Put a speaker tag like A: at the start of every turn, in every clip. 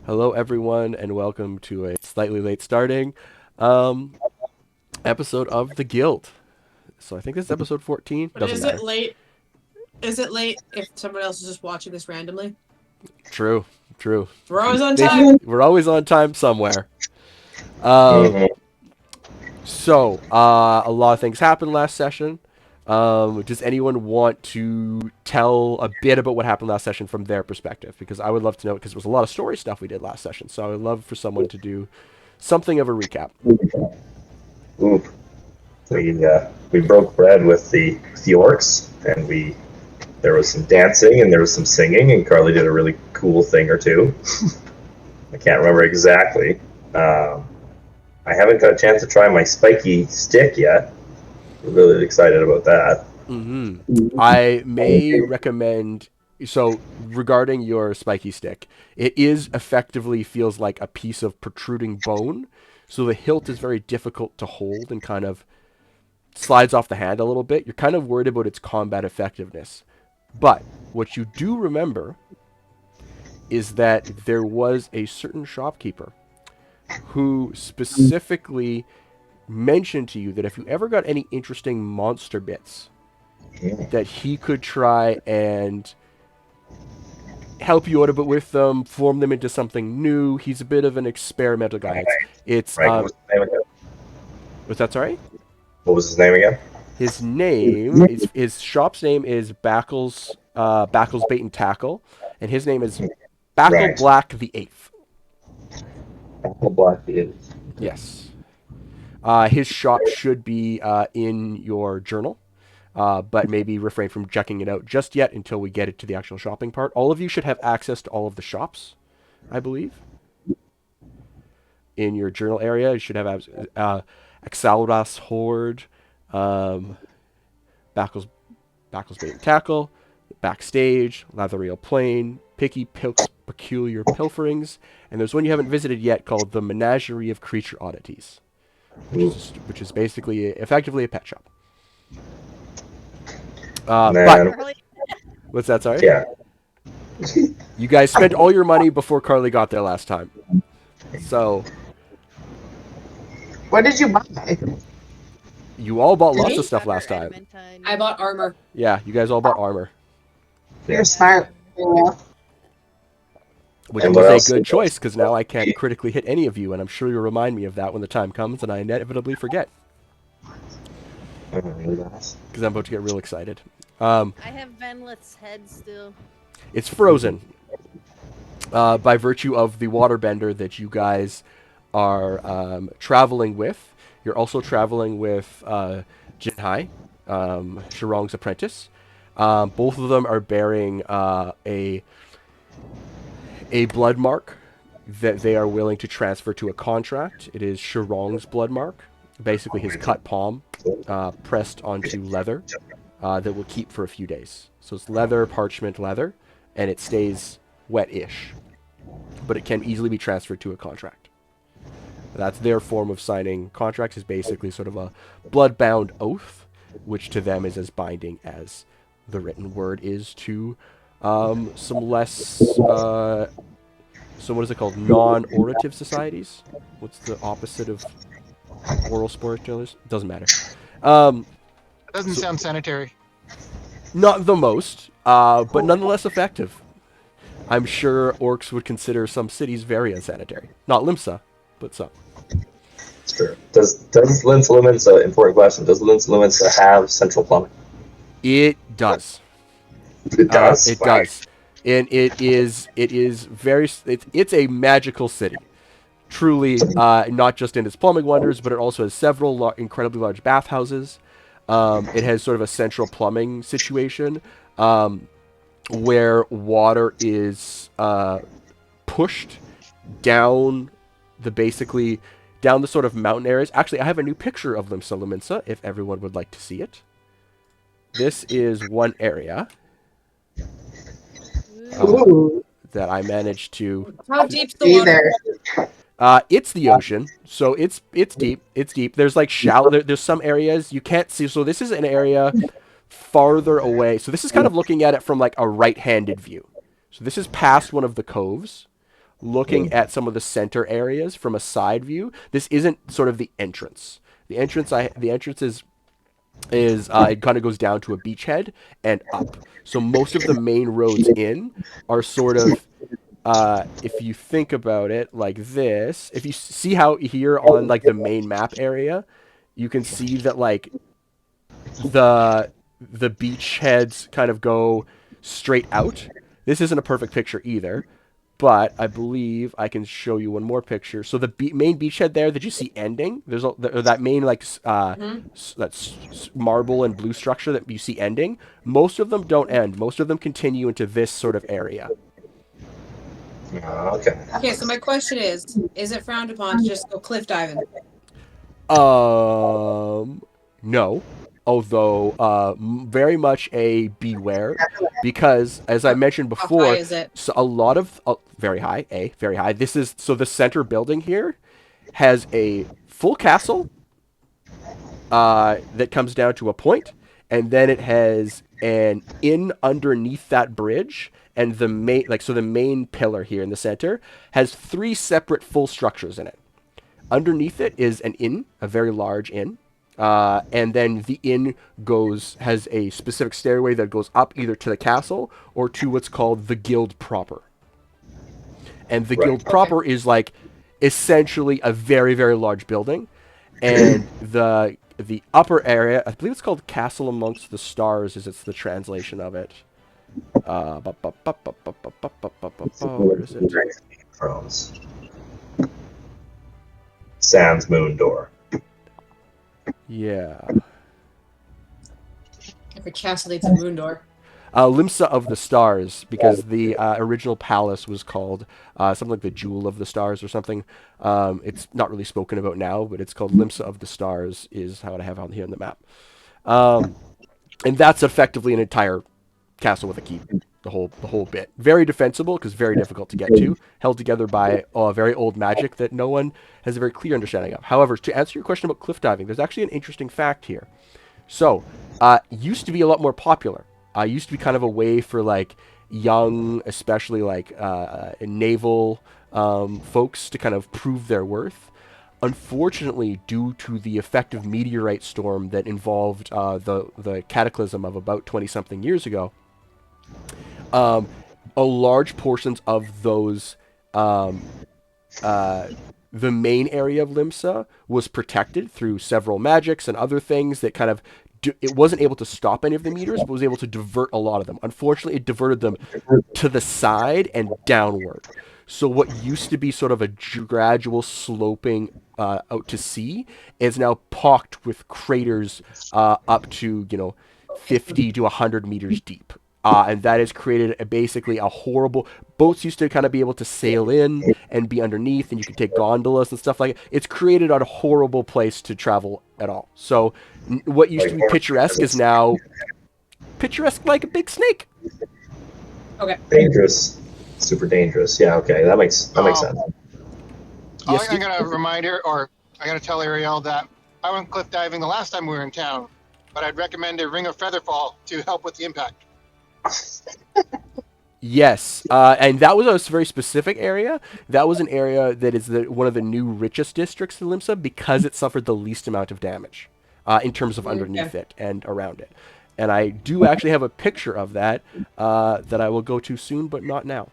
A: Hello, everyone, and welcome to a slightly late starting um, episode of The Guild. So I think this is episode 14.
B: But
A: Doesn't
B: is it
A: matter.
B: late? Is it late if someone else is just watching this randomly?
A: True, true.
B: We're always on time.
A: We're always on time somewhere. Um, a lot of things happened last session. Does anyone want to tell a bit about what happened last session from their perspective? Because I would love to know, because there was a lot of story stuff we did last session. So I would love for someone to do something of a recap.
C: Oop. We broke bread with the orcs, and there was some dancing and there was some singing, and Carly did a really cool thing or two. I can't remember exactly. I haven't got a chance to try my spiky stick yet. I'm really excited about that.
A: I may recommend. So regarding your spiky stick, it is effectively feels like a piece of protruding bone. So the hilt is very difficult to hold and kind of slides off the hand a little bit. You're kind of worried about its combat effectiveness. But what you do remember is that there was a certain shopkeeper who specifically mentioned to you that if you ever got any interesting monster bits, that he could try and help you out a bit with them, form them into something new. He's a bit of an experimental guy. It's
C: right. What's his name again?
A: Was that sorry?
C: What was his name again?
A: His name is his shop's name is Backles Bait and Tackle, and his name is Backle Black the Eighth.
C: Backle Black the Eighth.
A: Yes. His shop should be in your journal, but maybe refrain from checking it out just yet until we get it to the actual shopping part. All of you should have access to all of the shops, I believe. In your journal area, you should have Axalras Horde, Backles Bait and Tackle, Backstage, Lathariel Plain, Picky Pilk's Peculiar Pilferings, and there's one you haven't visited yet called the Menagerie of Creature Oddities, which is basically effectively a pet shop. But what's that? Sorry.
C: Yeah.
A: You guys spent all your money before Carly got there last time. So.
D: What did you buy?
A: You all bought lots of stuff last time.
B: I bought armor.
A: Yeah, you guys all bought armor.
D: You're smart. Yeah.
A: Which was a good choice, because now I can't critically hit any of you, and I'm sure you'll remind me of that when the time comes, and I inevitably forget. Because I'm about to get real excited.
E: I have Venlith's head still.
A: It's frozen. By virtue of the waterbender that you guys are traveling with. You're also traveling with Jinhai, Shirong's apprentice. Both of them are bearing a blood mark that they are willing to transfer to a contract. It is Shirong's blood mark, basically his cut palm, pressed onto leather that will keep for a few days. So it's leather, parchment leather, and it stays wet-ish, but it can easily be transferred to a contract. That's their form of signing contracts, is basically sort of a blood-bound oath, which to them is as binding as the written word is to some less, so what is it called? Non-orative societies? What's the opposite of oral storytellers? Doesn't matter.
F: Doesn't sound sanitary.
A: Not the most, but nonetheless effective. I'm sure orcs would consider some cities very unsanitary. Not Limsa, but some.
C: Sure. Does Limsa Lominsa, important question, does Limsa Lominsa have central plumbing?
A: It does.
C: It does?
A: It does. And it is very, it's a magical city. Truly, not just in its plumbing wonders, but it also has several incredibly large bathhouses. It has sort of a central plumbing situation where water is pushed down down the sort of mountain areas. Actually, I have a new picture of Limsa Lominsa, if everyone would like to see it. This is one area that I managed to...
B: How deep's the water?
A: It's the ocean, so it's deep. It's deep. There's like shallow. There's some areas you can't see. So this is an area farther away. So this is kind of looking at it from like a right-handed view. So this is past one of the coves. looking at some of the center areas from a side view, this isn't sort of the entrance. The entrance is it kind of goes down to a beachhead and up. So most of the main roads in are sort of, if you think about it like this, if you see how here on like the main map area, you can see that like the beachheads kind of go straight out. This isn't a perfect picture either, but I believe I can show you one more picture. So the main beachhead there that you see ending, there's that main like that's marble and blue structure that you see ending. Most of them don't end. Most of them continue into this sort of area.
C: Okay.
B: Okay, so my question is it frowned upon to just go cliff diving?
A: No. Although, very much a beware, because as I mentioned
B: How
A: before,
B: high is it?
A: so a lot of very high, very high. This is so the center building here has a full castle that comes down to a point, and then it has an inn underneath that bridge, and the main pillar here in the center has 3 separate full structures in it. Underneath it is an inn, a very large inn. And then the inn has a specific stairway that goes up either to the castle or to what's called the guild proper. And the guild proper is like essentially a very, very large building. And the upper area, I believe it's called Castle Amongst the Stars, it's the translation of it. Where is it?
C: Thrones. Sans Moon Door.
A: Yeah.
B: Every castle needs a moon door.
A: Limsa of the Stars, because the original palace was called something like the Jewel of the Stars or something. It's not really spoken about now, but it's called Limsa of the Stars is how I have on here on the map. And that's effectively an entire castle with a keep, the whole bit. Very defensible because very difficult to get to, held together by very old magic that no one has a very clear understanding of. However, to answer your question about cliff diving, there's actually an interesting fact here. So, used to be a lot more popular. Used to be kind of a way for like young, especially like naval folks to kind of prove their worth. Unfortunately, due to the effective meteorite storm that involved the cataclysm of about 20-something years ago, a large portions of those, the main area of Limsa was protected through several magics and other things that kind of it wasn't able to stop any of the meters, but was able to divert a lot of them. Unfortunately, it diverted them to the side and downward. So what used to be sort of a gradual sloping out to sea is now pocked with craters up to 50 to 100 meters deep. And that has created basically a horrible... Boats used to kind of be able to sail in and be underneath, and you could take gondolas and stuff like that. It's created a horrible place to travel at all. So what used to be picturesque is now picturesque like a big snake.
B: Okay.
C: Dangerous. Super dangerous. Yeah, okay. That makes sense.
A: Yes,
F: I got to remind her, or I got to tell Arielle that I went cliff diving the last time we were in town, but I'd recommend a ring of featherfall to help with the impact.
A: Yes, and that was a very specific area. That was an area that is one of the new richest districts in Limsa because it suffered the least amount of damage in terms of underneath it and around it. And I do actually have a picture of that that I will go to soon, but not now.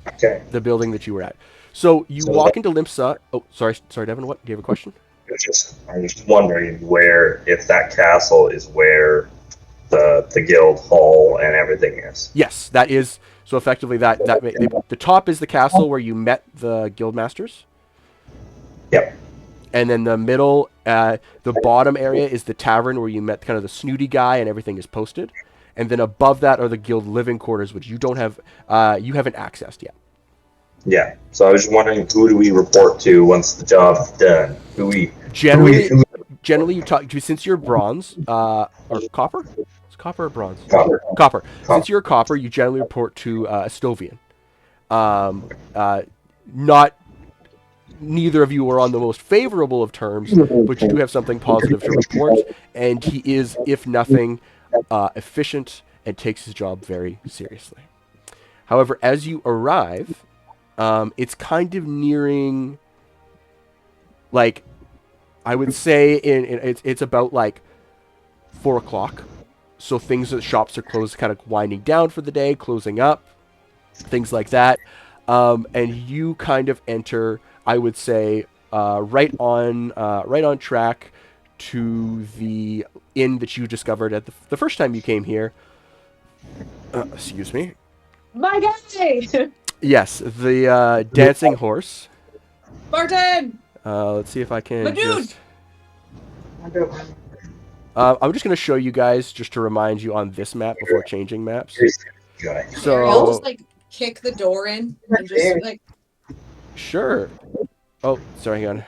C: Okay.
A: The building that you were at. So you walk into Limsa. Oh, sorry, Devin. What? Do you have a question?
C: I'm just wondering if that castle is where the guild hall and everything is.
A: Yes, that is. So effectively, the top is the castle where you met the guild masters.
C: Yep.
A: And then the middle, the bottom area is the tavern where you met kind of the snooty guy and everything is posted. And then above that are the guild living quarters, which you don't have, you haven't accessed yet.
C: Yeah. So I was just wondering, who do we report to once the job's done?
A: Generally, you talk to, since you're bronze or copper. It's copper or bronze.
C: Copper.
A: Since you're copper, you generally report to Estovian. Neither of you are on the most favorable of terms, but you do have something positive to report, and he is, if nothing, efficient and takes his job very seriously. However, as you arrive, It's kind of nearing, like, I would say it's about like 4 o'clock. So the shops are closed, kind of winding down for the day, closing up, things like that. And you kind of enter, I would say, right on track to the inn that you discovered at the first time you came here. Excuse me.
B: My guy!
A: Yes, the dancing horse.
B: Burton!
A: Let's see if I can
B: My dude!
A: just... I'm just going to show you guys just to remind you on this map before changing maps.
C: Guy.
B: Arielle
A: So,
B: just like kick the door in and just like
A: sure. Oh, sorry, hang on.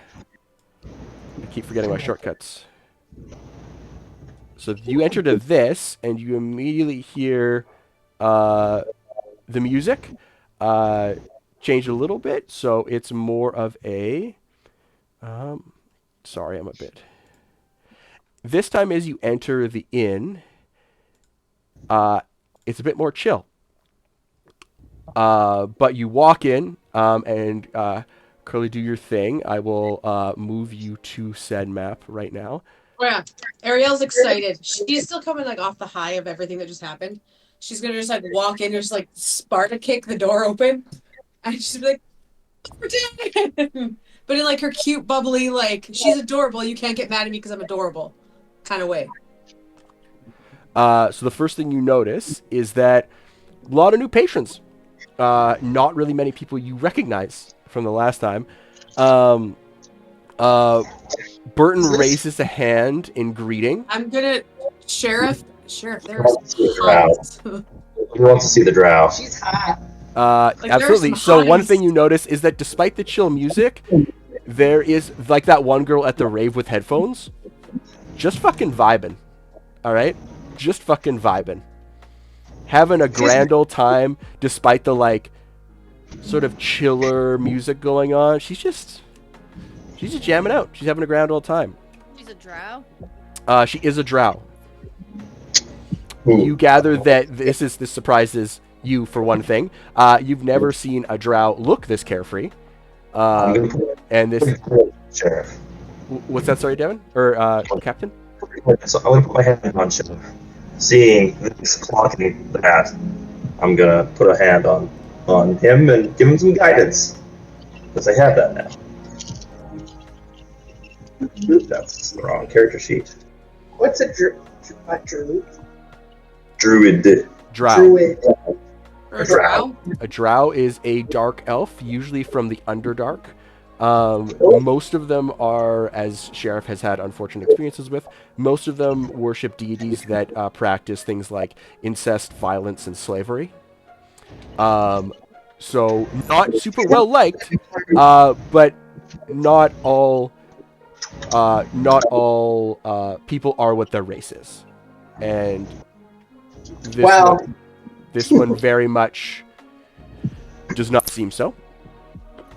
A: I keep forgetting my shortcuts. So you enter to this, and you immediately hear the music change a little bit. So it's more of a... sorry, I'm a bit... This time as you enter the inn, it's a bit more chill. But you walk in, and Curly, do your thing. I will move you to said map right now.
B: oh yeah. Arielle's excited. She's still coming like off the high of everything that just happened. She's gonna just like walk in, just like Sparta kick the door open, and she's be like, Burton! But in like her cute, bubbly, like she's adorable. You can't get mad at me because I'm adorable, kind of way.
A: So the first thing you notice is that a lot of new patrons. Not really many people you recognize from the last time. Burton raises a hand in greeting.
B: I'm gonna Sheriff. There's
C: Who wants to see the drow?
D: She's hot.
B: Like,
A: Absolutely.
B: there's
A: So one
B: hotties.
A: thing you notice is that despite the chill music, there is like that one girl at the rave with headphones, just fucking vibing. All right, just fucking vibing, having a grand old time despite the like sort of chiller music going on. She's just jamming out. She's having a grand old time.
E: She's a drow.
A: She is a drow.
C: Ooh.
A: You gather that this surprises you for one thing. You've never seen a drow look this carefree. And this...
C: Sheriff.
A: What's that, sorry, Devin? Or Captain?
C: So I'm gonna put my hand on Sheriff. Seeing this clocking that, I'm gonna put a hand on him and give him some guidance. Because I have that now. That's the wrong character sheet.
D: What's a druid?
C: Druid.
A: Drow.
D: Druid.
B: Or a
C: Drow.
B: drow.
A: A drow is a dark elf, usually from the Underdark. Most of them are, as Sheriff has had unfortunate experiences with, most of them worship deities that practice things like incest, violence, and slavery. So not super well liked, but not all people are what their race is, and this one very much does not seem so.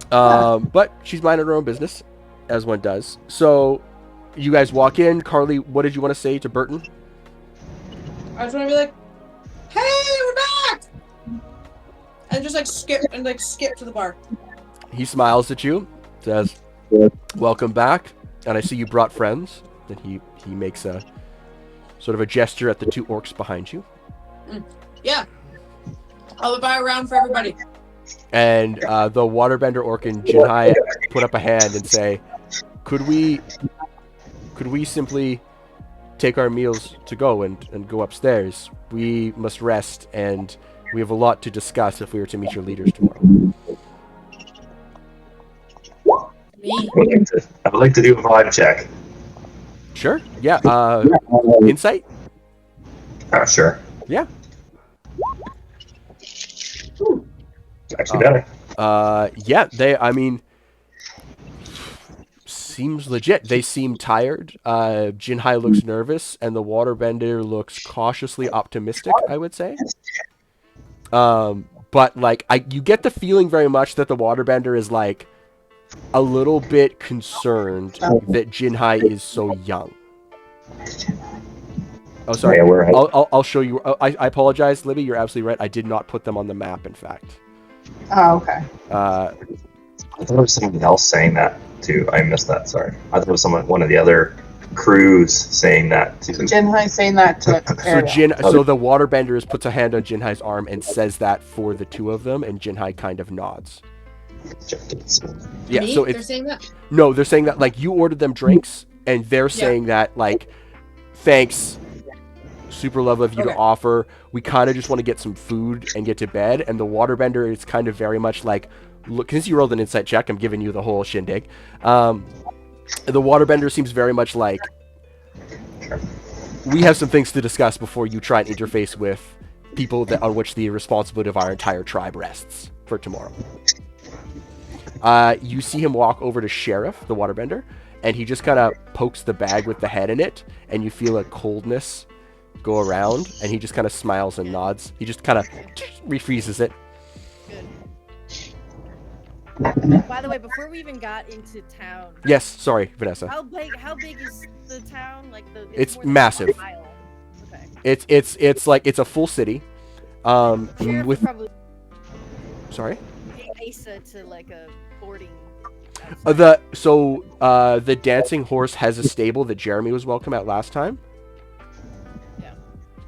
A: But she's minding her own business, as one does. So you guys walk in. Carly, what did you want to say to Burton?
B: I just want to be like, "Hey, we're back!" And just like skip to the bar.
A: He smiles at you, says, "Welcome back, and I see you brought friends." And he makes a sort of a gesture at the two orcs behind you.
B: Yeah, I'll buy a round for everybody.
A: And the waterbender orc and Jinhai put up a hand and say, "Could we simply take our meals to go and go upstairs? We must rest, and we have a lot to discuss if we were to meet your leaders tomorrow."
B: Me.
C: I would like to do a vibe check.
A: Sure. Yeah. Insight.
C: Sure.
A: Yeah.
C: Actually better.
A: Yeah. I mean, seems legit. They seem tired. Jinhai looks nervous, and the waterbender looks cautiously optimistic, I would say. But like, you get the feeling very much that the waterbender is like a little bit concerned that Jinhai is so young. Oh, sorry.
C: Yeah,
A: I'll show you. I apologize, Libby. You're absolutely right. I did not put them on the map, in fact.
D: Oh, okay.
C: I thought it was someone else saying that too. I missed that. Sorry. I thought it was one of the other crews saying that too.
D: Jinhai saying that to
A: So
D: Arielle.
A: so the waterbender puts a hand on Jinhai's arm and says that for the two of them, and Jinhai kind of nods. Yeah,
B: Me?
A: so
B: They're
A: it's
B: saying that?
A: no, they're saying that like you ordered them drinks, and they're saying that like, thanks, super lovely of you to
B: Okay.
A: offer. We kind of just want to get some food and get to bed. And the waterbender is kind of very much like, look, since you rolled an insight check, I'm giving you the whole shindig. The waterbender seems very much like, we have some things to discuss before you try and interface with people that on which the responsibility of our entire tribe rests for tomorrow. You see him walk over to Sheriff, the waterbender, and he just kind of pokes the bag with the head in it, and you feel a coldness go around, and he just kind of smiles and nods. He just kind of refreezes it.
E: Good. By the way, before we even got into town,
A: Yes, sorry, Vanessa.
E: how big is the town? Like
A: It's
E: more than
A: massive.
E: 1 mile. Okay.
A: It's like it's a full city.
E: Sheriff
A: With
E: would probably
A: sorry.
E: take Asa to like a boarding.
A: The dancing horse has a stable that Jeremy was welcome at last time.
E: Yeah.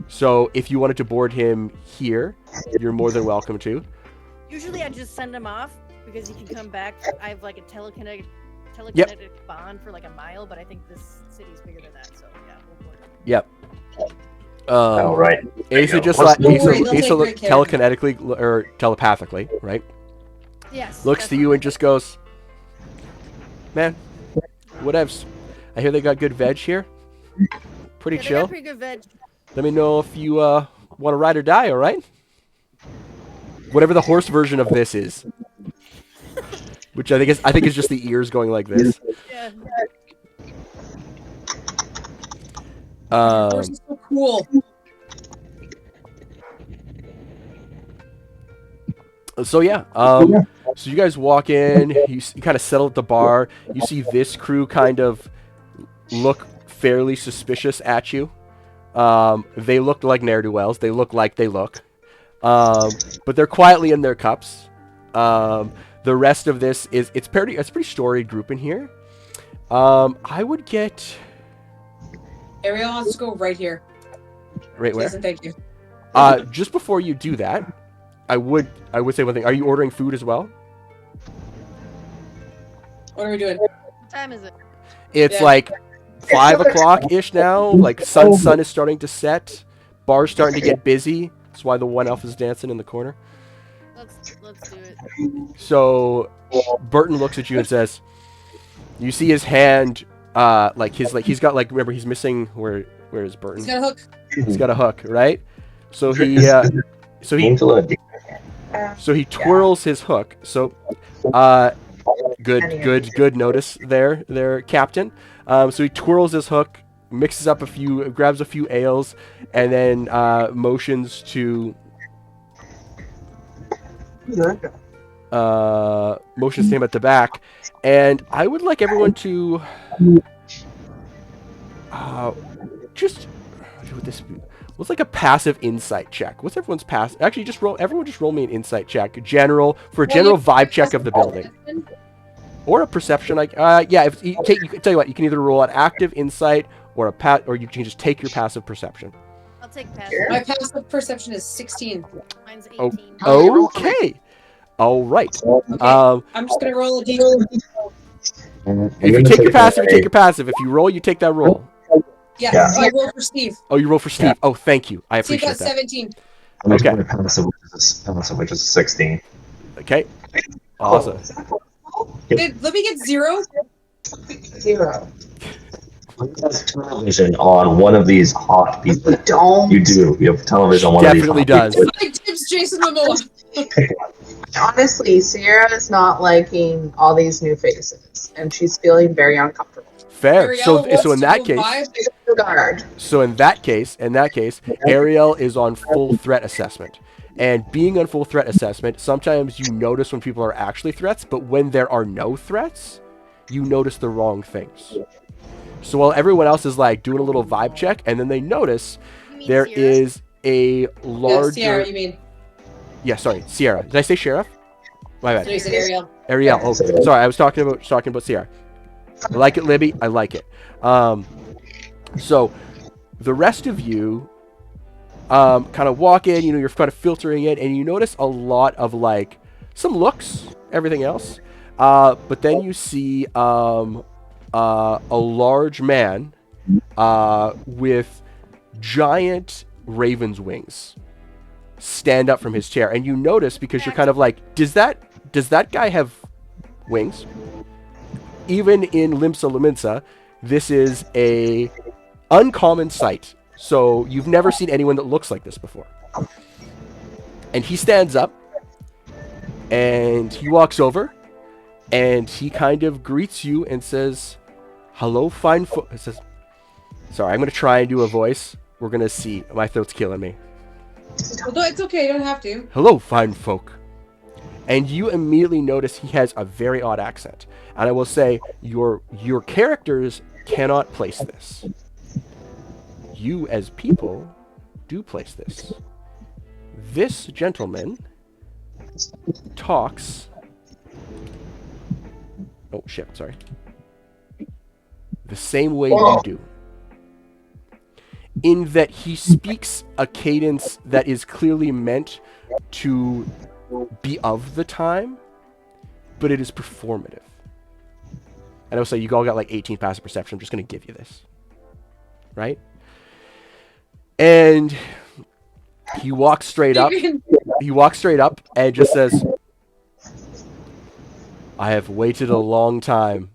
A: So if you wanted to board him here, you're more than welcome to.
E: Usually I just send him off because he can come back. I have like a telekinetic bond for like a mile, but I think this city's bigger than that, so yeah, we'll board him.
A: Yep.
C: Oh, right.
A: Asa just
C: What's-
A: like Asa,
B: They'll take
A: Asa
B: great care of him.
A: telekinetically or telepathically, right?
E: Yes.
A: Looks
E: that's
A: to you
E: fine.
A: and just goes, "Man, whatevs. I hear they got good veg here. Pretty
E: Yeah, they got
A: chill.
E: pretty good veg.
A: Let me know if you want to ride or die. All right? Whatever the horse version of this is, which I think is just the ears going like this.
E: Yeah.
B: Horse is so cool.
A: So yeah, so you guys walk in, you kind of settle at the bar. You see this crew kind of look fairly suspicious at you. They look like ne'er-do-wells. They look like they look, but they're quietly in their cups. The rest of this is it's a pretty storied group in here. I would get
B: Arielle wants to go right here.
A: right where.
B: Listen, thank you.
A: Just before you do that, I would say one thing. Are you ordering food as well?
B: What are we doing?
E: What time is it?
A: It's
B: Yeah.
A: like 5 o'clock ish now. Like sun is starting to set. Bar's starting to get busy. That's why the one elf is dancing in the corner.
E: Let's do it.
A: So Burton looks at you and says, "You see his hand, he's got like remember he's missing where is Burton?
B: He's got a hook.
A: He's got a hook, right? So he
C: Angela,
A: So he twirls his hook. So, good notice there, Captain. So he twirls his hook, mixes up grabs a few ales, and then motions to him at the back. And I would like everyone to just what would this be? What's like a passive insight check? What's everyone's pass? Actually, everyone just roll me an insight check. General vibe check of the building. Or a perception, yeah. If you tell you what, you can either roll an active insight or or you can just take your passive perception.
E: I'll take passive.
B: My passive perception is 16.
E: Mine's 18.
A: Okay. All right.
B: Okay. I'm just gonna roll a d4.
A: If you take your passive, you take your passive. If you roll, you take that roll.
B: Yeah, I roll for Steve.
A: Oh, you roll for Steve. Oh, thank you. I
B: Steve
A: appreciate
B: got
A: that.
B: 17.
A: Okay.
C: Passive, which is 16.
A: Okay. Awesome.
B: Let me get 0.
D: 0.
C: Television on one of these hot people.
D: Don't.
C: You do. You have television on one
A: Definitely
C: of these.
A: does.
C: Hot
B: My tips, Jason Momoa.
D: Honestly, Sierra is not liking all these new faces, and she's feeling very uncomfortable.
A: Fair.
B: Arielle
A: So
B: wants
A: in
B: to
A: that
B: go
A: case,
B: by.
D: Guard.
A: So in that case, Arielle is on full threat assessment. And being on full threat assessment, sometimes you notice when people are actually threats, but when there are no threats, you notice the wrong things. So while everyone else is like doing a little vibe check, and then they notice
E: You mean
A: there
E: Sierra?
A: is a
B: Yeah,
A: larger...
B: Sierra, you mean?
A: Yeah, sorry, Sierra. Did I say sheriff? My
B: No,
A: bad.
B: you said Arielle.
A: Arielle. Oh, sorry. I was talking about Sierra. I like it, Libby. I like it. So the rest of you kind of walk in. You know, you're kind of filtering it, and you notice a lot of like some looks, everything else. But then you see a large man with giant raven's wings stand up from his chair, and you notice, because you're kind of like, does that guy have wings? Even in Limsa Lominsa, this is a uncommon sight. So you've never seen anyone that looks like this before. And he stands up, and he walks over, and he kind of greets you and says, "Hello, fine folk." It says, sorry, I'm going to try and do a voice. We're going to see. My throat's killing me.
B: Well, no, it's okay. You don't have to.
A: "Hello, fine folk." And you immediately notice he has a very odd accent. And I will say, your characters cannot place this. You, as people, do place this. This gentleman talks... Oh, shit, sorry. The same way you do. In that he speaks a cadence that is clearly meant to be of the time, but it is performative. And I will say, you all got like 18 passive perception. I'm just going to give you this. Right? And he walks straight up. He walks straight up and just says, "I have waited a long time.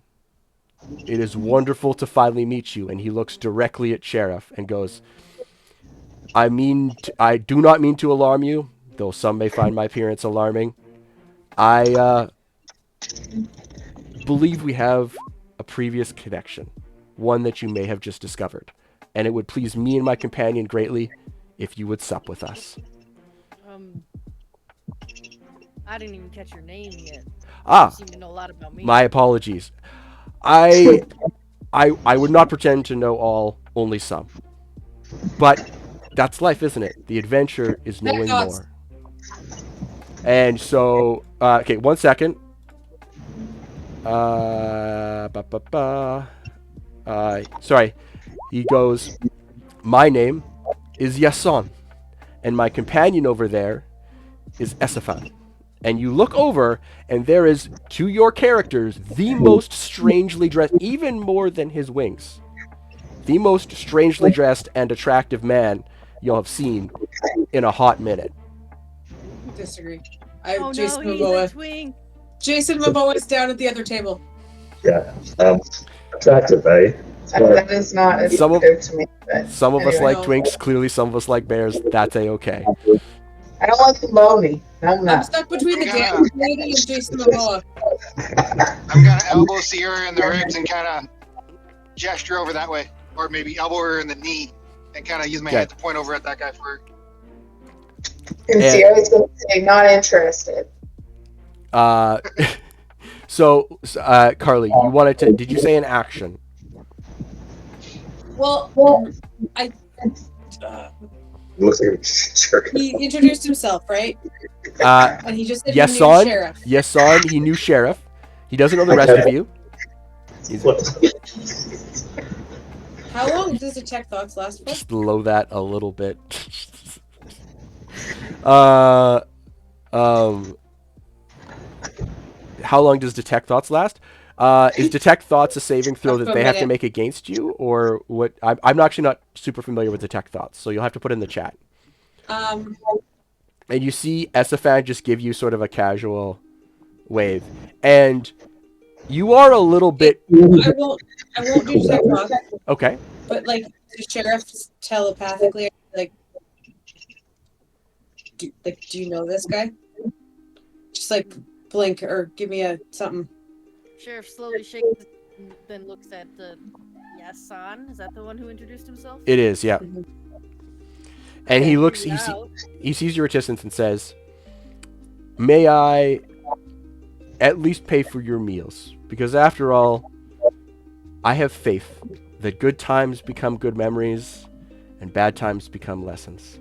A: It is wonderful to finally meet you." And he looks directly at Sheriff and goes, I do not mean to alarm you, though some may find my appearance alarming. I believe we have a previous connection, one that you may have just discovered, and it would please me and my companion greatly if you would sup with us.
E: I didn't even catch your name yet.
A: Ah,
E: You seem to know a lot about me.
A: my apologies. I would not pretend to know all, only some. But that's life, isn't it? The adventure is knowing more. And so, okay, 1 second. Sorry. He goes, "My name is Yason, and my companion over there is Esafan." And you look over, and there is, to your characters, the most strangely dressed, even more than his wings, the most strangely dressed and attractive man you'll have seen in a hot minute.
B: Disagree.
E: Oh
B: Jason
E: no, he's
B: Momoa.
E: a twink.
B: Jason Momoa is down at the other table.
C: Yeah. Attractive, eh?
D: That is not
A: Some of-
D: attractive to me. But
A: Some of us
D: anyway.
A: like twinks, clearly some of us like bears. That's a-okay.
D: I don't like the bony. I'm
B: I'm
D: not.
B: stuck between the damn lady and Jason Momoa.
F: I'm gonna elbow Sierra in the ribs and kind of gesture over that way, or maybe elbow her in the knee and kind of use my hand to point over at that guy for.
D: And Sierra's going to say, not interested.
A: So, Carly, you wanted to... Did you say an action?
B: Well, I.
C: Looks like a jerk.
B: He introduced himself, right?
A: Uh,
B: And he just said
A: yes,
B: he knew
A: son.
B: Sheriff.
A: Yes, son. He knew Sheriff. He doesn't know the rest of you.
B: How long does Detect Thoughts last for?
A: Slow that a little bit. How long does Detect Thoughts last? Is Detect Thoughts a saving throw that they have to make against you, or what? I'm actually not super familiar with Detect Thoughts, so you'll have to put it in the chat. And you see Esafan just give you sort of a casual wave, and you are a little bit.
B: I won't do Detect Thoughts.
A: Okay.
B: But like the sheriff telepathically, like, do you know this guy? Just like blink or give me a something.
E: Sheriff slowly shakes, then looks at the Yasan. Is that the one who introduced himself?
A: It is, yeah.
B: Mhm.
A: And he looks, he sees your reticence and says, "May I at least pay for your meals? Because after all, I have faith that good times become good memories and bad times become lessons."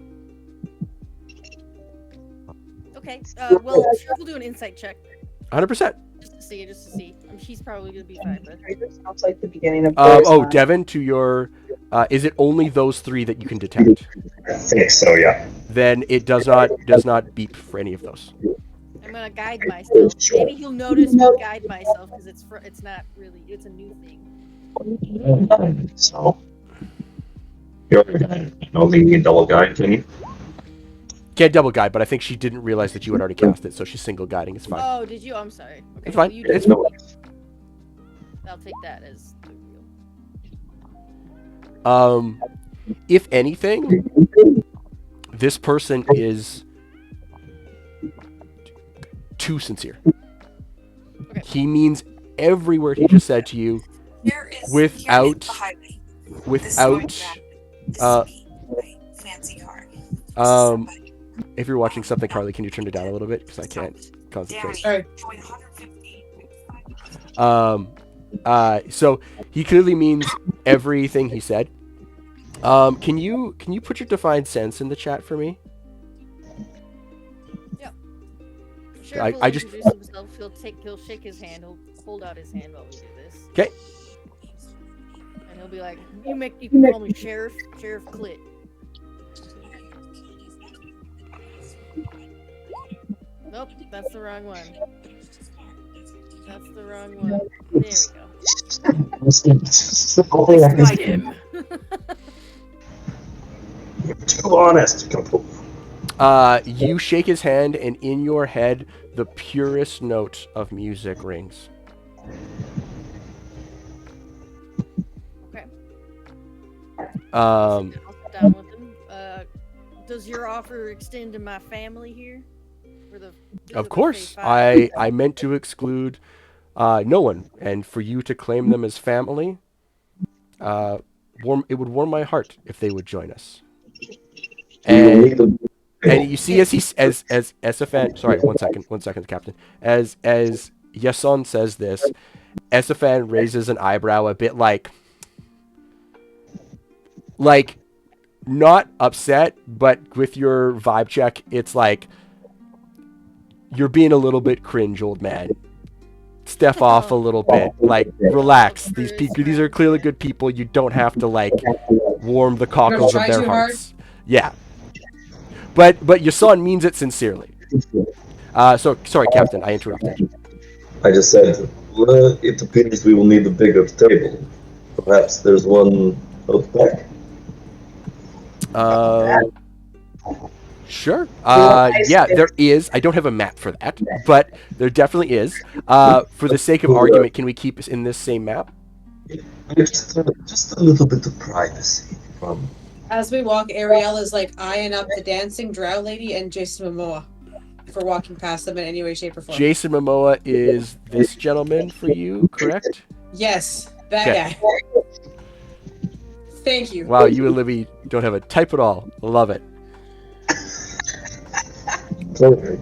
E: Okay. Well, Sheriff will do an insight check
A: 100%.
E: Just to see. She's probably gonna be fine, but
D: It sounds like the beginning of Burton.
A: Devin, to your, is it only those 3 that you can detect?
C: I think so, yeah.
A: Then it does not beep for any of those.
E: I'm gonna guide myself. Maybe he'll notice me guide myself because it's not really, it's a new thing.
C: So, you're only a double guide, can you?
A: Can't double guide, but I think she didn't realize that you had already cast it, so she's single guiding. It's fine.
E: Oh, did you? I'm sorry. Okay,
A: It's fine.
E: You
A: It's
E: did.
A: no.
E: I'll take that as the real.
A: If anything, this person is too sincere.
E: Okay.
A: He means every word he just said to you without
G: fancy car.
A: if you're watching something, Carly, can you turn it down a little bit because I can't concentrate.
B: Sorry.
A: So he clearly means everything he said. Can you put your defined sense in the chat for me?
E: Sure,
A: I
E: he'll
A: just-
E: introduce himself. He'll shake his hand. He'll hold out his hand while we do this.
A: Okay.
E: And he'll be like, you can call me Sheriff Clit. Nope, that's the wrong one. That's the wrong one. There we go. Fight him.
C: Too honest.
A: You shake his hand, and in your head, the purest note of music rings.
E: Okay.
A: Um,
E: I'll sit down with him. Does your offer extend to my family here?
A: Of course, I meant to exclude no one, and for you to claim them as family, it would warm my heart if they would join us. And you see, as Esaphan, sorry, one second, Captain. As Yason says this, Esaphan raises an eyebrow a bit like not upset, but with your vibe check, it's like you're being a little bit cringe, old man. Step off a little bit, like relax. These are clearly good people. You don't have to warm the cockles of their hearts. Yeah. But your son means it sincerely. So sorry, Captain, I interrupted.
C: I just said, well, it appears we will need a bigger table. Perhaps there's one out back.
A: Sure. Yeah, there is. I don't have a map for that, but there definitely is. For the sake of argument, can we keep us in this same map?
C: Just a little bit of privacy.
B: As we walk, Arielle is eyeing up the dancing drow lady and Jason Momoa for walking past them in any way, shape, or form.
A: Jason Momoa is this gentleman for you, correct?
B: Yes, that guy. Thank you.
A: Wow, you and Libby don't have a type at all. Love it.
B: You're gonna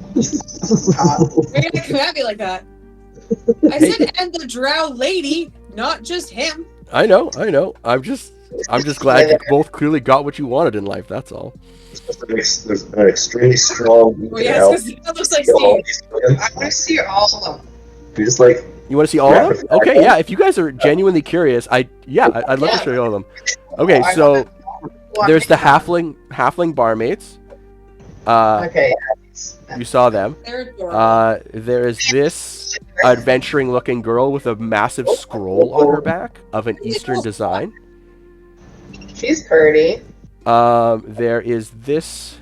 B: come at me like that. I said, and the drow lady, not just him.
A: I know. I'm just glad you both clearly got what you wanted in life. That's all.
C: There's an extremely strong.
B: Well, yes, because that looks like Steve.
D: I want to see all of them.
C: You just
A: You want to see all of them? Okay, yeah. If you guys are genuinely curious, I'd love to show you all of them. Okay, so there's the halfling barmaids.
D: Okay.
A: You saw them.
B: They're adorable.
A: There is this adventuring-looking girl with a massive scroll on her back of an Eastern design.
D: She's pretty.
A: There is this.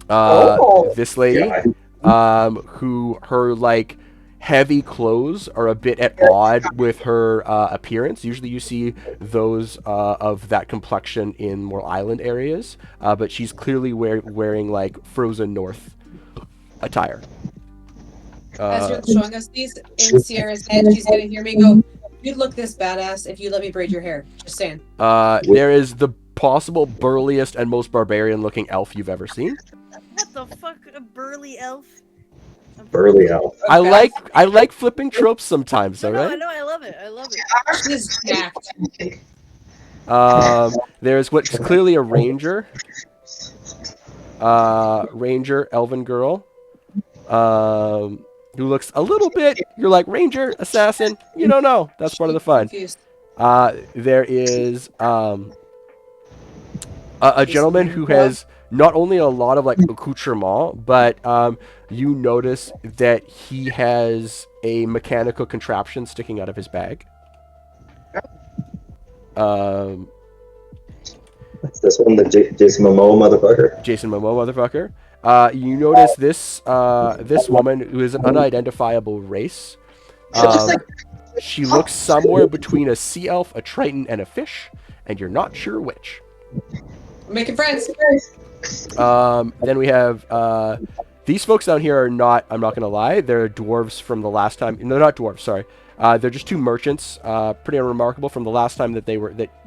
A: This lady, who her heavy clothes are a bit at odd with her appearance. Usually you see those of that complexion in more island areas, but she's clearly wearing Frozen North attire.
B: As you're showing us these in Sierra's head, she's gonna hear me go, "You'd look this badass if you let me braid your hair." Just saying.
A: There is the possible burliest and most barbarian-looking elf you've ever seen.
E: What the fuck? A burly elf?
C: burly elf.
A: I like flipping tropes sometimes, alright?
E: No, I love it.
B: She's jacked.
A: There's what's clearly a ranger. Ranger, elven girl. who looks a little bit. You're like ranger, assassin. You don't know. That's part of the fun.
B: Confused.
A: There is a gentleman who has not only a lot of like accoutrement, but you notice that he has a mechanical contraption sticking out of his bag.
C: That's this one, the Jason Momoa motherfucker.
A: Jason Momoa motherfucker. You notice this this woman who is an unidentifiable race. She looks somewhere between a sea elf, a triton, and a fish, and you're not sure which.
B: I'm making friends.
A: Then we have these folks down here are not. I'm not gonna lie. They're dwarves from the last time. No, not dwarves. Sorry. They're just two merchants. Pretty unremarkable from the last time that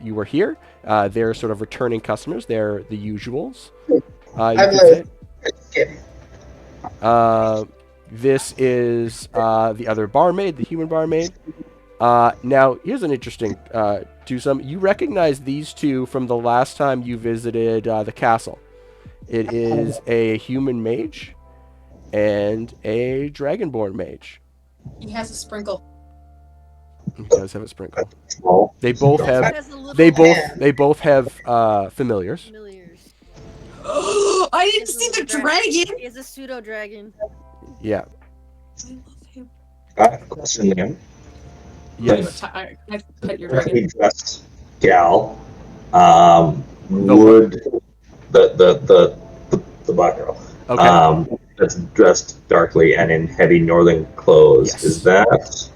A: you were here. They're sort of returning customers. They're the usuals. You could say. This is the other barmaid, the human barmaid. Now, here's an interesting twosome. You recognize these two from the last time you visited the castle. It is a human mage and a dragonborn mage.
B: He has a sprinkle.
A: He does have a sprinkle.
C: Small.
A: They both have.
E: Has a little
A: They both have familiars.
E: familiars.
B: I didn't
E: He's a
B: see the
E: little
B: dragon.
E: He is a pseudo dragon.
A: Yeah.
B: I love him.
C: I have a question, Liam.
A: Yes.
B: I pet your dragon.
C: Dressed dressed gal. Would the black girl.
A: Okay.
C: That's dressed darkly and in heavy northern clothes.
A: Yes.
C: Is that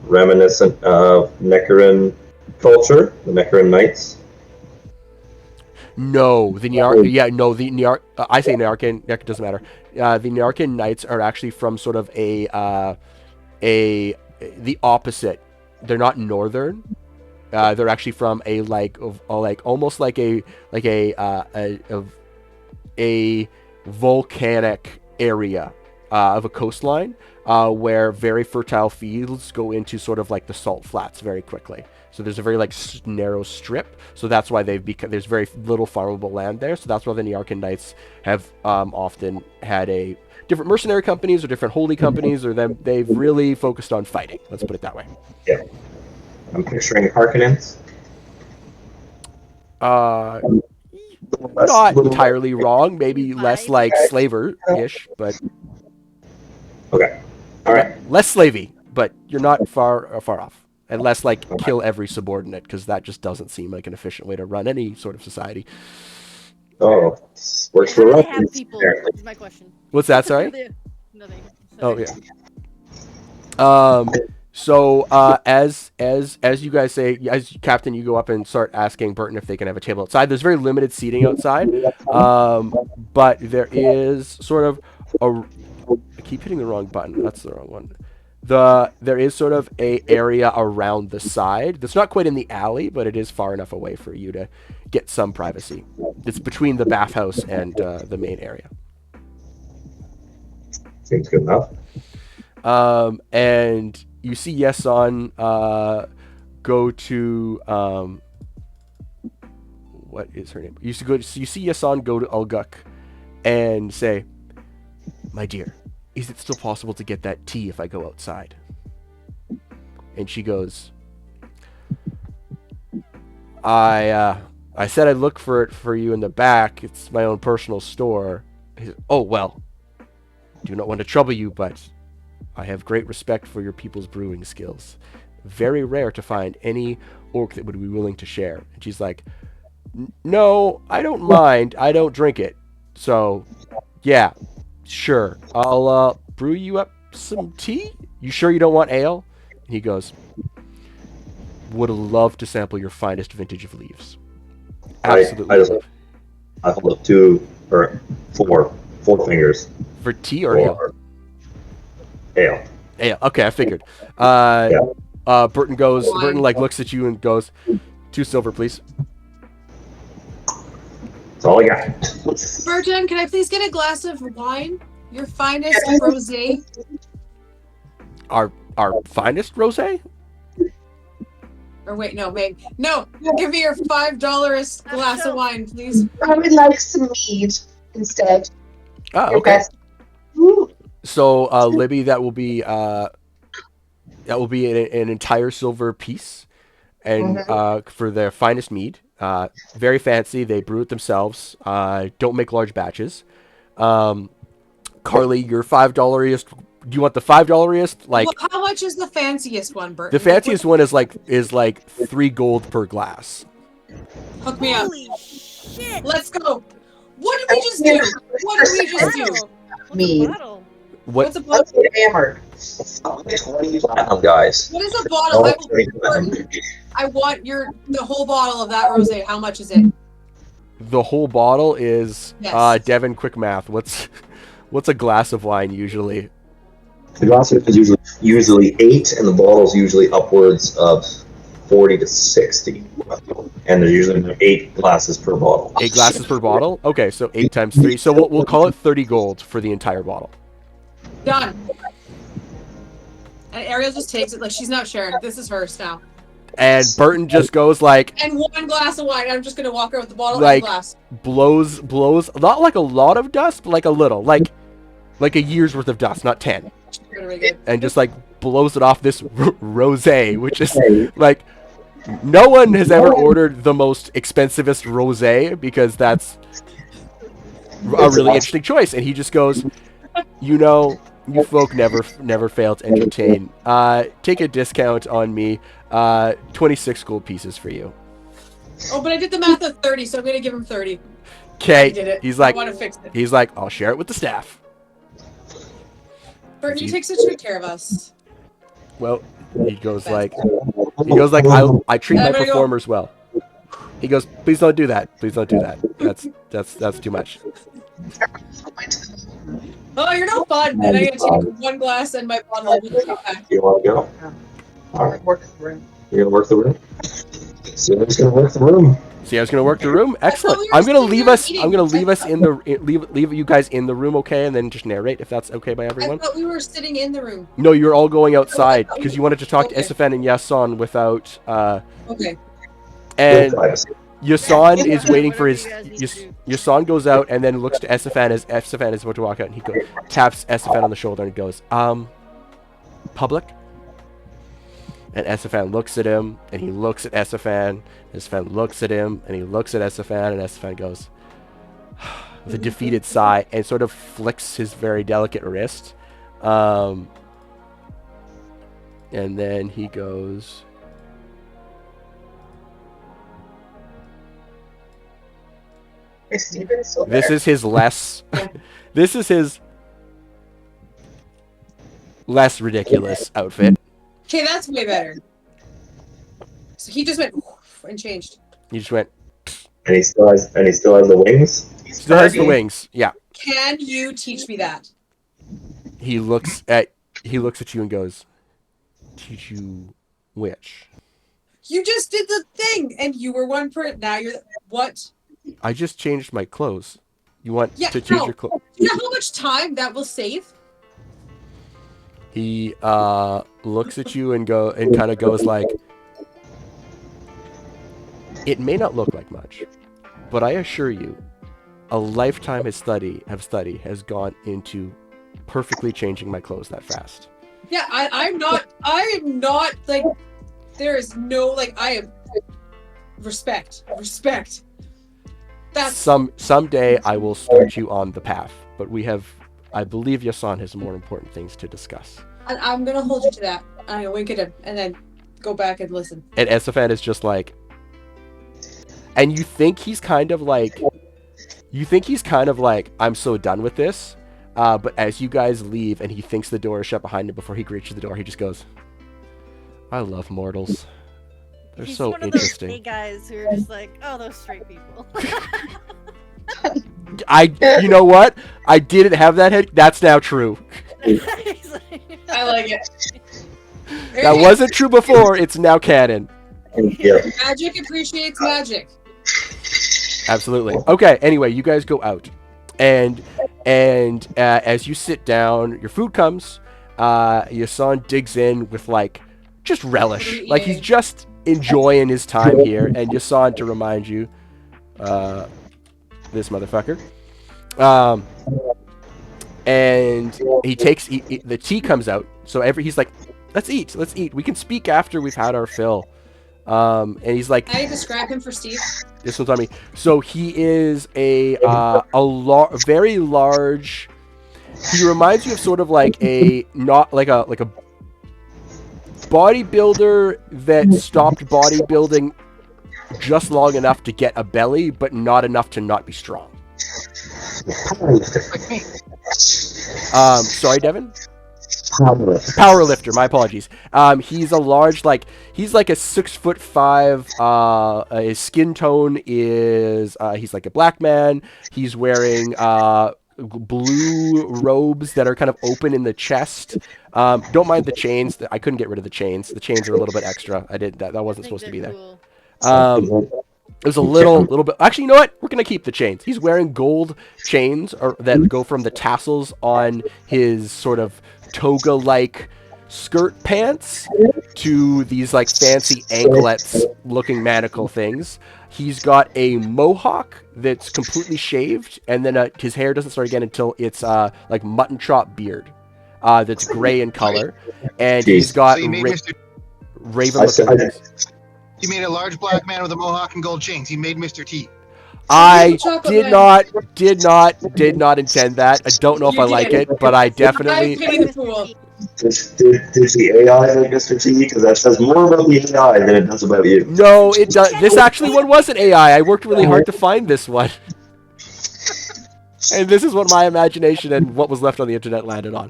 C: reminiscent of Neckarin culture? The Neckarin Knights?
A: No, the Nyar. Yeah, no, the Nyar. I say Nyarkin. It doesn't matter. The Nyarkin Knights are actually from sort of the opposite. They're not northern. They're actually from a almost like a volcanic area of a coastline where very fertile fields go into sort of like the salt flats very quickly. So there's a very narrow strip. So that's why there's very little farmable land there. So that's why the Nyarkin Knights have often had different mercenary companies or different holy companies, or they've really focused on fighting. Let's put it that way.
C: Yeah. I'm picturing Harkonnens.
A: Not entirely wrong. Maybe less like slaver-ish, but
C: Okay. All right.
A: less slavey. But you're not far off. And less like kill every subordinate, because that just doesn't seem like an efficient way to run any sort of society.
C: Oh, works
E: How
C: for
E: do they
C: us.
E: have people?
C: Apparently.
E: Is my question.
A: What's that? Sorry.
E: Nothing.
A: Oh
E: Sorry.
A: yeah. So as you guys say, as Captain, you go up and start asking Burton if they can have a table outside. There's very limited seating outside, but there is sort of I keep hitting the wrong button. That's the wrong one. There is sort of a area around the side that's not quite in the alley, but it is far enough away for you to get some privacy. It's between the bathhouse and the main area.
C: Seems good enough.
A: And you see Yeson go to what is her name? You see Yeson go to Ulguk and say, "My dear, is it still possible to get that tea if I go outside?" And she goes, I said I'd look for it for you in the back. It's my own personal store." He said, "Oh, well, do not want to trouble you, but I have great respect for your people's brewing skills. Very rare to find any orc that would be willing to share." And she's like, "No, I don't mind. I don't drink it. So, yeah, sure. I'll brew you up some tea. You sure you don't want ale?" And he goes, "Would love to sample your finest vintage of leaves." Absolutely.
C: I hold up four fingers.
A: For tea or ale?
C: Ale.
A: Ale. Okay, I figured. Burton looks at you and goes, 2 silver, please.
C: That's all I got.
B: Burton, can I please get a glass of wine? Your finest rosé.
A: Our finest rosé?
B: Or wait, no, Meg. No, give me your $5 glass of wine, please.
D: I would like some mead instead.
A: Ah,
D: Your
A: okay.
D: best. Ooh.
A: So, Libby, that will be an entire silver piece, and for their finest mead. Very fancy. They brew it themselves. Don't make large batches. Carly, your $5-iest. Do you want the $5-iest? Like,
B: Well, how much is the fanciest one, Burton?
A: the fanciest one is like 3 gold per glass.
B: Hook me up.
E: Holy shit!
B: Let's go. What did we just do? What did we just do?
E: Bottle. What's
D: Me.
E: a bottle?
A: What?
B: What's a
D: Let's
B: bottle?
D: get hammered.
C: Guys.
B: What is a bottle? I want the whole bottle of that rosé. How much is it?
A: The whole bottle is
B: Yes.
A: Devin, quick math. What's a glass of wine usually?
C: The glass is usually 8, and the bottle's usually upwards of 40 to 60. And there's usually 8 glasses per bottle.
A: 8 glasses per bottle? Okay, so 8 times 3. So we'll call it 30 gold for the entire bottle.
B: Done. And Arielle just takes it like she's not sharing. This is hers now.
A: And Burton just goes like,
B: And 1 glass of wine. I'm just gonna walk around with the bottle
A: Like-
B: and a glass.
A: blows, not like a lot of dust, but like a little. Like a year's worth of dust, not 10.
B: Really good.
A: And just like blows it off this rosé, which is like, no one has ever ordered the most expensivest rosé because that's a really interesting choice. And he just goes, you folk never fail to entertain. Take a discount on me. 26 gold pieces for you.
B: Oh, but I did the math of 30, so I'm gonna give him 30. I
A: Okay.
B: did it.
A: He's
B: I
A: like,
B: want to fix it.
A: I'll share it with the staff.
B: Burton, you take such good care of us.
A: Well, he goes like, I treat my
B: I'm gonna go.
A: performers well. He goes, please don't do that. Please don't do that. That's too much.
B: Oh, you're no fun. And I'm gonna take 1 glass and my bottle and we'll come back.
C: You want to go? Alright.
D: Work the room.
C: You're going to work the room? So I'm just going to work the room.
A: See, I was gonna work the room. Excellent.
B: we were
A: I'm gonna
B: sitting
A: leave
B: there
A: us.
B: eating.
A: I'm gonna leave us in the leave you guys in the room, okay, and then just narrate if that's okay by
B: I
A: everyone.
B: thought we were sitting in the room.
A: No, you're all going outside because you wanted to talk to
B: Okay.
A: Esfand and Yason without.
B: Okay.
A: And
C: Privacy.
A: Yason is waiting for his.
E: Whatever you guys need to do.
A: Yason goes out and then looks to Esfand as Esfand is about to walk out, and he taps Esfand on the shoulder and goes, public. And Esfand looks at him, and he looks at Esfand. Esfand looks at him, and he looks at Esfand, and Esfand goes with a defeated sigh and sort of flicks his very delicate wrist. And then he goes,
D: Is Steven still there?
A: this is his less this is his less ridiculous outfit.
B: Okay, that's way better. So he just went and changed.
A: He just went,
C: And he still has the wings.
A: still has the wings. Yeah.
B: Can you teach me that?
A: He looks at you and goes, teach you which?
B: You just did the thing, and you were one per. Now you're what?
A: I just changed my clothes. You want
B: Yeah,
A: to change
B: no.
A: your clothes?
B: You know how much time that will save?
A: He looks at you and kind of goes like, it may not look like much, but I assure you, a lifetime of study has gone into perfectly changing my clothes that fast.
B: Yeah, I am not like. There is no like. I am respect. That's
A: Someday I will start you on the path, but I believe Yasan has more important things to discuss.
B: I'm gonna hold you to that. I'm gonna wink at him and then go back and listen.
A: And Esfand is just like, and you think he's kind of like, I'm so done with this. But as you guys leave and he thinks the door is shut behind him before he reaches the door, he just goes, I love mortals. They're
E: He's
A: so
E: one of those
A: interesting.
E: gay guys who are just like, oh, those straight people.
A: You know what? I didn't have that head. That's now true.
E: He's like-
B: I like it.
A: That wasn't true before. It's now canon.
C: Yeah.
B: Magic appreciates magic.
A: Absolutely. Okay. Anyway, you guys go out, and as you sit down, your food comes. Your son digs in with like just relish, like he's just enjoying his time here. And your son, to remind you, this motherfucker. and the tea comes out. So he's like, let's eat. We can speak after we've had our fill. And he's like,
B: I describe him for Steve.
A: this one's on me. So he is very large. He reminds you of sort of like a bodybuilder that stopped bodybuilding just long enough to get a belly, but not enough to not be strong.
F: Like me.
A: Sorry, Devin. Power lifter. My apologies. He's a large, he's like a 6'5". His skin tone is he's like a black man. He's wearing blue robes that are kind of open in the chest. Don't mind the chains. I couldn't get rid of the chains. The chains are a little bit extra. That wasn't supposed to be there.
E: Cool.
A: There's a little bit. Actually, you know what? We're gonna keep the chains. He's wearing gold chains that go from the tassels on his sort of toga-like skirt pants to these like fancy anklets-looking manacle things. He's got a mohawk that's completely shaved, and then his hair doesn't start again until it's like mutton chop beard that's gray in color, and he's got
F: So you made Mr.
A: raven-looking.
F: You made a large black man with a mohawk and gold chains. You made Mr. T.
A: I did not intend that. I don't know if I like it, but I definitely.
B: I pity the fool.
C: Did the AI make Mr. T? Because that says more about the AI than it does about you.
A: No, it does. This actually one wasn't AI. I worked really hard to find this one, and this is what my imagination and what was left on the internet landed on.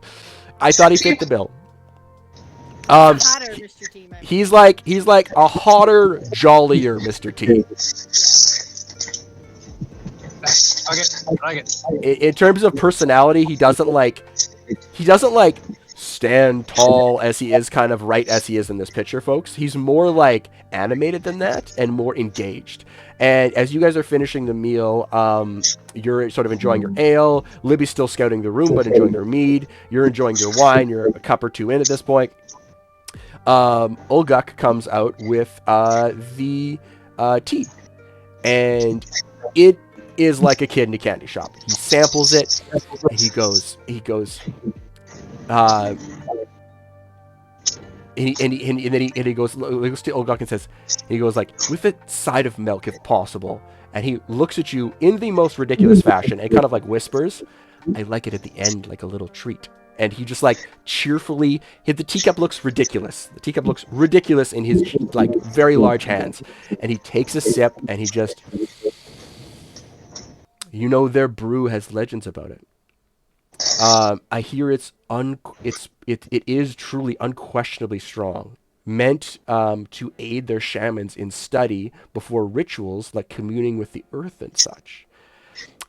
A: I thought he fit the bill.
E: Hotter, Mr. T, man.
A: He's like a hotter, jollier Mr. T.
F: Okay.
A: In terms of personality, he doesn't like stand tall as he is, kind of right as he is in this picture, folks. He's more like animated than that and more engaged. And as you guys are finishing the meal, you're sort of enjoying your ale. Libby's still scouting the room, but enjoying her mead. You're enjoying your wine. You're a cup or two in at this point. Ulguk comes out with the tea, and it is like a kid in a candy shop. He samples it, and he goes, and then he goes to Ulguk and says, he goes like, with a side of milk if possible. And he looks at you in the most ridiculous fashion and kind of like whispers, I like it at the end like a little treat. And he just like cheerfully, the teacup looks ridiculous. The teacup looks ridiculous in his like very large hands. And he takes a sip and he just, you know, their brew has legends about it. I hear it is truly unquestionably strong, meant to aid their shamans in study before rituals like communing with the earth and such.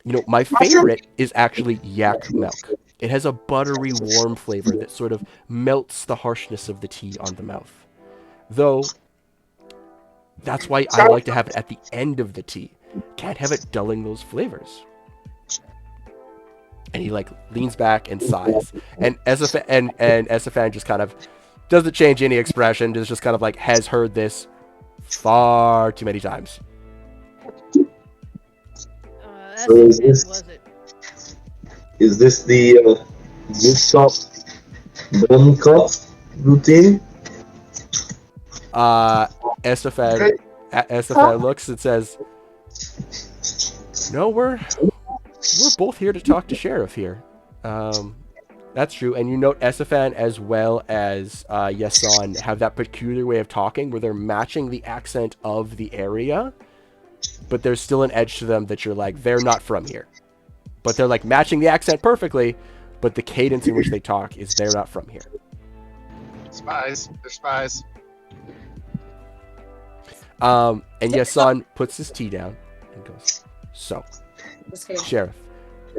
A: You know, my favorite is actually yak milk. It has a buttery, warm flavor that sort of melts the harshness of the tea on the mouth. Though, that's why I like to have it at the end of the tea. Can't have it dulling those flavors. And he like leans back and sighs. And Esafan just kind of doesn't change any expression. Just kind of like has heard this far too many times.
E: Was it?
C: Is this the rooftop bone cup routine?
A: Esafan looks and says, "No, we're both here to talk to Sheriff here." That's true. And you note Esafan as well as Yasan have that peculiar way of talking where they're matching the accent of the area, but there's still an edge to them that you're like, they're not from here. But they're like matching the accent perfectly, but the cadence in which they talk is they're not from here.
F: Spies. They're spies.
A: And Yasan puts his tea down and goes, "So, Sheriff,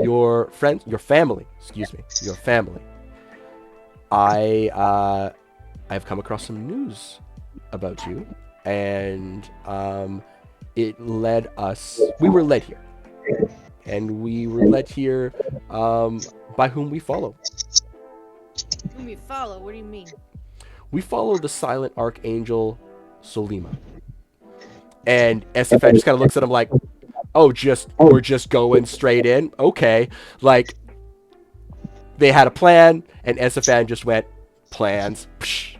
A: your family, I've come across some news about you, and we were led here. And we were led here by whom we follow."
E: Whom you follow? What do you mean?
A: "We follow the silent archangel Solima." And Esafan just kind of looks at him like, "Oh, we're just going straight in? Okay." Like, They had a plan, and Esfand just went, plans. Psh.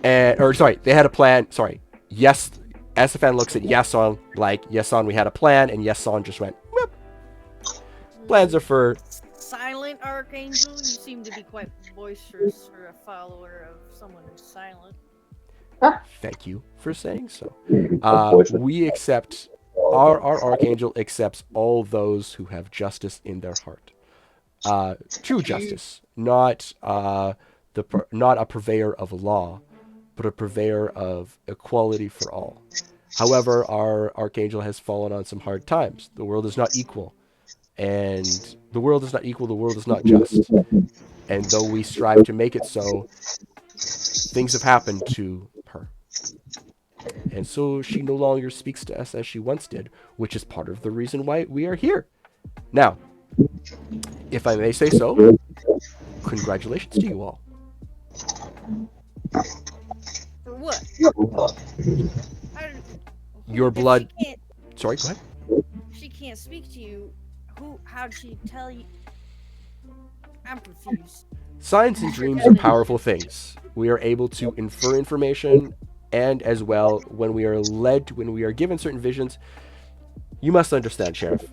A: They had a plan. Sorry. Yes, Esfand looks at Yason like, Yason, we had a plan, and Yason just went, whoop. Plans are for...
E: Silent Archangel? You seem to be quite boisterous for a follower of someone who's silent.
A: Thank you for saying so.
C: Unfortunately.
A: We accept... Our Archangel accepts all those who have justice in their heart. True justice, not not a purveyor of law, but a purveyor of equality for all. However, our Archangel has fallen on some hard times. The world is not equal, and the world is not equal. The world is not just. And though we strive to make it so, things have happened to her. And so she no longer speaks to us as she once did, which is part of the reason why we are here. Now, if I may say so, congratulations to you all.
E: For what?
A: Your
E: If
A: blood...
E: She can't,
A: Sorry, go ahead.
E: she can't speak to you. How'd she tell you? I'm confused.
A: Signs and dreams are powerful things. We are able to infer information, and as well, when we are given certain visions, you must understand, Sheriff.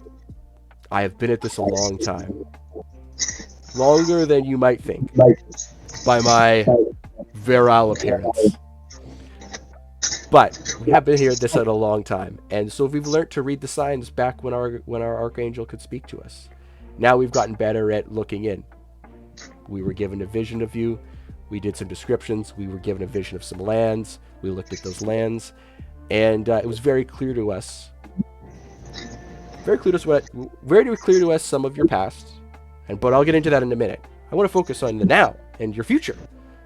A: I have been at this a long time. Longer than you might think, by my virile appearance. But we have been here at this at a long time, and so we've learned to read the signs back when our Archangel could speak to us. Now we've gotten better at looking in. We were given a vision of you. We did some descriptions. We were given a vision of some lands. We looked at those lands, and it was very clear to us. Very clear to us some of your past, but I'll get into that in a minute. I want to focus on the now and your future,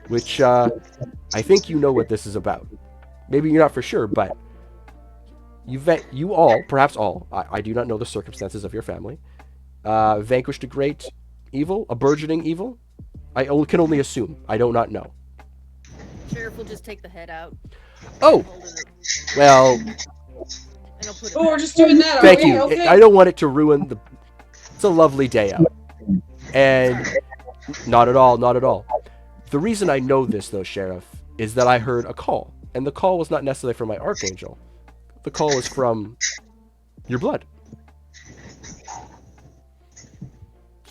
A: which I think you know what this is about. Maybe you're not for sure, but you all, perhaps all, I do not know the circumstances of your family, vanquished a great evil, a burgeoning evil. I can only assume. I do not know.
E: Sheriff will just take the head out.
A: Oh,
E: Hold it up,
A: well,
E: and I'll put it
B: Oh, we're
E: back.
B: just doing that.
A: thank
B: are we?
A: you.
B: Okay.
A: I don't want it to ruin the... It's a lovely day out. And not at all, not at all. The reason I know this, though, Sheriff, is that I heard a call. And the call was not necessarily from my Archangel. The call was from your blood.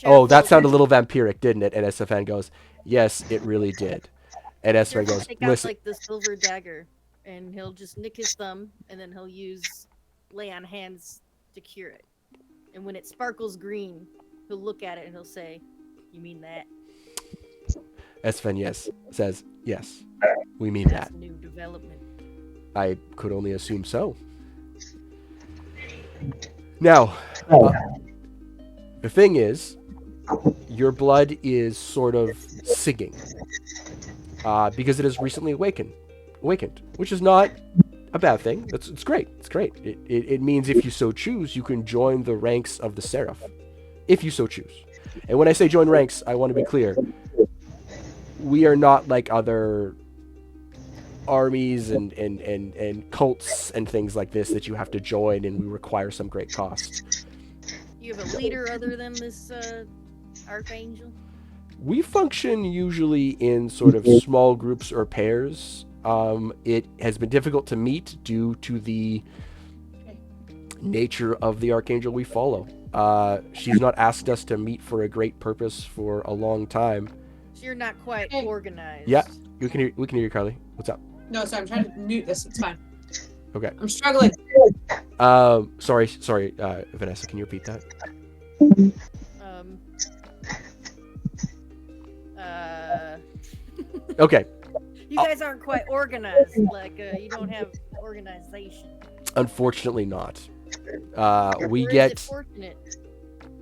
A: Oh, that sounded a little vampiric, didn't it? And SFN goes, yes, it really did. And SFN
E: Sheriff will
A: goes,
E: take out
A: listen.
E: like the silver dagger, and he'll just nick his thumb, and then he'll use lay on hands to cure it. And when it sparkles green, he'll look at it and he'll say, "You mean that?"
A: SFN, yes, says, yes, we mean
E: That's
A: that.
E: new development.
A: I could only assume so. Now, the thing is, your blood is sort of singing because it has recently awakened, which is not a bad thing. It's great. It's great. It means if you so choose, you can join the ranks of the Seraph, if you so choose. And when I say join ranks, I want to be clear. We are not like other armies and cults and things like this that you have to join and we require some great cost.
E: You have a leader other than this Archangel?
A: We function usually in sort of small groups or pairs. It has been difficult to meet due to the nature of the Archangel we follow. She's not asked us to meet for a great purpose for a long time.
E: So you're not quite organized.
A: Yeah, we can hear you, Carly. What's up?
B: No, sorry, I'm trying to mute this. It's fine.
A: Okay.
B: I'm struggling.
A: Sorry, Vanessa, can you repeat that? Okay.
E: You guys aren't quite organized. Like, you don't have organization.
A: Unfortunately not.
E: Or is it fortunate?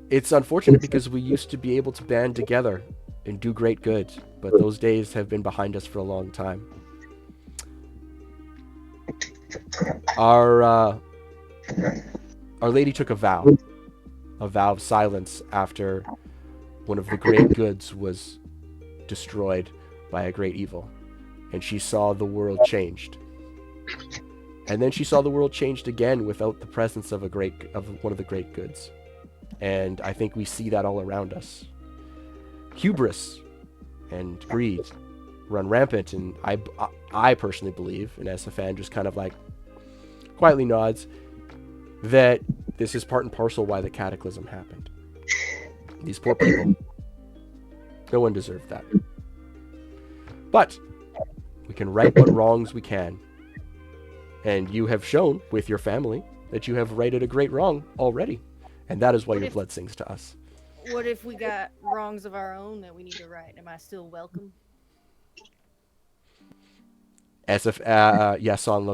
A: It's unfortunate because we used to be able to band together and do great good, but those days have been behind us for a long time. Our lady took a vow of silence after one of the great goods was destroyed by a great evil, and she saw the world changed. And then she saw the world changed again without the presence of one of the great goods. And I think we see that all around us. Hubris and greed run rampant, and I personally believe, and SFN just kind of like quietly nods, that this is part and parcel why the cataclysm happened. These poor people. No one deserved that. But we can right what wrongs we can. And you have shown with your family that you have righted a great wrong already. And that is why your blood sings to us.
E: What if we got wrongs of our own that we need to right? Am I still welcome?
A: Yason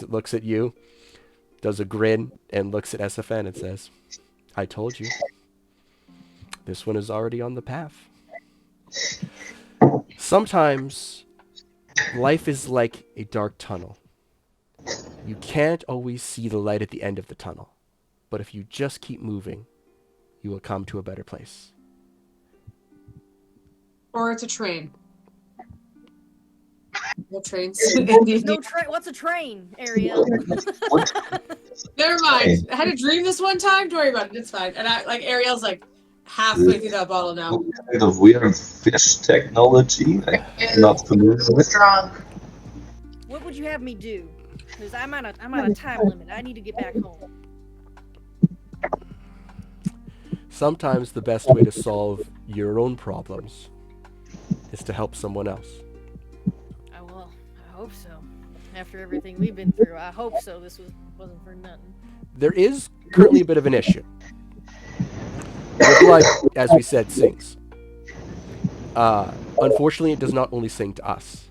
A: looks at you, does a grin, and looks at SFN and says, I told you. This one is already on the path. Sometimes life is like a dark tunnel. You can't always see the light at the end of the tunnel. But if you just keep moving, you will come to a better place.
B: Or it's a train. No trains.
E: No train. What's a train, Arielle?
B: Never mind. I had a dream this one time. Don't worry about it. It's fine. And Arielle's like halfway through that bottle now.
C: What kind of weird fish technology? I'm not familiar with.
D: Drunk.
E: What would you have me do? Because I'm on a time limit. I need to get back home.
A: Sometimes the best way to solve your own problems is to help someone else.
E: Well, I hope so. After everything we've been through, I hope so. This wasn't for nothing.
A: There is currently a bit of an issue. Your blood, as we said, sings. Unfortunately, it does not only sing to us.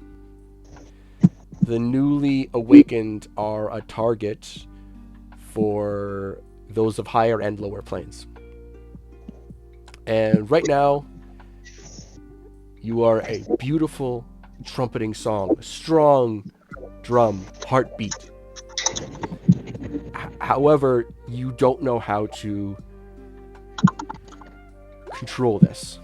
A: The newly awakened are a target for those of higher and lower planes. And right now, you are a beautiful trumpeting song, a strong drum, heartbeat. However, you don't know how to control this.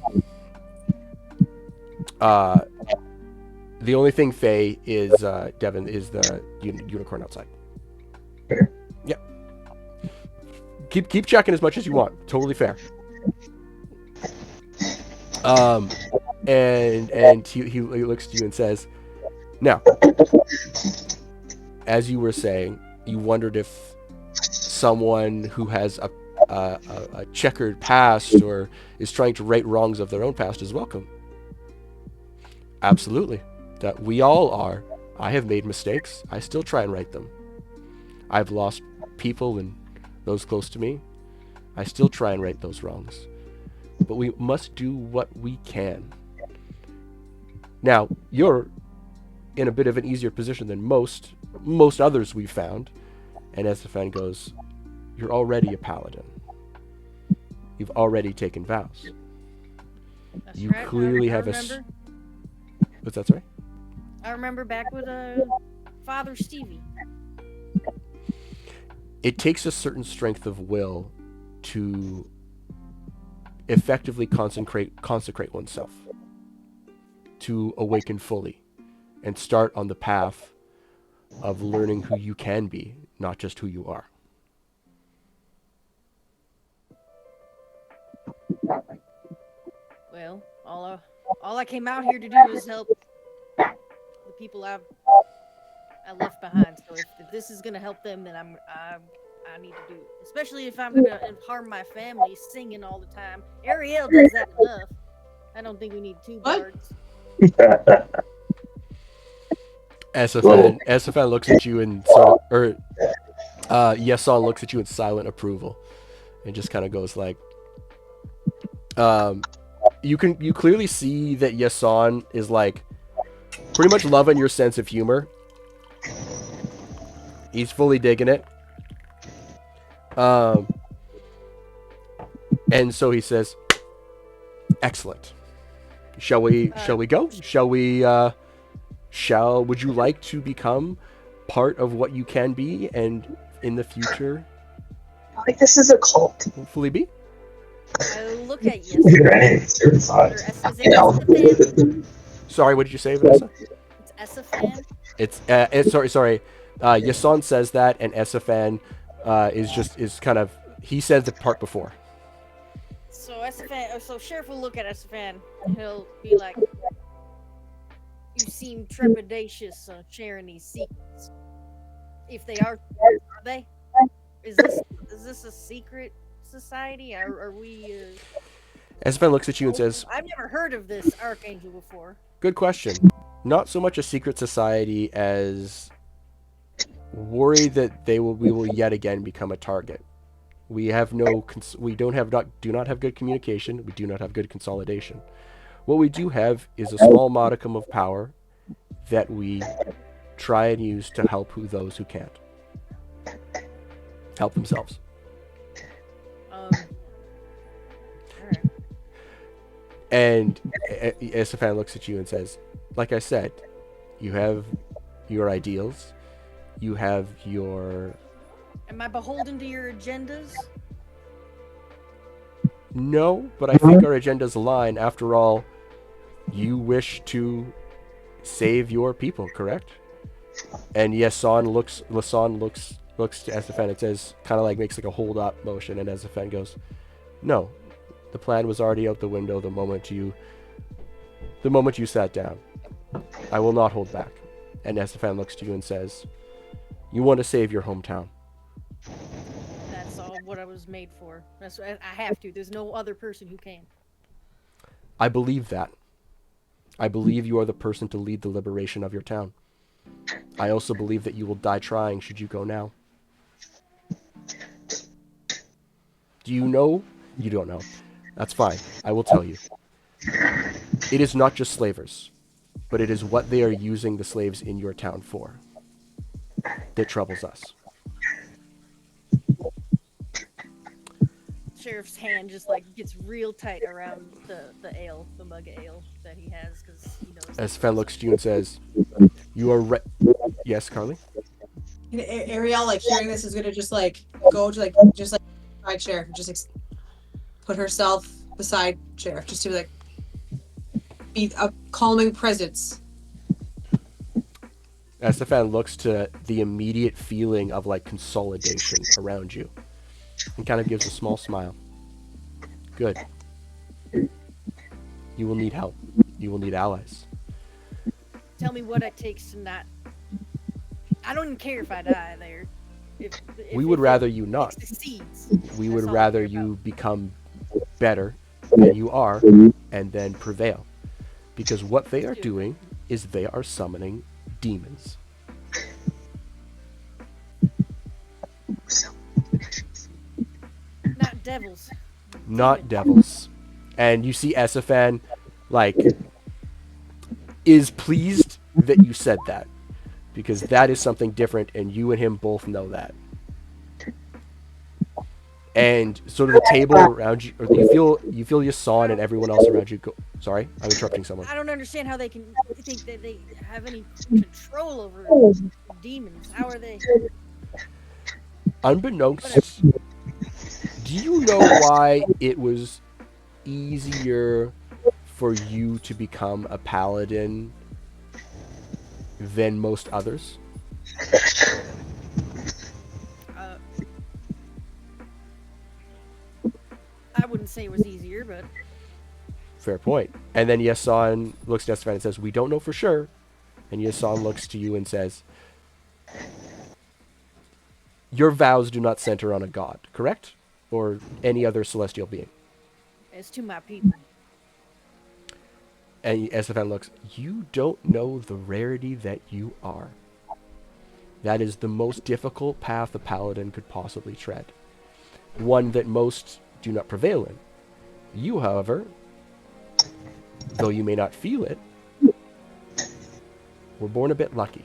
A: The only thing, Faye, is Devin, is the unicorn outside. Yeah. Keep checking as much as you want. Totally fair. And he looks at you and says, now, as you were saying, you wondered if someone who has a checkered past or is trying to right wrongs of their own past is welcome. Absolutely. That we all are. I have made mistakes. I still try and right them. I've lost people and those close to me. I still try and right those wrongs. But we must do what we can. Now, you're in a bit of an easier position than most others we've found. And SFN goes, you're already a paladin. You've already taken vows.
E: That's
A: you
E: right.
A: clearly
E: I
A: have
E: remember.
A: What's that, sorry?
E: I remember back with Father Stevie.
A: It takes a certain strength of will to effectively consecrate oneself, to awaken fully and start on the path of learning who you can be, not just who you are.
E: Well, all I came out here to do was help the people I left behind. So if this is gonna help them, then I need to do it. Especially if I'm gonna harm my family singing all the time. Arielle does that enough. I don't think we need two bards.
A: SFN looks at you and Yason looks at you in silent approval, and just kind of goes like, you clearly see that Yason is like pretty much loving your sense of humor. He's fully digging it. And so he says, excellent. Shall we go? Would you like to become part of what you can be and in the future
D: Like this is a cult.
A: hopefully be?
E: Look at you.
A: Sorry, what did you say, Vanessa?
E: It's SFN.
A: It's sorry. Yason says that, and SFN is kind of, he said the part before.
E: So so Sheriff will look at Estefan and he'll be like, "You seem trepidatious on sharing these secrets. If they are they? Is this a secret society? Are we?
A: Espen looks at you and says,
E: I've never heard of this Archangel before.
A: good question. Not so much a secret society as worry that we will yet again become a target. We have do not have good communication. We do not have good consolidation. What we do have is a small modicum of power that we try and use to help those who can't help themselves.
E: All right.
A: And Estefan looks at you and says, like I said, you have your ideals, you have your...
E: Am I beholden to your agendas?
A: No, but I think our agendas align. After all, you wish to save your people, correct? And Lasan looks to Estefan and says, kind of like makes like a hold up motion, and Estefan goes, no, the plan was already out the window the moment you sat down. I will not hold back. And Estefan looks to you and says, you want to save your hometown.
E: That's all what I was made for. I have to. There's no other person who can.
A: I believe that. I believe you are the person to lead the liberation of your town. I also believe that you will die trying should you go now. Do you know? You don't know. That's fine. I will tell you. It is not just slavers, but it is what they are using the slaves in your town for that troubles us.
E: Sheriff's hand just like gets real tight around the ale, the mug of ale that he has, because he knows.
A: As Fen looks to you and says, "You are Yes, Carly.
B: Arielle, like hearing this, is gonna just like go to like beside Sheriff, just like, put herself beside Sheriff, just to like be a calming presence.
A: Estefan looks to the immediate feeling of like consolidation around you and kind of gives a small smile. Good. You will need help. You will need allies.
E: Tell me what it takes to not. I don't even care if I die there.
A: We would rather you not.
E: Succeeds.
A: We would
E: That's all I
A: rather
E: care
A: you
E: about.
A: become better than you are and then prevail. Because what they are doing is they are summoning demons.
E: Not devils.
A: Not devils. And you see Estefan, like, is pleased that you said that. Because that is something different, and you and him both know that. And sort of the table around you, or you feel Yasan and everyone else around you go. Sorry, I'm interrupting someone.
E: I don't understand how they can think that they have any control over demons. How are they?
A: Unbeknownst, do you know why it was easier for you to become a paladin than most others?
E: I wouldn't say it was easier, but
A: Fair point. And then Yasan looks at Estefan and says, we don't know for sure. And Yasan looks to you and says, your vows do not center on a god, correct? Or any other celestial being.
E: it's to my people.
A: And Estefan looks, you don't know the rarity that you are. That is the most difficult path a paladin could possibly tread. One that most do not prevail in. You, however, though you may not feel it, were born a bit lucky.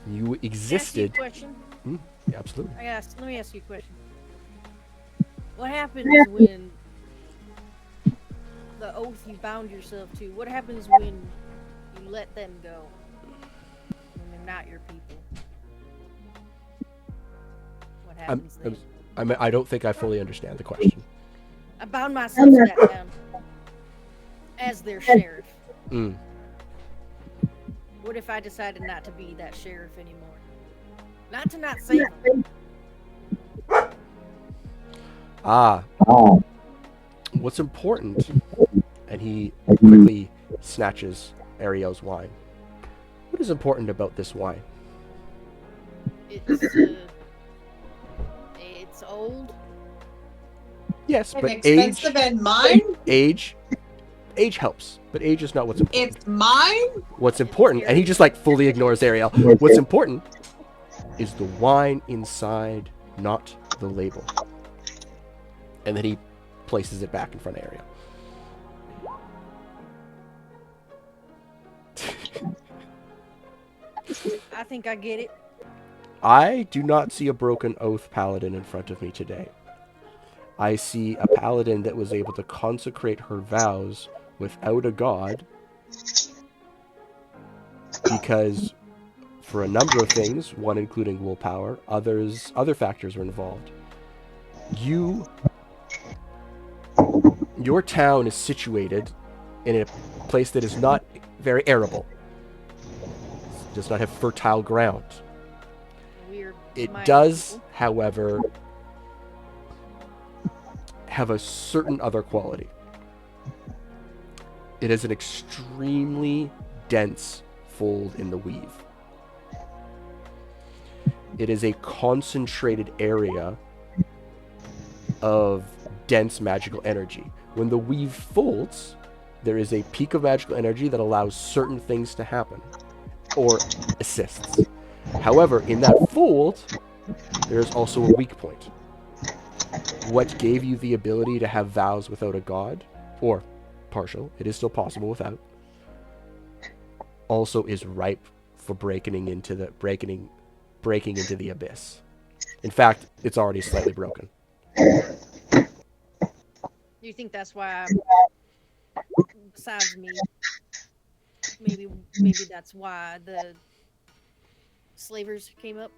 A: You existed.
E: Can I ask you a question?
A: Yeah, absolutely.
E: Let me ask you a question. What happens when the oath you bound yourself to? What happens when you let them go? When they're not your people? What happens then?
A: I don't think I fully understand the question.
E: I bound myself to that town as their sheriff.
A: Mm.
E: What if I decided not to be that sheriff anymore? Not to not save them.
A: Ah. What's important, and he quickly snatches Arielle's wine. What is important about this wine?
E: It's old.
A: Yes,
B: And
A: but
B: expensive and mine?
A: age helps, but age is not what's important.
B: It's mine?
A: What's important, and he just like fully ignores Arielle. What's important is the wine inside, not the label. And then he places it back in front of Arielle.
E: I think I get it.
A: I do not see a broken oath paladin in front of me today. I see a paladin that was able to consecrate her vows without a god, because for a number of things, one including willpower, other factors are involved. Your town is situated in a place that is not very arable. It does not have fertile ground. It does, however, have a certain other quality. It is an extremely dense fold in the weave. It is a concentrated area of dense magical energy. When the weave folds, there is a peak of magical energy that allows certain things to happen, or assists. However, in that fold, there is also a weak point. What gave you the ability to have vows without a god, or partial, it is still possible without, also is ripe for breaking into the abyss. In fact, it's already slightly broken.
E: You think that's why, besides me, maybe that's why the slavers came up?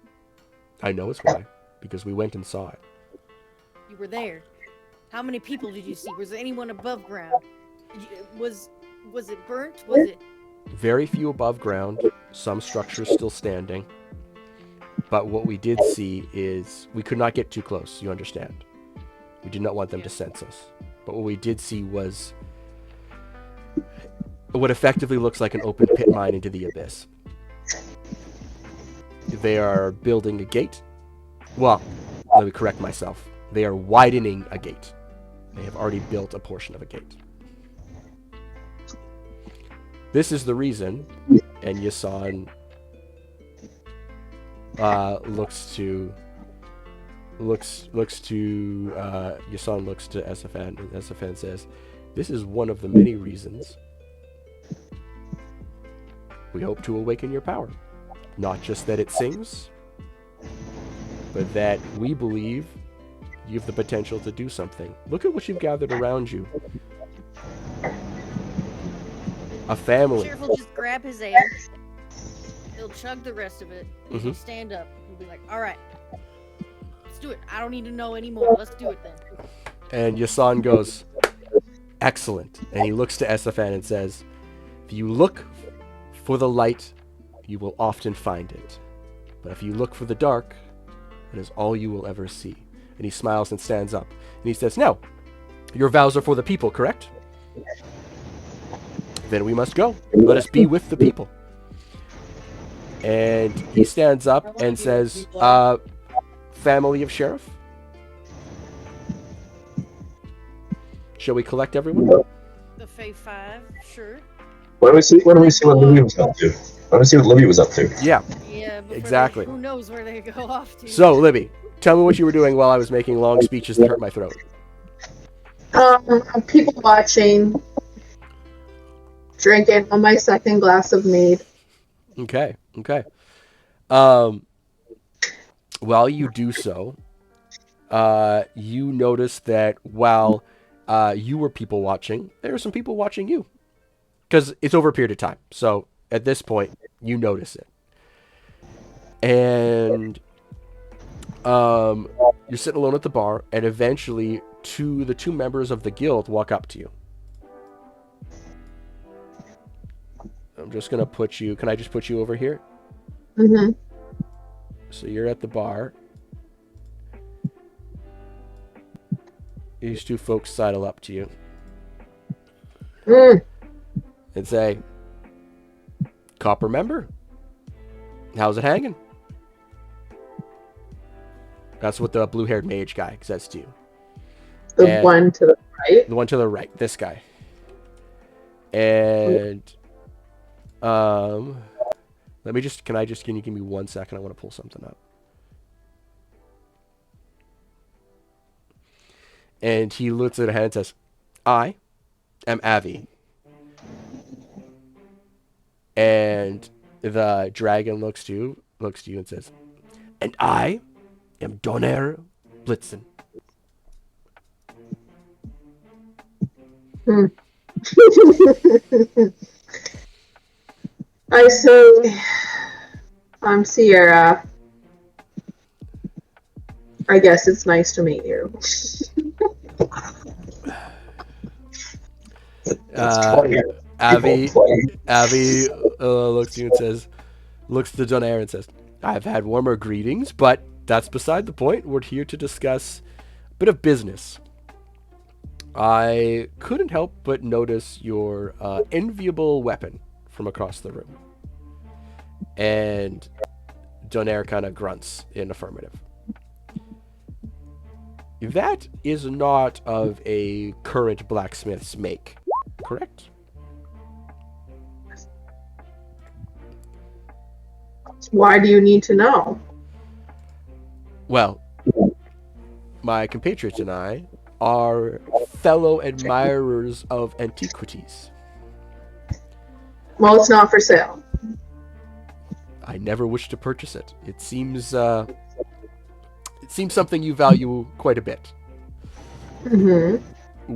A: I know it's why, because we went and saw it.
E: You were there. How many people did you see? Was there anyone above ground? Was it burnt? Was it...
A: Very few above ground, some structures still standing. But what we did see is, we could not get too close, you understand. We did not want them to sense us. But what we did see was what effectively looks like an open pit mine into the abyss. They are building a gate. Well, let me correct myself. They are widening a gate. They have already built a portion of a gate. This is the reason, and Yasan Yasan looks to Esafan, and Esafan says, "This is one of the many reasons we hope to awaken your power. Not just that it sings, but that we believe you have the potential to do something. Look at what you've gathered around you. A family."
E: Sheriff will just grab his ale. He'll chug the rest of it. And he'll stand up. He'll be like, all right, let's do it. I don't need to know anymore. Let's do it then.
A: And Yasan goes, "Excellent." And he looks to Esafan and says, "If you look for the light, you will often find it. But if you look for the dark, it is all you will ever see." And he smiles and stands up. And he says, "Now, your vows are for the people, correct? Then we must go. Let us be with the people." And he stands up and says, "Family of Sheriff, shall we collect everyone?"
E: The Fae Five, sure.
C: Why don't we see what Libby was up to? Why don't we see what Libby was up to?
A: Yeah,
E: Yeah, before
A: exactly.
E: who knows where they go off to?
A: So, Libby, tell me what you were doing while I was making long speeches that hurt my throat.
D: People watching, drinking on my second glass of mead.
A: Okay. While you do so, you notice that while you were people watching, there are some people watching you. Because it's over a period of time. So, at this point, you notice it. And you're sitting alone at the bar, and eventually the two members of the guild walk up to you. I'm just going to put you... Can I just put you over here?
D: Mm-hmm.
A: So you're at the bar. these two folks sidle up to you
D: Mm.
A: and say, "Copper member, how's it hanging?" That's what the blue-haired mage guy says to you.
D: The
A: And-
D: one to the right.
A: The one to the right, this guy. And let me just can you give me 1 second? I want to pull something up. And he looks at her head and says, "I am Avi." And the dragon looks to you and says, "And I am Donaire Blitzen."
D: I say, I'm Sierra. I guess it's nice to meet you.
A: Avi looks to you and says, looks to Donaire and says, "I've had warmer greetings, but that's beside the point. We're here to discuss a bit of business. I couldn't help but notice your enviable weapon from across the room." And Donaire kind of grunts in affirmative. "That is not of a current blacksmith's make, correct?"
D: Why do you need to know?
A: Well, my compatriots and I are fellow admirers of antiquities.
D: Well, it's not for sale.
A: I never wish to purchase it. It seems something you value quite a bit.
D: Mm-hmm.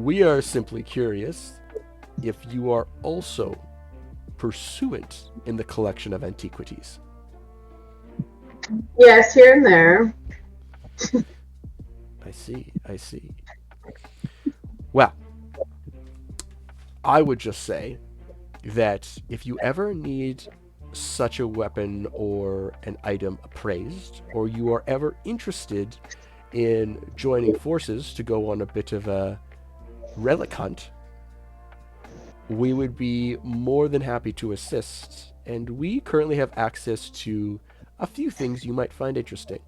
A: We are simply curious if you are also pursuant in the collection of antiquities.
D: Yes, here and there.
A: I see. Well, I would just say that if you ever need such a weapon or an item appraised, or you are ever interested in joining forces to go on a bit of a relic hunt, we would be more than happy to assist. And we currently have access to a few things you might find interesting.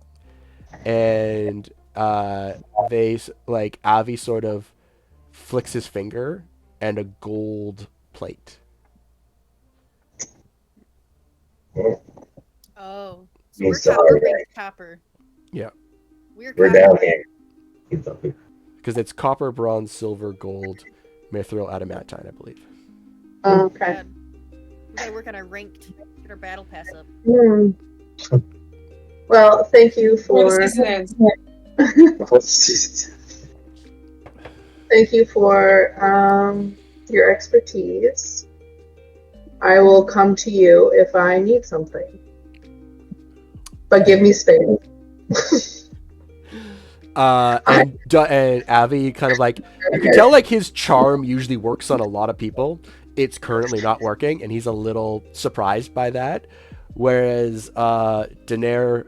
A: And Avi sort of flicks his finger and a gold plate.
E: Oh, so
C: Means
E: we're
C: to
E: copper,
C: hard
E: big
C: way.
E: copper.
A: Yeah.
E: We're
C: We're
E: copper.
C: down here.
A: Because it's copper, bronze, silver, gold, mithril, adamantine, I believe.
D: Okay.
E: God. We gotta work on our ranked, get our battle pass up.
D: Hmm. Well, thank you
B: Before
D: for
B: the season ends.
D: thank you for your expertise. I will come to you if I need something, but give me space.
A: And Avi kind of like, you can tell like his charm usually works on a lot of people. It's currently not working, and he's a little surprised by that. Whereas Daenerys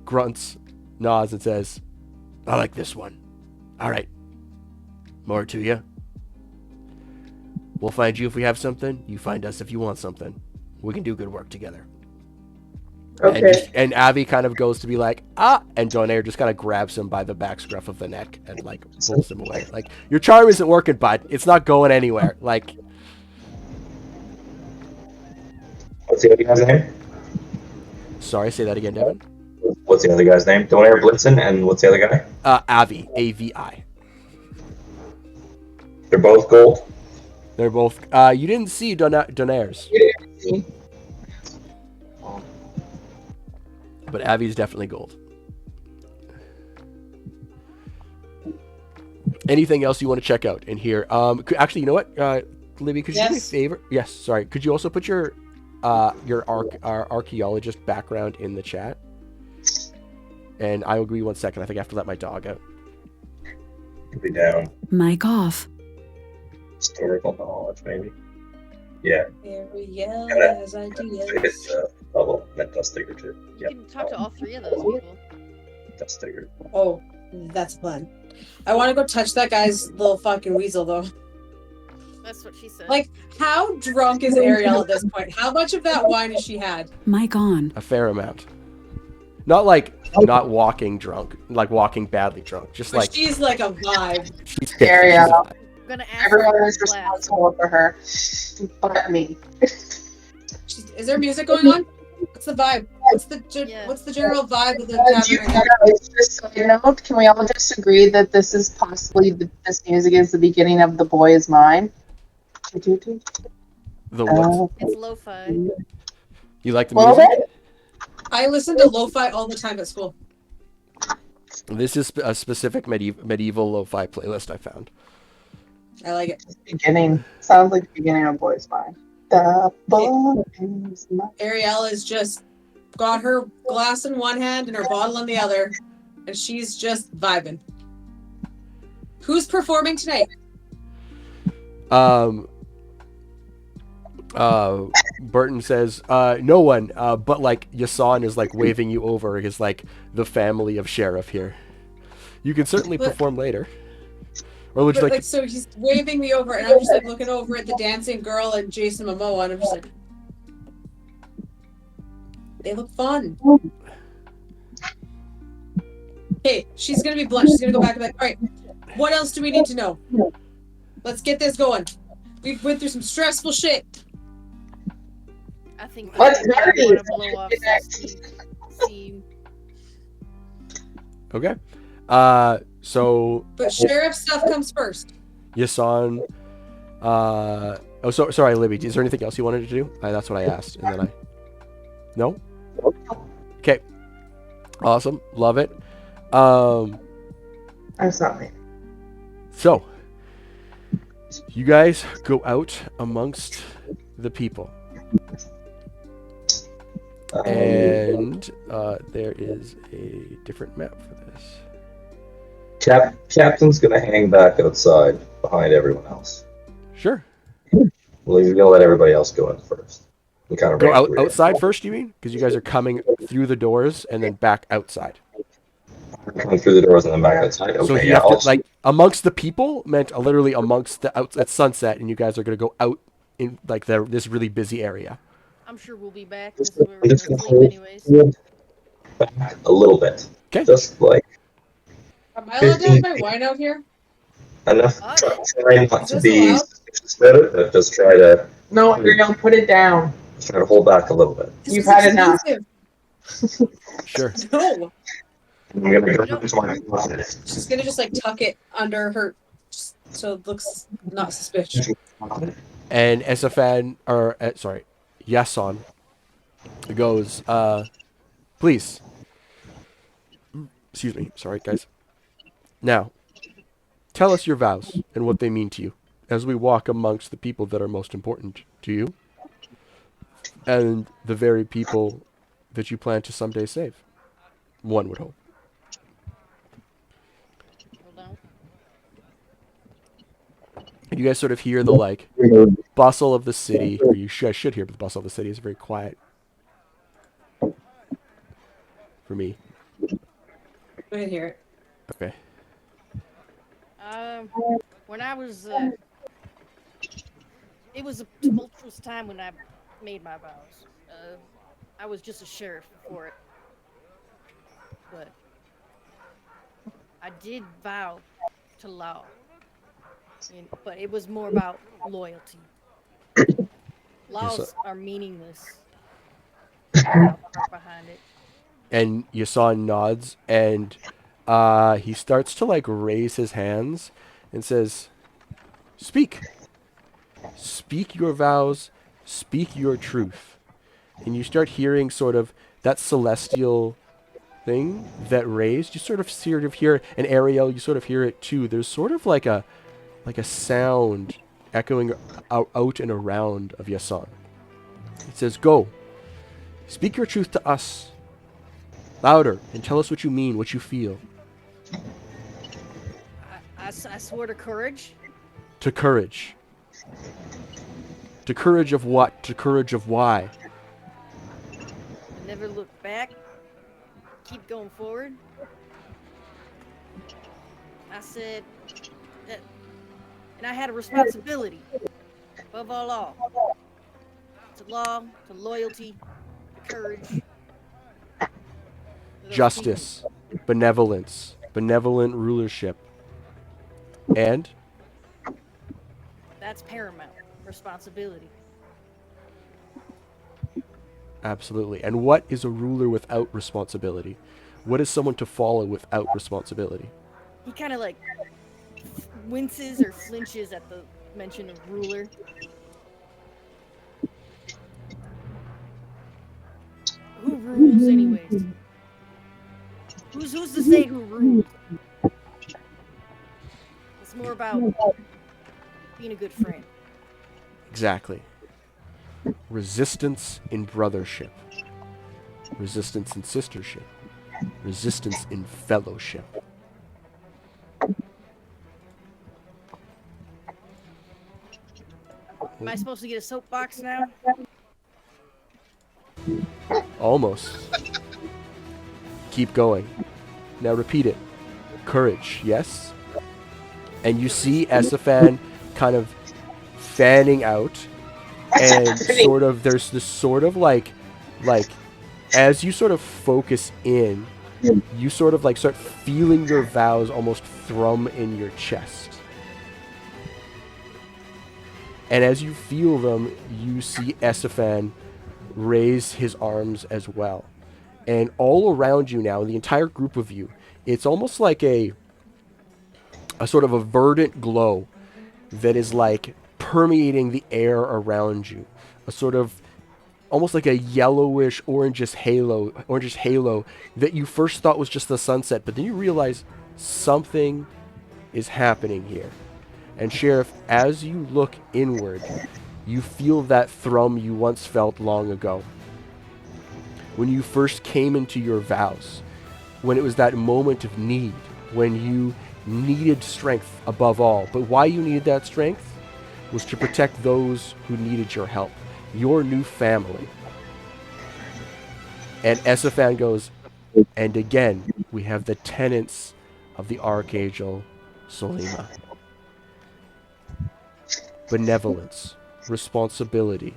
A: grunts, nods, and says, "I like this one. All right, more to you. We'll find you if we have something. You find us if you want something. We can do good work together."
D: Okay.
A: And Avi kind of goes to be like, "Ah," and Donaire just kind of grabs him by the back scruff of the neck and like pulls him away. Like, your charm isn't working, bud. It's not going anywhere. Like,
C: What's the other guy's name?
A: sorry, say that again, Devin.
C: What's the other guy's name? Donaire Blitzen, and what's the other guy?
A: Avi, A-V-I.
C: They're both gold.
A: They're both. You didn't see Donaire's, but Avi's definitely gold. Anything else you want to check out in here? Actually, you know what, Libby, could you do me a
B: Yes.
A: favor? Yes, sorry. Could you also put your archaeologist background in the chat? And I will agree 1 second. I think I have to let my dog out.
C: Could be down.
G: Mic off.
C: Historical knowledge, maybe. Yeah.
B: Arielle
C: And that-
B: has ideas.
C: It's bubble. That Dust Digger too.
E: You can talk to all three of those people.
C: Dust Digger.
B: Oh, that's a plan. I want to go touch that guy's little fucking weasel, though.
E: That's what she said.
B: Like, how drunk is Arielle at this point? How much of that wine has she had?
G: Mic on.
A: A fair amount. Not like not walking drunk, like walking badly drunk. Just
B: But
A: like
B: she's like a vibe.
A: she's
D: Arielle.
A: she's a vibe.
E: I'm gonna ask
D: Everyone
E: her
D: is
E: in class.
D: responsible for her, but me.
B: Is there music going on? What's the vibe? What's the general vibe of the
D: Do you
B: tavern right now?
D: guys, just so you know, can we all just agree that this is possibly this music is the beginning of The Boy Is Mine?
A: The what?
E: It's lo-fi.
A: You like the
D: Well,
A: music?
B: I listen to lo-fi all the time at school.
A: This is a specific medieval lo-fi playlist I found.
B: I like it.
D: beginning. Sounds like the beginning of Boy Is Mine. The Boy Is Mine.
B: Arielle has just got her glass in one hand and her bottle in the other, and she's just vibing. Who's performing tonight?
A: Burton says, no one, but like Yasan is like waving you over as like the family of sheriff here. You can certainly
B: But-
A: perform later. Or would you
B: But,
A: like
B: like, so he's waving me over, and I'm just like looking over at the dancing girl and Jason Momoa, and I'm just like, they look fun. Okay, she's gonna be blunt. She's gonna go back and be like, all right, what else do we need to know? Let's get this going. We've went through some stressful shit.
E: I think
D: Let's
E: I
D: party.
E: want to blow off some steam.
A: Okay. So
B: But sheriff stuff comes first.
A: Yasan, sorry, Libby. Is there anything else you wanted to do? That's what I asked, and then no. Okay. Awesome. Love it.
D: That's not me.
A: So you guys go out amongst the people, and there is a different map for this.
C: Captain's gonna hang back outside behind everyone else.
A: Sure.
C: Well, he's gonna let everybody else go in first. And kind of
A: Go
C: break through.
A: outside first, you mean? Because you guys are coming through the doors and then back outside.
C: Coming through the doors and then back outside. Okay,
A: So you
C: yeah.
A: have to, like, amongst the people meant literally amongst the out at sunset, and you guys are gonna go out in like this really busy area.
E: I'm sure we'll be back. This is where we're
C: I'm
E: gonna
C: just gonna
E: sleep anyways.
C: hold back a little bit.
A: Okay.
C: Just like
B: Am I allowed to have my wine out here?
C: enough.
E: Oh,
C: Try not
B: Is
C: to
B: this
C: be
B: allowed?
C: suspicious about it, but just try to
D: No, Arielle, put it down.
C: hold back a little bit.
B: This
D: You've
B: is
D: had enough.
B: expensive.
A: Sure.
B: No.
C: I'm gonna go into my closet.
B: She's gonna just like tuck it under her just so it looks not suspicious.
A: And Esafan, or sorry, Yason goes, please. Excuse me. Sorry, guys. Now, tell us your vows and what they mean to you as we walk amongst the people that are most important to you and the very people that you plan to someday save. One would hope.
E: Hold on.
A: And you guys sort of hear the, like, bustle of the city, or you should hear the bustle of the city. It's very quiet for me.
B: Go ahead, hear it.
A: Okay.
E: When I was, it was a tumultuous time when I made my vows. I was just a sheriff before it, but I did vow to law. But it was more about loyalty. Laws are meaningless without the heart behind it.
A: And Yasan nods, and he starts to, like, raise his hands and says, speak. Speak your vows. Speak your truth. And you start hearing sort of that celestial thing that raised. You sort of hear, and Arielle, you sort of hear it too. There's sort of like a sound echoing out and around of Yasan. It says, go. Speak your truth to us. Louder, and tell us what you mean, what you feel.
E: I swore to courage.
A: To courage. To courage of what? To courage of why?
E: Never look back. Keep going forward. I said that, and I had a responsibility above all, to law, to loyalty, to courage. to those
A: Justice, benevolence, benevolent rulership, and
E: people. That's paramount. Responsibility.
A: absolutely. And what is a ruler without responsibility? What is someone to follow without responsibility?
E: He kind of like winces or flinches at the mention of ruler. Who rules, anyways? Who's to say who rules? It's more about being a good friend.
A: Exactly. Resistance in brothership. Resistance in sistership. Resistance in fellowship.
E: Am I supposed to get a soapbox now?
A: Almost. Keep going. Now repeat it. Courage, yes? And you see Esaphan kind of fanning out, and sort of there's this sort of like as you sort of focus in, you sort of like start feeling your vows almost thrum in your chest. And as you feel them, you see Esaphan raise his arms as well. And all around you now, the entire group of you, it's almost like a sort of a verdant glow that is like permeating the air around you. A sort of almost like a yellowish orangish halo that you first thought was just the sunset, but then you realize something is happening here. And Sheriff, as you look inward, you feel that thrum you once felt long ago. When you first came into your vows, when it was that moment of need, when you needed strength above all. But why you needed that strength was to protect those who needed your help, your new family. And Esaphan goes, and again, we have the tenets of the Archangel Solima. Benevolence, responsibility,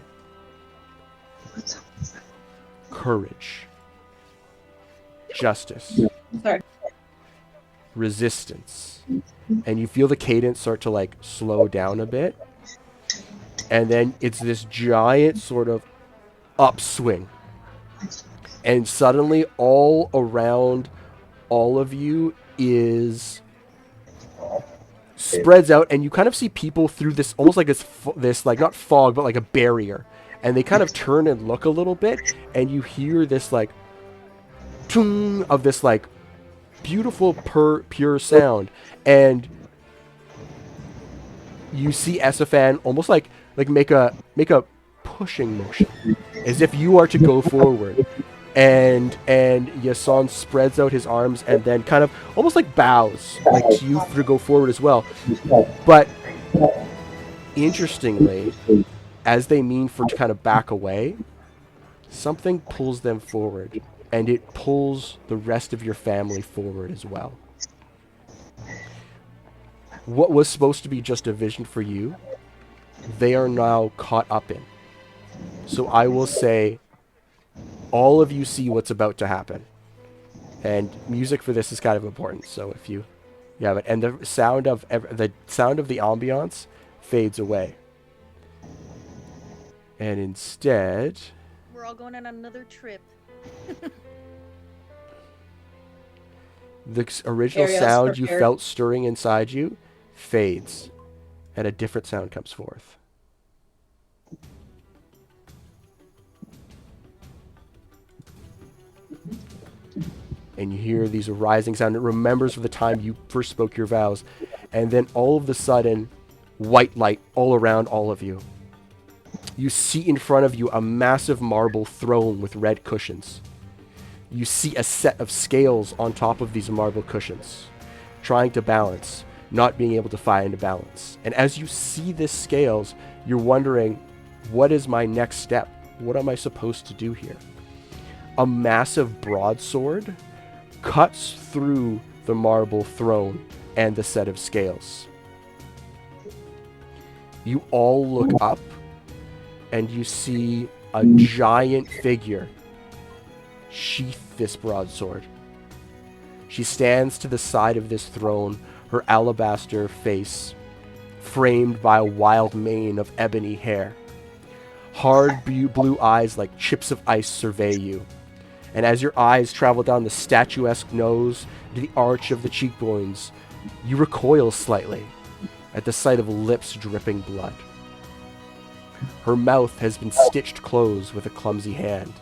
A: courage, justice,
B: Sorry.
A: resistance. And you feel the cadence start to like slow down a bit. And then it's this giant sort of upswing. And suddenly all around all of you is spreads out, and you kind of see people through this almost like this like not fog but like a barrier, and they kind of turn and look a little bit, and you hear this like toong of this like beautiful pure sound, and you see Esaphan almost like make a pushing motion as if you are to go forward. And Yason spreads out his arms and then kind of almost like bows like to you to go forward as well. But interestingly, as they mean for to kind of back away, something pulls them forward, and it pulls the rest of your family forward as well. What was supposed to be just a vision for you, they are now caught up in. So I will say, all of you see what's about to happen. And music for this is kind of important, so if you have it. And the sound of the ambiance fades away. And instead,
E: We're all going on another trip.
A: the original
B: Arielle's
A: sound you
B: prepared.
A: felt stirring inside you fades, and a different sound comes forth. And you hear these rising sound. It remembers the time you first spoke your vows. And then all of a sudden, white light all around all of you. You see in front of you a massive marble throne with red cushions. You see a set of scales on top of these marble cushions, trying to balance, not being able to find a balance. And as you see these scales, you're wondering, what is my next step? What am I supposed to do here? A massive broadsword cuts through the marble throne and the set of scales. You all look up, and you see a giant figure sheath this broadsword. She stands to the side of this throne, her alabaster face framed by a wild mane of ebony hair. Hard blue eyes like chips of ice survey you, and as your eyes travel down the statuesque nose to the arch of the cheekbones, you recoil slightly at the sight of lips dripping blood. Her mouth has been stitched closed with a clumsy hand,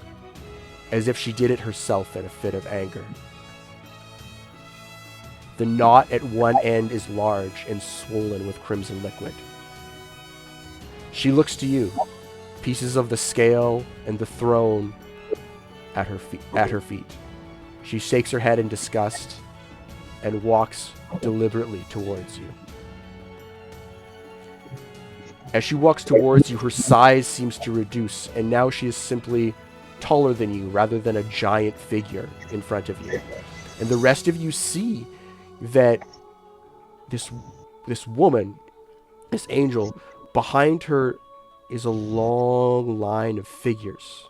A: as if she did it herself in a fit of anger. The knot at one end is large and swollen with crimson liquid. She looks to you, pieces of the scale and the throne at her feet. She shakes her head in disgust and walks deliberately towards you. As she walks towards you, her size seems to reduce, and now she is simply taller than you rather than a giant figure in front of you. And the rest of you see that this woman, this angel, behind her is a long line of figures.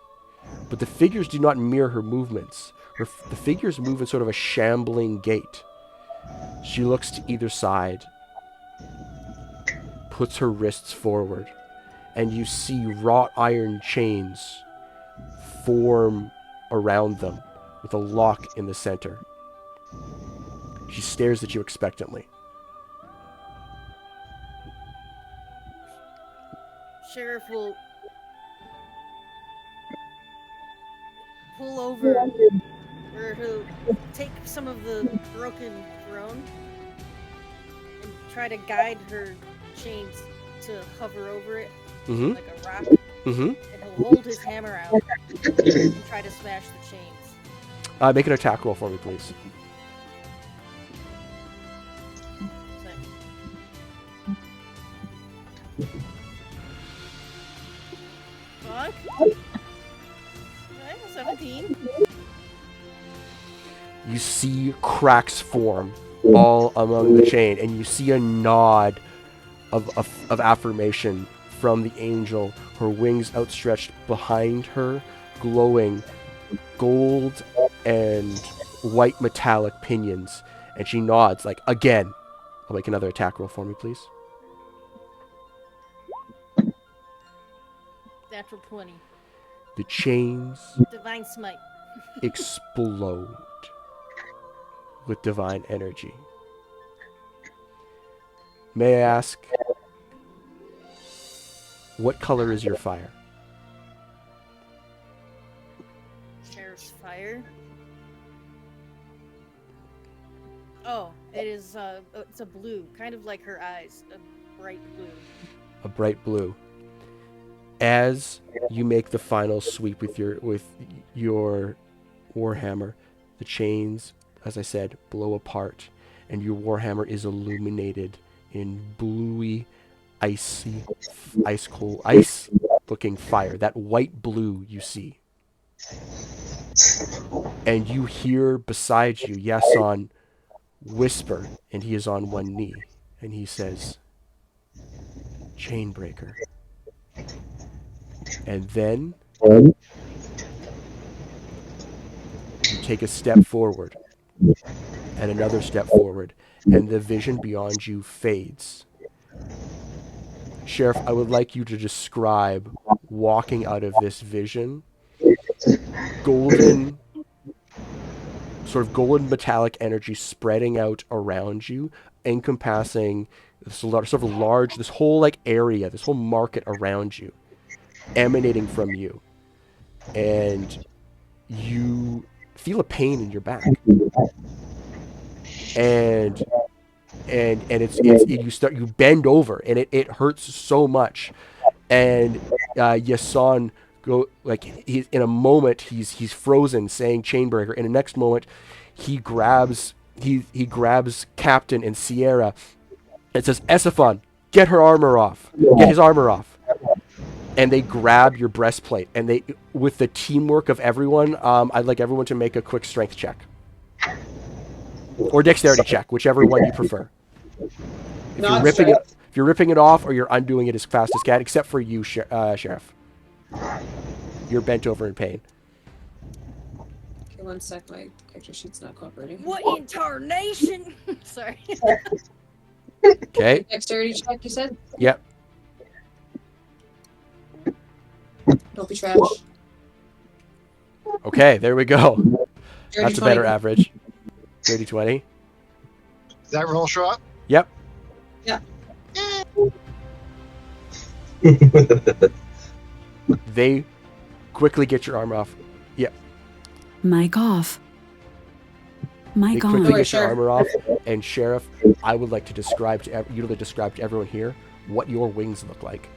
A: But the figures do not mirror her movements. The figures move in sort of a shambling gait. She looks to either side, puts her wrists forward, and you see wrought iron chains form around them with a lock in the center. She stares at you expectantly.
E: Sheriff will pull over, or he'll take some of the broken throne and try to guide her chains to hover over it like a rock. And he'll hold his hammer out and try to smash the chains.
A: Make an attack roll for me, please.
E: Fuck. Okay, 17.
A: You see cracks form all among the chain, and you see a nod of affirmation from the angel, her wings outstretched behind her, glowing gold and white metallic pinions. And she nods like, again. I'll make another attack roll for me, please.
E: Natural 20.
A: The chains
E: Divine Smite.
A: explode with divine energy. May I ask, what color is your fire?
E: Sheriff's fire. Oh, it is. It's a blue, kind of like her eyes, a bright blue.
A: A bright blue. As you make the final sweep with your warhammer, the chains, as I said, blow apart, and your warhammer is illuminated in bluey, ice looking fire. That white blue you see. And you hear beside you Yason whisper, and he is on one knee, and he says, "Chainbreaker." And then you take a step forward and another step forward, and the vision beyond you fades. Sheriff, I would like you to describe walking out of this vision. Golden metallic energy spreading out around you, encompassing this whole area, this whole market around you, emanating from you, and you feel a pain in your back, and you bend over, and it hurts so much, and Yason in a moment he's frozen, saying Chainbreaker. In the next moment, he grabs Captain and Sierra and says, "Esifon, get his armor off." And they grab your breastplate, and they, with the teamwork of everyone, I'd like everyone to make a quick strength check. or dexterity check, whichever one you prefer. If
B: Not
A: you're ripping
B: strength.
A: it, if you're ripping it off, or you're undoing it as fast as can, except for you, Sheriff. You're bent over in pain.
B: Okay, 1 sec. My character sheet's not cooperating.
E: What in tarnation? Sorry.
A: Okay.
B: Dexterity check, you said?
A: Yep.
B: Don't be trash.
A: Okay. There we go.
B: Dirty
A: That's a
B: 20.
A: better average. Dirty 20.
F: Does that roll show up?
A: Yep. They quickly get your armor off. Yep.
G: Mic off.
A: They
G: Mic
A: quickly
G: on.
B: Alright,
A: get your
B: sure.
A: armor off. And Sheriff, I would like to describe to describe to everyone here what your wings look like.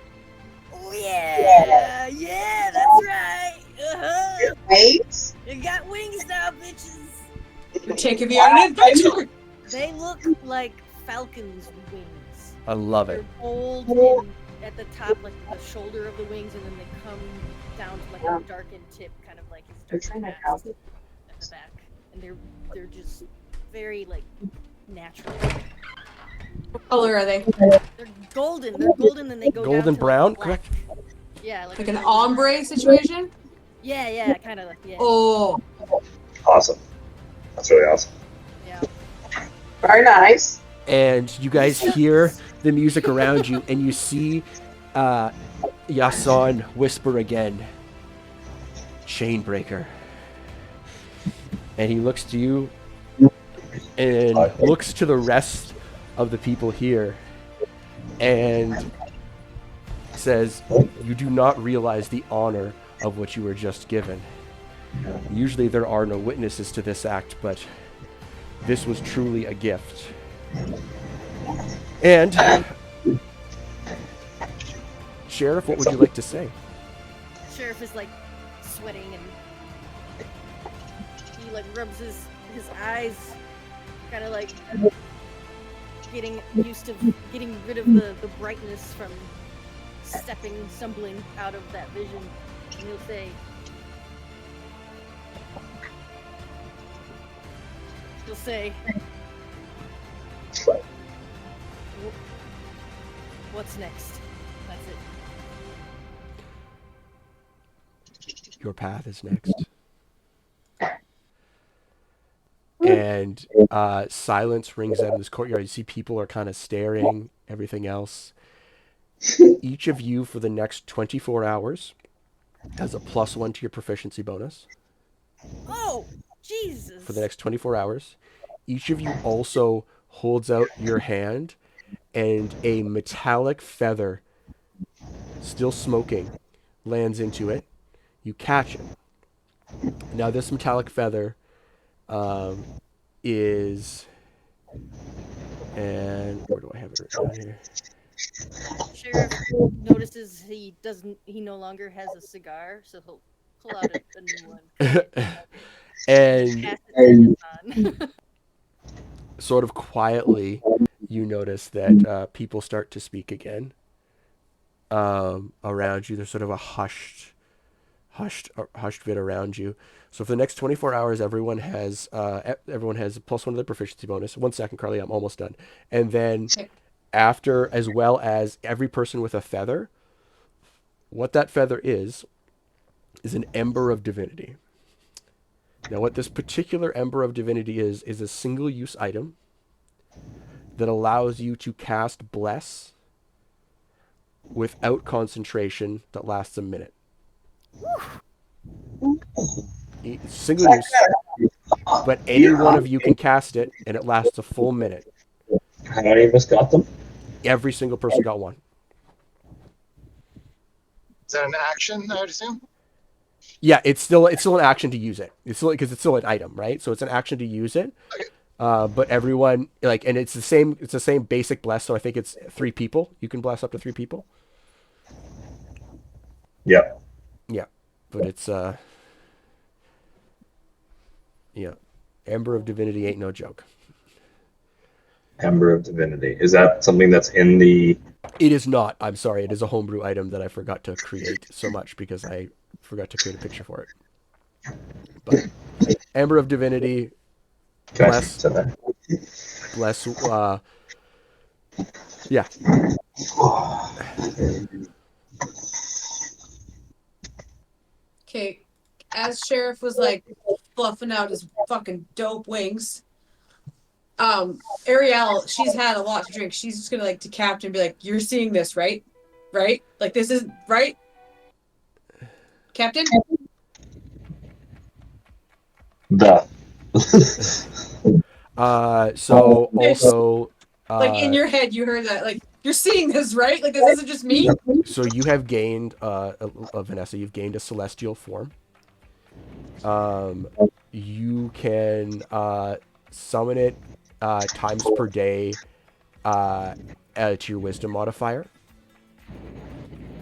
E: Oh yeah, yeah, that's right. Uh-huh.
D: Right?
E: You got wings now, bitches.
B: We're taking me on an adventure!
E: They look like falcons' wings.
A: I love
E: They're
A: it.
E: bold and at the top, like the shoulder of the wings, and then they come down to like a darkened tip, kind of like his dark at the back. And they're just very like natural.
B: What color are they?
E: They're golden. They're golden, and they go down
A: Golden
E: to,
A: brown,
E: like, black.
A: correct?
E: Yeah,
B: Like
E: a
B: an
E: golden
B: ombre
E: brown.
B: situation?
E: Yeah, kind of. Yeah.
B: Oh,
C: Awesome. That's really awesome.
E: Yeah.
D: Very nice.
A: And you guys hear the music around you, and you see Yason whisper again, Chainbreaker. And he looks to you and looks to the rest of the people here and says, you do not realize the honor of what you were just given. Usually there are no witnesses to this act, but this was truly a gift. And Sheriff, what would you like to say?
E: Sheriff is like sweating and he like rubs his eyes, kind of like getting used to getting rid of the brightness from stumbling out of that vision. And he'll say, what's next? That's it.
A: Your path is next. And silence rings out in this courtyard. You see people are kind of staring, everything else. Each of you for the next 24 hours has a +1 to your proficiency bonus.
E: Oh, Jesus!
A: For the next 24 hours. Each of you also holds out your hand, and a metallic feather, still smoking, lands into it. You catch it. Now this metallic feather is, and where do I have it written down here?
E: Sheriff notices he no longer has a cigar, so he'll pull out a new one.
A: And
E: Pass it to Yason.
A: sort of quietly, you notice that people start to speak again around you. There's sort of a hushed bit around you. So for the next 24 hours, everyone has a +1 to their proficiency bonus. 1 second, Carly, I'm almost done. And then after, as well as every person with a feather, what that feather is an ember of divinity. Now, what this particular ember of divinity is a single-use item that allows you to cast Bless without concentration that lasts a minute. Single use, but any one of you can cast it, and it lasts a full minute.
C: How many of us got them?
A: Every single person got one.
F: Is that an action, I would assume?
A: Yeah, it's still an action to use it. It's still, because it's still an item, right? So it's an action to use it.
F: Okay.
A: But everyone, like, and it's the same basic bless. So I think it's 3 people. You can bless up to 3 people.
C: Yep.
A: Yeah, but it's yeah, Ember of Divinity ain't no joke.
C: Ember of Divinity. Is that something that's in the...
A: It is not. I'm sorry. It is a homebrew item that I forgot to create so much because I forgot to create a picture for it. But Ember of Divinity,
C: Can I
A: Bless.
C: send that?
A: Bless. Yeah.
B: Okay, as Sheriff was like fluffing out his fucking dope wings, Arielle, she's had a lot to drink. She's just gonna like to Captain be like, "You're seeing this, right? Right? Like this is right, Captain."
C: The.
A: So also,
B: Like in your head, you heard that. Like you're seeing this, right? Like this isn't just me.
A: so you have gained, Vanessa, you've gained a celestial form. You can summon it times per day to your wisdom modifier.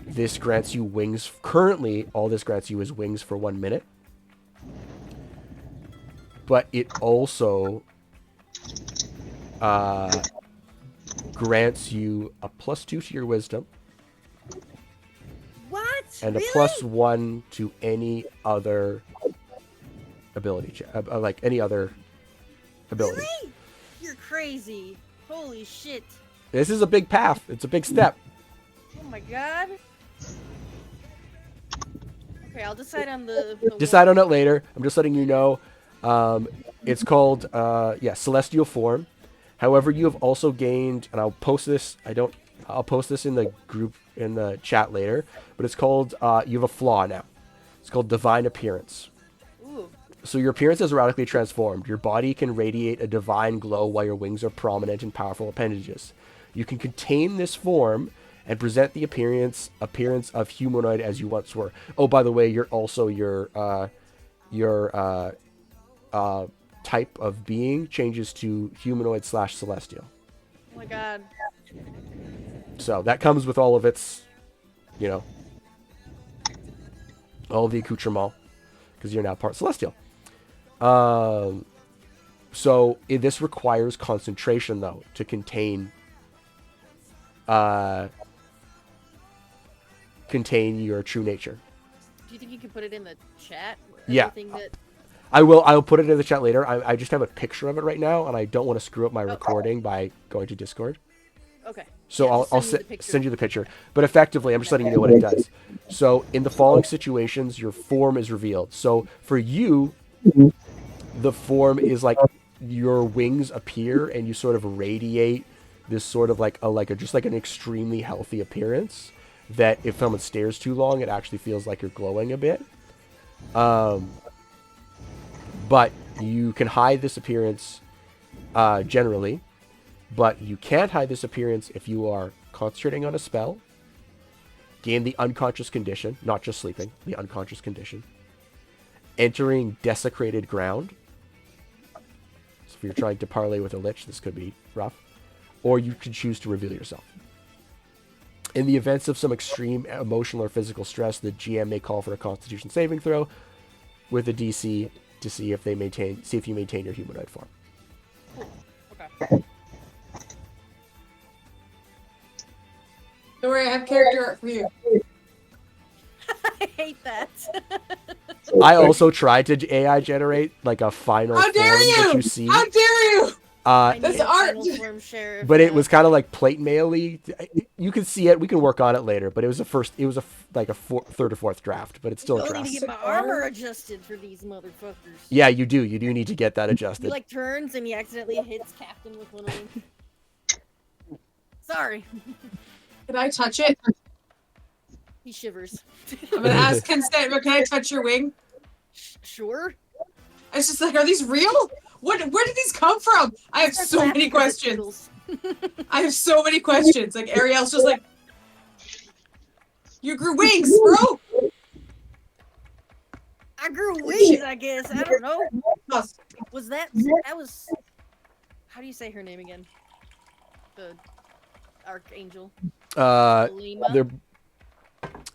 A: This grants you wings. Currently, all this grants you is wings for 1 minute. But it also grants you a +2 to your wisdom.
E: What?
A: And
E: Really?
A: a +1 to any other ability, like any other ability.
E: Really? You're crazy. Holy shit.
A: This is a big path. It's a big step.
E: Oh my god. Okay, I'll decide on the
A: Decide on it later. I'm just letting you know. It's called, Celestial Form. However, you have also gained, and I'll post this. I'll post this in the group in the chat later. But it's called. You have a flaw now. It's called Divine Appearance.
E: Ooh.
A: So your appearance is radically transformed. Your body can radiate a divine glow while your wings are prominent and powerful appendages. You can contain this form and present the appearance of humanoid as you once were. Oh, by the way, you're also your type of being changes to humanoid / celestial.
E: Oh my god.
A: So that comes with all of its, all the accoutrement, because you're now part celestial. This requires concentration, though, to contain your true nature.
E: Do you think you can put it in the chat?
A: Yeah.
E: That...
A: I'll put it in the chat later. I just have a picture of it right now, and I don't want to screw up my recording by going to Discord.
E: Okay.
A: So yeah, I'll send you the picture. But effectively, I'm just letting you know what it does. So in the following situations, your form is revealed. So for you, the form is like your wings appear and you sort of radiate this sort of just like an extremely healthy appearance that if someone stares too long, it actually feels like you're glowing a bit. But you can hide this appearance generally. But you can't hide this appearance if you are concentrating on a spell, gain the unconscious condition, not just sleeping, the unconscious condition, entering desecrated ground. So if you're trying to parlay with a lich, this could be rough. Or you can choose to reveal yourself. In the events of some extreme emotional or physical stress, the GM may call for a Constitution saving throw with a DC to see if you maintain your humanoid form.
E: Okay.
B: Don't worry, I have character art for you.
E: I hate that.
A: I also tried to AI generate like a final
B: How
A: form
B: dare
A: that
B: you!
A: you see.
B: How dare you! That's art.
E: Sheriff,
A: but it was kind of like plate mail-y. You can see it. We can work on it later. But it was third or fourth draft. But it's still a
E: I
A: draft.
E: need to get my armor adjusted for these motherfuckers.
A: Yeah, you do. You do need to get that adjusted.
E: He like turns and he accidentally hits Captain with one of them. Sorry.
B: Can I touch it?
E: He shivers.
B: I'm gonna ask consent, but can I touch your wing?
E: Sure.
B: It's just like, are these real? Where did these come from? I have so many questions. I have so many questions. Like Arielle's just like, you grew wings, bro.
E: I grew wings, I guess. I don't know. Was that was? How do you say her name again? The Archangel.
A: They're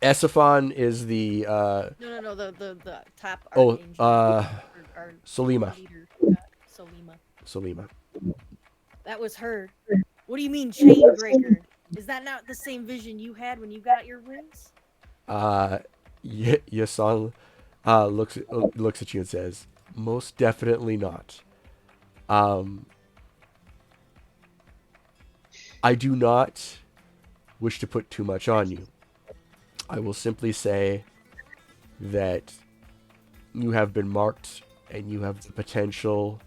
A: Esifon is the
E: No, the top
A: Archangel.
E: Solima.
A: Solima.
E: That was her. What do you mean, Chainbreaker? Is that not the same vision you had when you got your wings?
A: Yasong looks at you and says, "Most definitely not." I do not wish to put too much on you. I will simply say that you have been marked and you have the potential.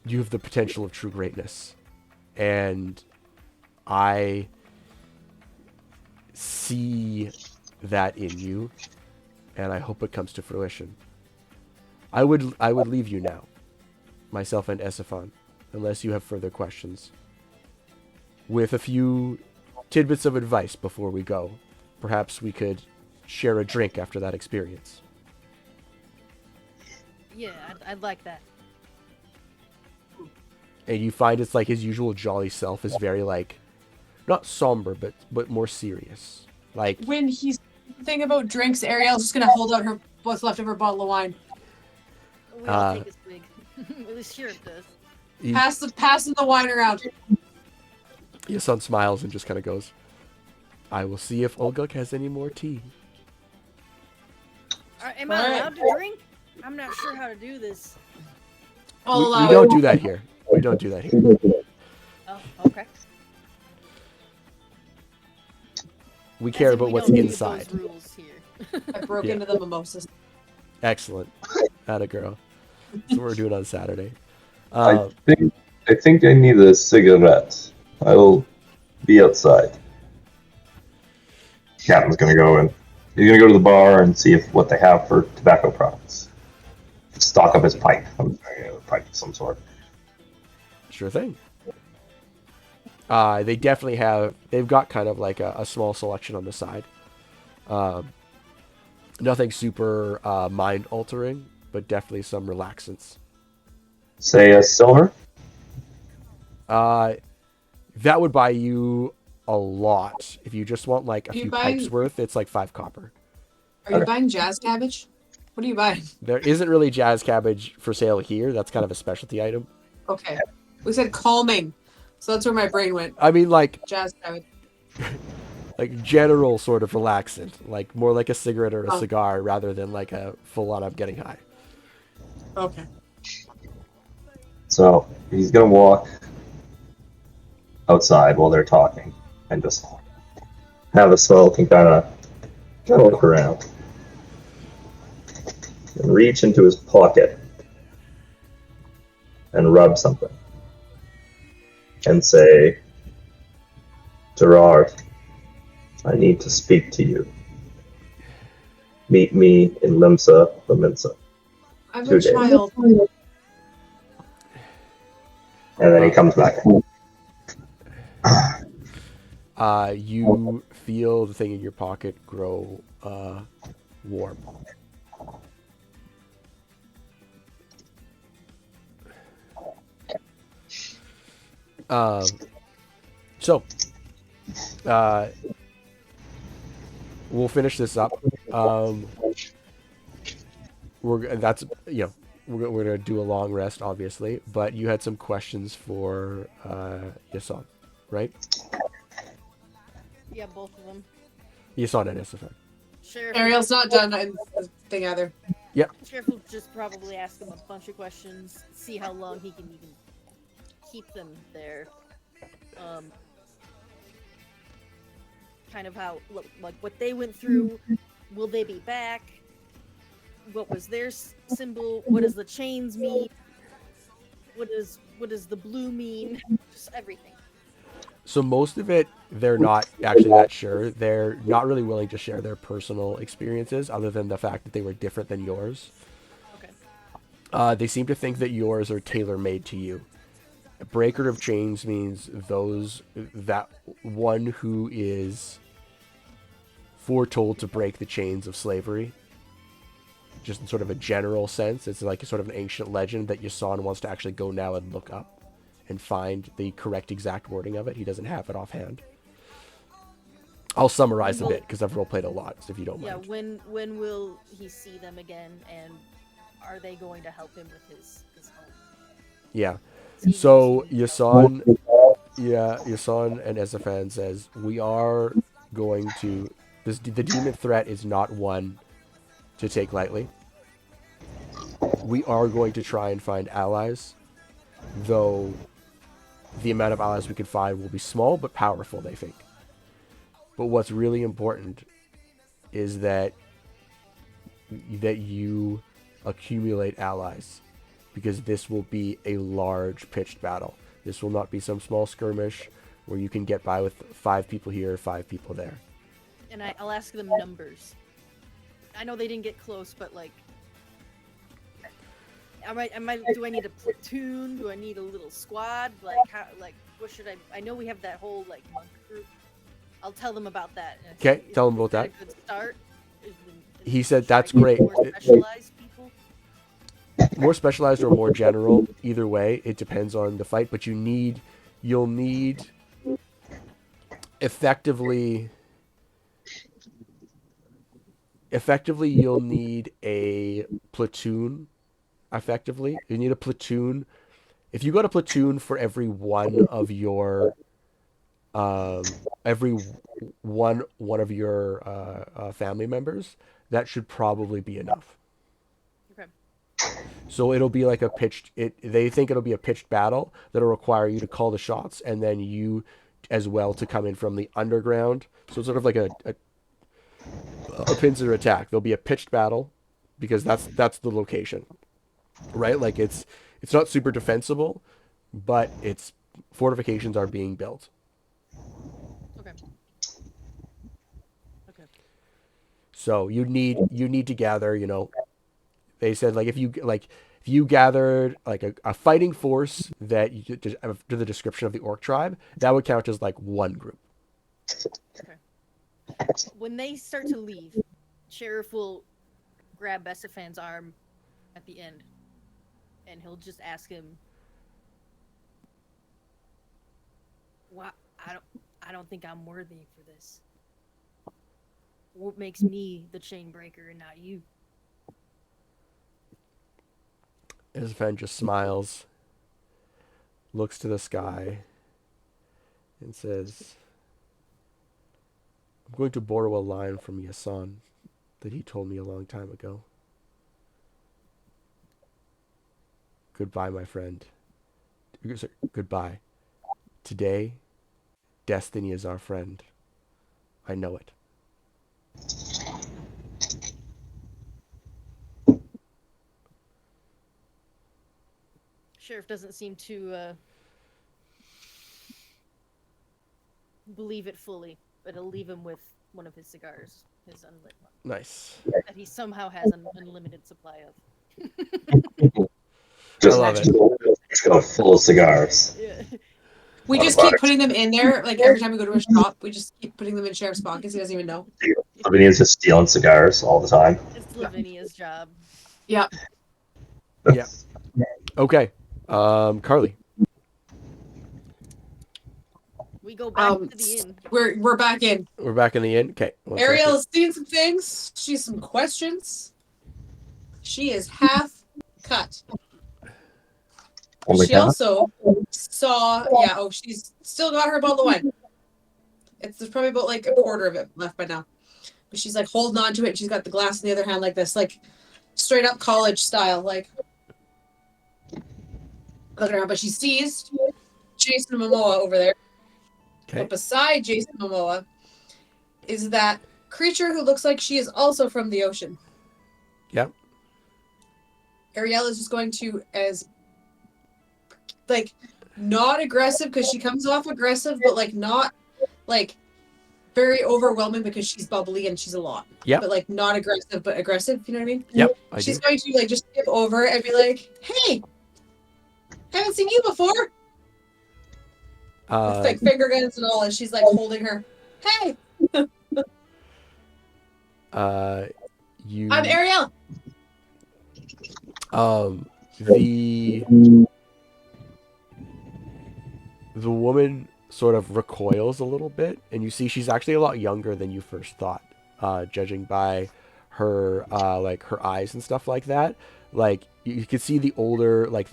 A: You have the potential of true greatness. And I see that in you, and I hope it comes to fruition. I would leave you now, myself and Esifon, unless you have further questions, with a few tidbits of advice before we go. Perhaps we could share a drink after that experience.
E: Yeah, I'd like that.
A: And you find it's like his usual jolly self is very like, not somber, but more serious. Like
B: When he's thinking about drinks, Arielle's just gonna hold out her what's left of her bottle of wine.
E: We all take a swig. At least Sheriff does.
B: Passing the wine around.
A: Your son smiles and just kind of goes, "I will see if Olga has any more tea."
E: Am I allowed to drink? I'm not sure how to do this.
A: We don't do that here. We don't do that here.
E: Oh, okay.
A: We care about what's inside.
E: Rules here.
B: I broke into the mimosas.
A: Excellent. Atta girl. That's what we're doing on Saturday.
C: I think I need a cigarette. I will be outside. Captain's gonna go and he's gonna go to the bar and see what they have for tobacco products. Stock up his pipe. A pipe of some sort.
A: Sure thing. They definitely have. They've got kind of like a small selection on the side. Nothing super mind altering, but definitely some relaxants.
C: Say a silver.
A: That would buy you a lot. If you just want like a few pipes worth, it's like 5 copper.
B: Are you buying jazz cabbage? What are you buying?
A: There isn't really jazz cabbage for sale here. That's kind of a specialty item.
B: Okay. We said calming. So that's where my brain went.
A: I mean, like
B: jazz cabbage.
A: Like general sort of relaxant, like more like a cigarette or a cigar rather than like a full on I'm getting high.
B: Okay.
C: So he's gonna walk outside while they're talking and just have a smoke and kind of look around and reach into his pocket and rub something and say, "Gerard, I need to speak to you. Meet me in Limsa Lominsa."
B: I'm a child.
C: And then he comes back.
A: You feel the thing in your pocket grow warm. We'll finish this up. We're gonna do a long rest, obviously, but you had some questions for Yasan, right?
E: Yeah, both of them.
A: Yasan and Isafan.
E: Sheriff.
B: Arielle's not done in the thing either.
A: Yep.
E: Sheriff will just probably ask him a bunch of questions, see how long he can even keep them there. Kind of how, like, what they went through. Will they be back? What was their symbol? What does the chains mean? What does the blue mean? Just everything.
A: So most of it, they're not actually that sure. They're not really willing to share their personal experiences, other than the fact that they were different than yours.
E: Okay.
A: They seem to think that yours are tailor-made to you. A breaker of chains means that one who is foretold to break the chains of slavery. Just in sort of a general sense, it's like a sort of an ancient legend that Yasan wants to actually go now and look up and find the correct exact wording of it. He doesn't have it offhand. I'll summarize a bit because I've roleplayed a lot, so if you don't mind.
E: Yeah, when will he see them again, and are they going to help him with his home?
A: Yeah. So Yasan and Esafan says, we are going to... The demon threat is not one to take lightly. We are going to try and find allies, though the amount of allies we can find will be small but powerful, they think. But what's really important is that you accumulate allies, because this will be a large pitched battle. This will not be some small skirmish where you can get by with 5 people here, 5 people there.
E: And I'll ask them numbers. I know they didn't get close, but like, do I need a platoon? Do I need a little squad? Like, how? Like, what should I? I know we have that whole like monk group. I'll tell them about that.
A: Okay, tell them about that.
E: A good start.
A: He said that's great.
E: More specialized people.
A: More specialized or more general, either way, it depends on the fight. But you'll need effectively you'll need a platoon. Effectively, you need a platoon. If you got a platoon for every one of your family members, that should probably be enough.
E: Okay.
A: So it'll be like they think it'll be a pitched battle that'll require you to call the shots, and then you as well to come in from the underground. So it's sort of like a pincer attack. There'll be a pitched battle because that's the location, right? Like it's not super defensible, but its fortifications are being built.
E: Okay. Okay.
A: So you need to gather, they said like if you gathered like a fighting force that to the description of the orc tribe, that would count as like one group.
E: Okay. When they start to leave, Sheriff will grab Bessafan's arm at the end, and he'll just ask him, "Why? I don't think I'm worthy for this. What makes me the chain breaker and not you?"
A: His friend just smiles, looks to the sky, and says, "I'm going to borrow a line from Yasan that he told me a long time ago. Goodbye, my friend. Goodbye. Today, destiny is our friend. I know it."
E: Sheriff doesn't seem to believe it fully, but he'll leave him with one of his cigars, his unlit one.
A: Nice.
E: That he somehow has an unlimited supply of.
C: Just,
A: I love it.
C: just go full of cigars.
E: Yeah.
B: We just keep putting them in there. Like every time we go to a shop, we just keep putting them in Sheriff's pockets. He doesn't even know.
C: Lavinia's just stealing cigars all the time.
E: It's Lavinia's job.
B: Yeah.
A: Yeah. Okay. Carly.
E: We go back to the inn.
B: We're back in.
A: We're back in the inn. Okay.
B: Arielle's seen some things. She's some questions. She is half cut.
C: Oh my
B: She
C: God.
B: also saw, she's still got her bottle of wine. There's probably about like a quarter of it left by now. But she's like holding on to it. She's got the glass in the other hand like this, like straight up college style, like looking around. But she sees Jason Momoa over there.
A: Okay.
B: But beside Jason Momoa is that creature who looks like she is also from the ocean.
A: Yep.
B: Arielle is just going to, as like not aggressive because she comes off aggressive, but like not like very overwhelming because she's bubbly and she's a lot.
A: Yep.
B: But like not aggressive, but aggressive. You know what I mean?
A: Yep.
B: She's going to like just skip over and be like, "Hey, haven't seen you before." With like finger guns and all, and she's like holding her. Hey. I'm Arielle.
A: The woman sort of recoils a little bit, and you see she's actually a lot younger than you first thought, judging by her like her eyes and stuff like that. Like you can see the older, like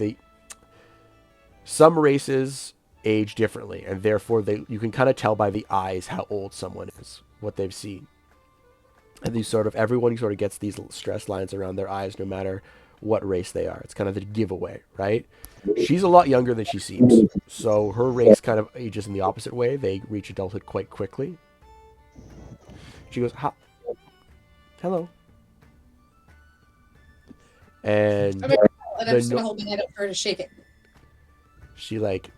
A: some races age differently, and therefore you can kind of tell by the eyes how old someone is, what they've seen. And everyone sort of gets these stress lines around their eyes, no matter what race they are. It's kind of the giveaway, right? She's a lot younger than she seems, so her race kind of ages in the opposite way. They reach adulthood quite quickly. She goes, hello. And
B: I'm just gonna hold my head up for her to shake it.
A: she like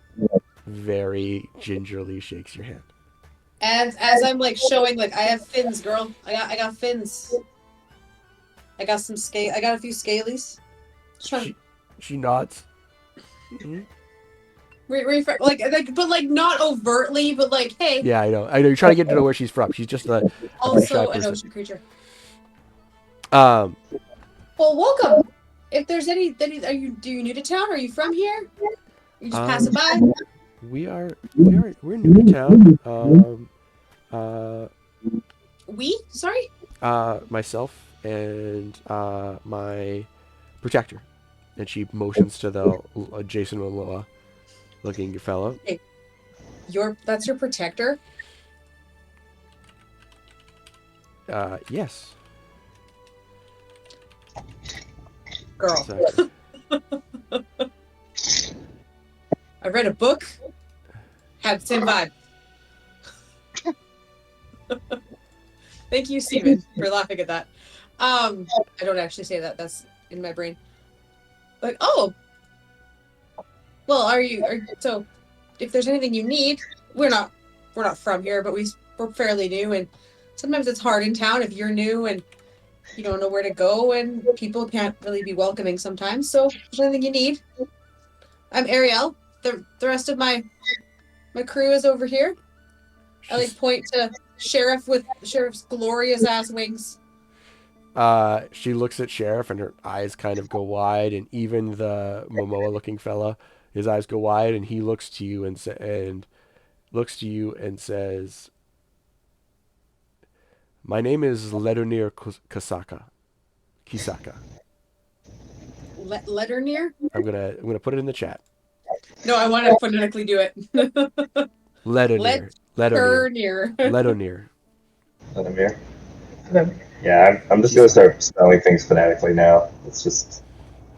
A: very gingerly shakes your hand.
B: And as I'm like showing, like, I have fins, girl. I got fins. I got some scale. I got a few scalies.
A: She nods. Mm-hmm.
B: But like not overtly, but like, hey.
A: Yeah, I know. You're trying to get to know where she's from. She's just a pretty shy
B: Also an
A: person.
B: ocean creature.
A: Um.
B: Well, welcome. If there's do you new to town? Are you from here? You just passing by?
A: We're new to town.
B: Sorry?
A: Myself and my protector. And she motions to the Jason Momoa looking fellow.
B: Hey, that's your protector?
A: Yes.
B: Girl.
A: Exactly.
B: I read a book. Had the same vibe. Thank you, Steven, for laughing at that. I don't actually say that. That's in my brain. Like, oh. Well, so if there's anything you need, we're not from here, but we're fairly new, and sometimes it's hard in town if you're new and you don't know where to go, and people can't really be welcoming sometimes. So if there's anything you need, I'm Arielle. The rest of my crew is over here. I like point to Sheriff with Sheriff's glorious ass wings.
A: She looks at Sheriff and her eyes kind of go wide, and even the Momoa looking fella, his eyes go wide, and he looks to you and says, "My name is Ledonir Kisaka."
B: Ledonir?
A: I'm gonna put it in the chat.
B: No, I want to phonetically do it.
A: Ledonir.
C: Ledonir. Yeah, I'm just gonna start spelling things phonetically now. It's just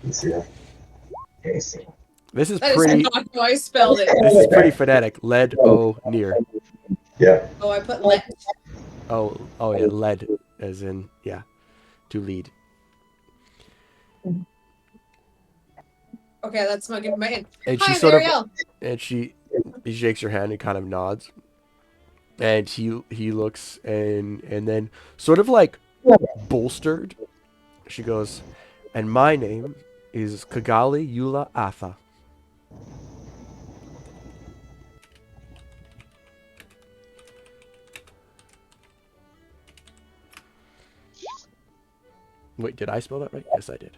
C: easier.
A: This is
B: that
A: pretty.
B: Is not how I spelled it.
A: This is pretty phonetic. Ledonir.
C: Yeah.
B: Oh, I put let.
A: Oh yeah, led as in to lead.
B: Okay, that's my in.
A: And
B: Hi,
A: she sort
B: Arielle.
A: of, and he shakes her hand and kind of nods, and he looks and then sort of like bolstered, she goes, "And my name is Kigali Yula Atha." Wait, did I spell that right? Yes, I did.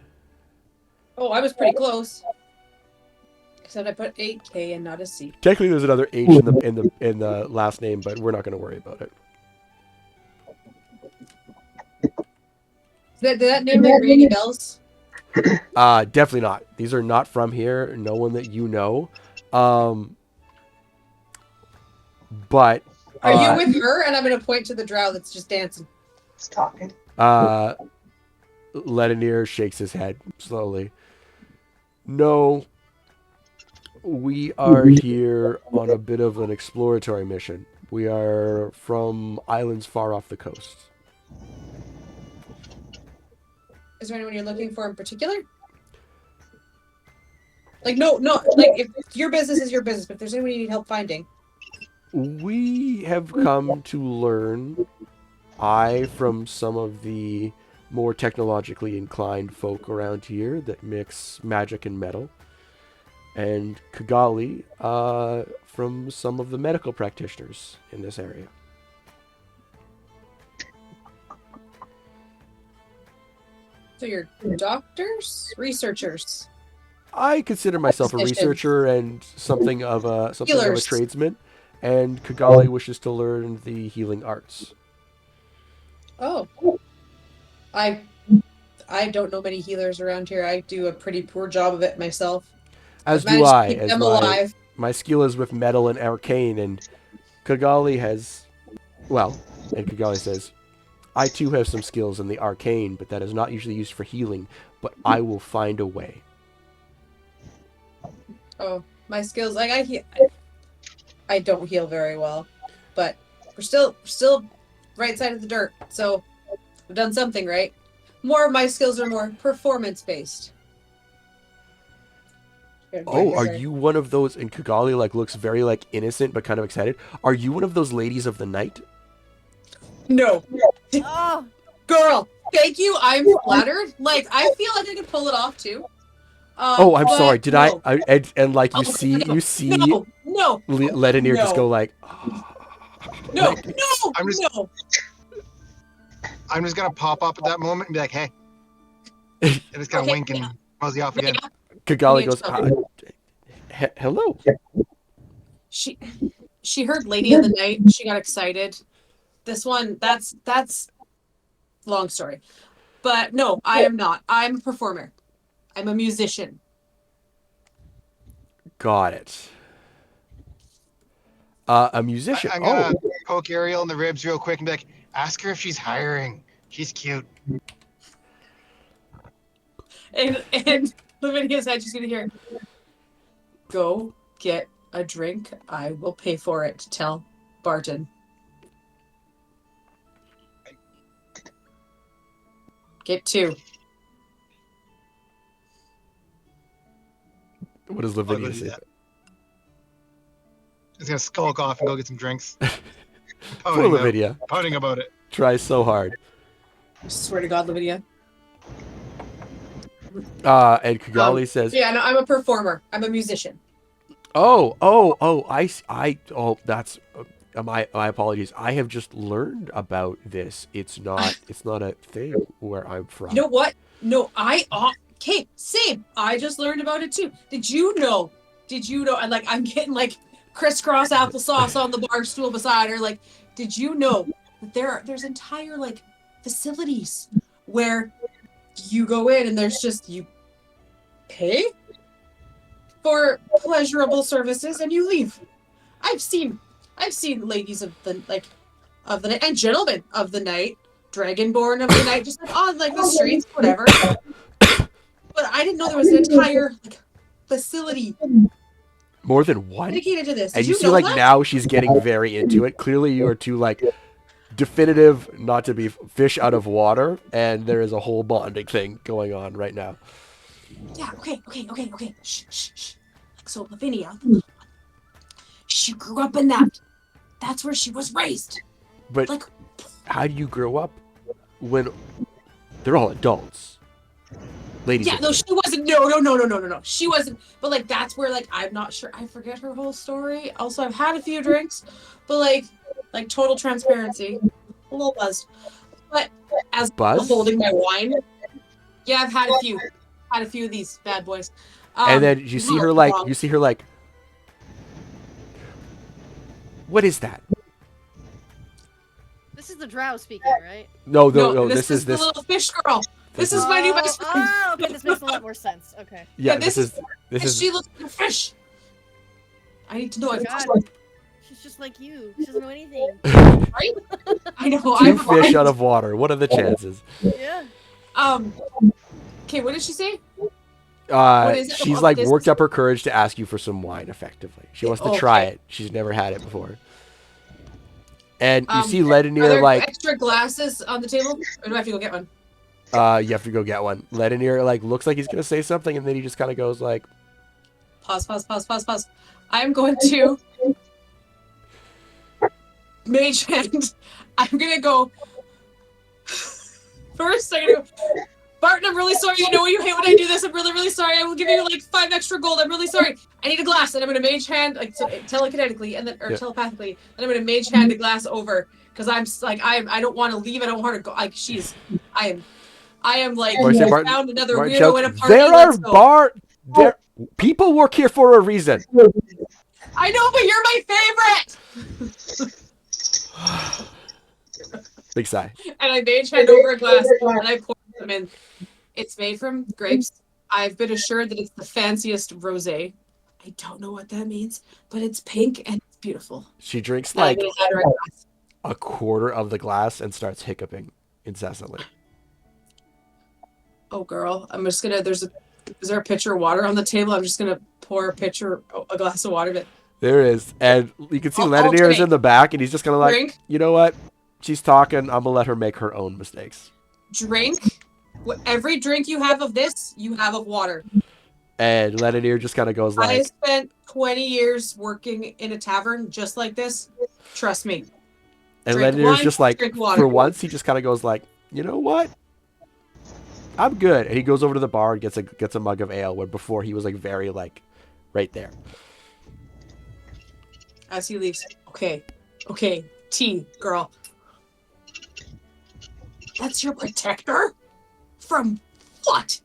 B: Oh, I was pretty close. Except I put 8K and not a C.
A: Technically, there's another H in the last name, but we're not going to worry about it.
B: Did that name ring any bells?
A: Definitely not. These are not from here. No one that you know. But
B: are you with her? And I'm going to point to the drow that's just dancing.
D: It's talking.
A: Ledonir shakes his head slowly. No, we are here on a bit of an exploratory mission. We are from islands far off the coast.
B: Is there anyone you're looking for in particular? Like, no, like, if your business is your business, but if there's anyone you need help finding.
A: We have come to learn, from some of the more technologically inclined folk around here that mix magic and metal, and Kigali from some of the medical practitioners in this area.
B: So you're doctors? Researchers?
A: I consider myself a researcher and something of a tradesman, and Kigali wishes to learn the healing arts.
B: Oh. I don't know many healers around here. I do a pretty poor job of it myself.
A: As do I.
B: Keep them alive.
A: My skill is with metal and arcane, and Kigali has... Well, and Kigali says, I too have some skills in the arcane, but that is not usually used for healing. but I will find a way.
B: Oh, my skills. Like I don't heal very well, but we're still right side of the dirt. So we've done something right. More of my skills are more performance based.
A: Oh, are you one of those? And Kigali like looks very like innocent but kind of excited. Are you one of those ladies of the night?
B: No,
E: Oh,
B: girl. Thank you. I'm flattered. Like I feel like I could pull it off too.
A: Oh, I'm
B: but
A: sorry. Did
B: no.
A: I and like you
B: Oh,
A: see
B: no,
A: Ledinir just go like,
B: no,
A: like,
B: no, no.
F: I'm just gonna pop up at that moment and be like, "Hey," and just kind of
B: Okay,
F: wink and mosey off again.
A: Kigali goes, hello.
B: She heard Lady of the Night. She got excited. This one, that's long story. But no, I am not. I'm a performer. I'm a musician.
A: Got it. A musician.
F: I'm gonna poke Arielle in the ribs real quick and be like, "Ask her if she's hiring. She's cute."
B: And Lavinia's head, she's gonna hear, "Go get a drink. I will pay for it. Tell Burton." Get two.
A: What does Lavinia say?
F: Just gonna skulk off and go get some drinks.
A: Poor Lavinia.
F: Pouting about it.
A: Tries so hard.
B: I swear to God, Lavinia.
A: And Kigali says,
B: "Yeah, no, I'm a performer. I'm a musician."
A: Oh, that's my apologies. I have just learned about this. It's not a thing where I'm from.
B: You know what? No, okay, same. I just learned about it too. Did you know? And like, I'm getting like crisscross applesauce on the bar stool beside her. Like, did you know that there's entire like facilities where you go in and there's just you pay for pleasurable services and you leave. I've seen ladies of the night and gentlemen of the night, dragonborn of the night, just like on like the streets, whatever. But I didn't know there was an entire like facility
A: More than one?
B: dedicated to this.
A: And
B: Did
A: you
B: you
A: see
B: know
A: like
B: that?
A: now she's getting very into it. Clearly you are two like definitive not to be fish out of water, and there is a whole bonding thing going on right now.
B: Yeah, okay. Shh. So Lavinia, she grew up in that. That's where she was raised.
A: But
B: Like,
A: how do you grow up when they're all adults? Ladies.
B: yeah, no, she wasn't. No. She wasn't. But like, that's where like I'm not sure. I forget her whole story. Also, I've had a few drinks, but like total transparency, a little buzzed. But as I'm holding my wine, yeah, I've had a few of these bad boys.
A: And then you see her like, what is that?
E: this is the drow speaking, right?
A: No.
B: This is the little fish girl. This is my new best friend.
E: Oh, okay, this makes a lot more sense. Okay.
A: Yeah,
B: this is. She looks like a fish. I need to know.
E: Oh my God. She's just like you. She doesn't know anything.
B: Right? I know.
A: Two fish out of water. What are the chances?
E: Yeah.
B: Okay, what did she say?
A: She's like worked up her courage to ask you for some wine. Effectively, she wants to try it. She's never had it before. And you see Ledinir
B: are there
A: like
B: extra glasses on the table, or do I have to go get one?
A: You have to go get one. Ledinir like looks like he's gonna say something, and then he just kind of goes like,
B: Pause. I'm going to mage hand. I'm gonna go first. I'm gonna go, Barton, I'm really sorry. You know you hate when I do this. I'm really, really sorry. I will give you like 5 extra gold. I'm really sorry. I need a glass, and I'm gonna mage hand telekinetically, and then telepathically, and I'm gonna mage hand the glass over because I don't want to leave. I don't want her to go. Like I am like found another weirdo in a party.
A: There people work here for a reason.
B: I know, but you're my favorite.
A: Big sigh.
B: And I mage hand over a glass and I pour them in. It's made from grapes. I've been assured that it's the fanciest rosé. I don't know what that means, but it's pink and it's beautiful.
A: She drinks like a quarter of the glass and starts hiccuping incessantly.
B: Oh, girl, I'm just gonna. Is there a pitcher of water on the table? I'm just gonna pour a glass of water.
A: There is, and you can see
B: I'll
A: Lennier is in
B: drink.
A: the back, and he's just gonna like,
B: Drink.
A: you know what? She's talking. I'm gonna let her make her own mistakes.
B: Drink. Every drink you have of this, you have of water.
A: And Lennier just kind of goes
B: I
A: like,
B: spent 20 years working in a tavern just like this. Trust me.
A: and
B: Drink
A: Lennier's
B: wine,
A: just like,
B: drink water.
A: for once, he just kind of goes like, you know what? I'm good. And he goes over to the bar and gets a mug of ale, where before he was like very like, right there.
B: As he leaves. Okay. Tea, girl. That's your protector? From what?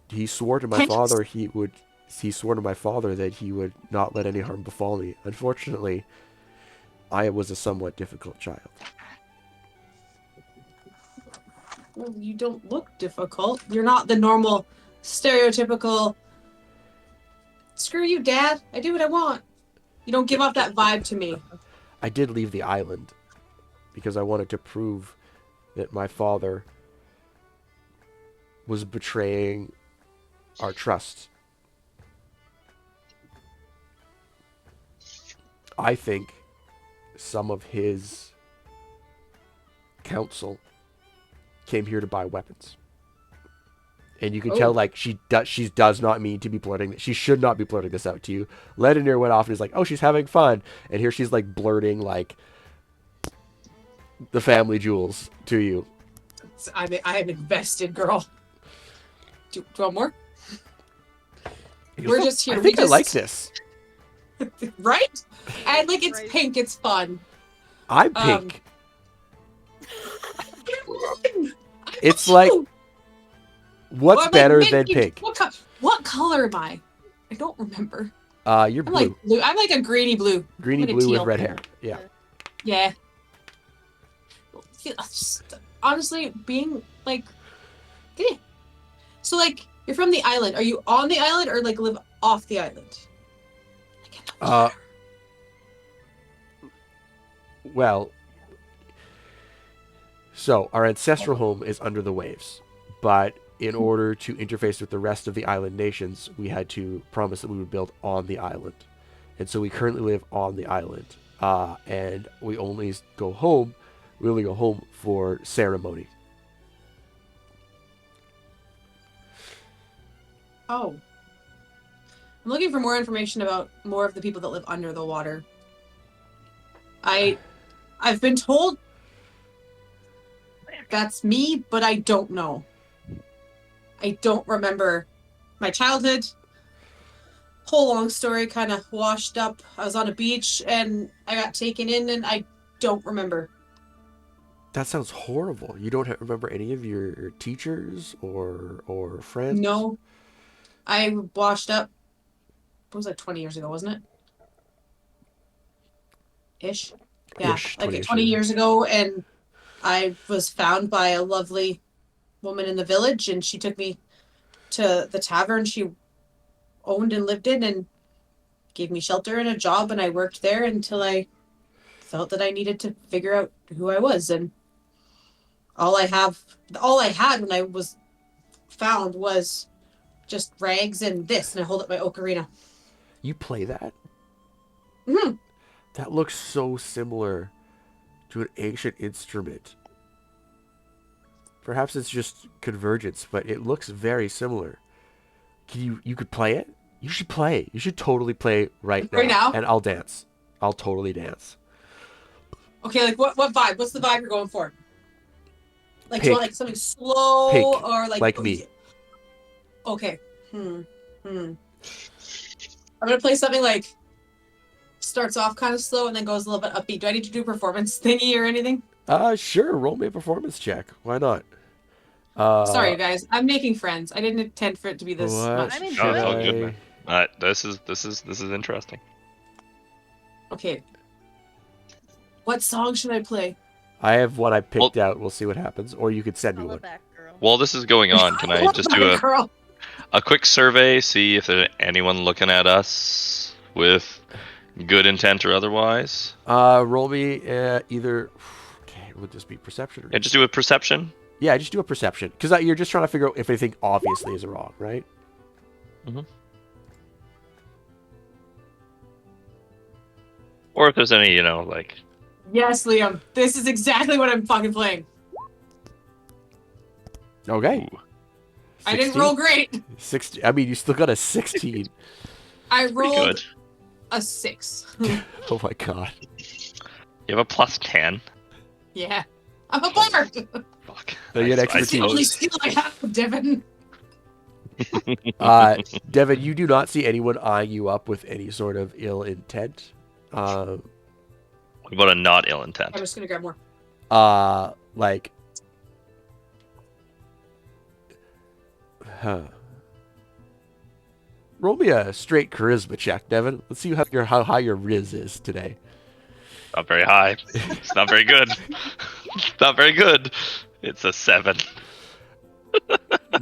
A: He swore to my
B: Can't you
A: father he swore to my father that he would not let any harm befall me. Unfortunately, I was a somewhat difficult child.
B: Well, you don't look difficult. You're not the normal, stereotypical, screw you, Dad. I do what I want. You don't give off that vibe to me.
A: I did leave the island because I wanted to prove that my father was betraying our trust. I think some of his council came here to buy weapons. And you can tell, like, she does not mean to be blurting. She should not be blurting this out to you. Ledinir went off and is like, oh, she's having fun. And here she's, like, blurting, like, the family jewels to you.
B: I'm invested, girl. Do you want more?
A: We're
B: just here.
A: I think I like this.
B: Right? And, like, it's pink. It's fun.
A: I'm pink. It's like... What's better than pink?
B: What color am I? I don't remember.
A: You're blue.
B: Like blue. I'm like a greeny blue.
A: Greeny blue with red hair. Yeah.
B: Yeah. Honestly, being like, eh. So like, you're from the island. Are you on the island or like live off the island?
A: Well, so our ancestral home is under the waves, but in order to interface with the rest of the island nations, we had to promise that we would build on the island. And so we currently live on the island. And we only go home for ceremony.
B: Oh. I'm looking for more information about more of the people that live under the water. I've been told that's me, but I don't know. I don't remember my childhood. Whole long story, kind of washed up. I was on a beach and I got taken in and I don't remember.
A: That sounds horrible. You don't remember any of your teachers or friends?
B: No. I washed up, what was that, 20 years ago, wasn't it? Ish. Yeah,
A: Ish,
B: like 20 years ago, and I was found by a lovely woman in the village, and she took me to the tavern she owned and lived in and gave me shelter and a job, and I worked there until I felt that I needed to figure out who I was. And all I had when I was found was just rags and this, and I hold up my ocarina.
A: You play that?
B: Mm-hmm.
A: That looks so similar to an ancient instrument. Perhaps it's just convergence, but it looks very similar. You could play it? You should play. You should totally play right now. And I'll dance. I'll totally dance.
B: Okay, like what vibe? What's the vibe you're going for? Like,
A: Pink.
B: do you want like something slow
A: Pink.
B: or like
A: me?
B: Okay. I'm gonna play something like starts off kind of slow and then goes a little bit upbeat. Do I need to do a performance thingy or anything?
A: Sure. Roll me a performance check. Why not?
B: Sorry, guys. I'm making friends. I didn't intend for it to be this much.
E: I'm
H: No,
E: enjoying
H: it's all
E: it.
H: good, man. This is interesting.
B: Okay. What song should I play?
A: I have one I picked out. We'll see what happens. Or you could send me
E: Call
A: one.
E: it back, girl.
H: While this is going on, can I just do
B: Girl.
H: a quick survey, see if there's anyone looking at us with good intent or otherwise?
A: Roll me either. Okay, would this be perception or?
H: Yeah, just do a perception.
A: Yeah, just do a perception. Because you're just trying to figure out if anything obviously is wrong, right?
H: Or if there's any, like...
B: Yes, Liam. This is exactly what I'm fucking playing.
A: Okay.
H: Ooh.
B: I didn't roll great.
A: 16. I mean, you still got a 16.
B: I
H: Pretty
B: rolled
H: good.
B: a 6.
A: Oh my god.
H: You have a plus 10.
B: Yeah. I'm a bard.
H: Fuck.
A: So you had
H: I
B: It's the only
H: suppose-
B: skill I have, Devin.
A: Devin, you do not see anyone eyeing you up with any sort of ill intent.
H: What about a not ill
B: I'm
H: intent?
B: just gonna grab more.
A: Like, roll me a straight charisma check, Devin. Let's see how high your riz is today.
H: Not very high. It's not very good. It's not very good. It's a 7.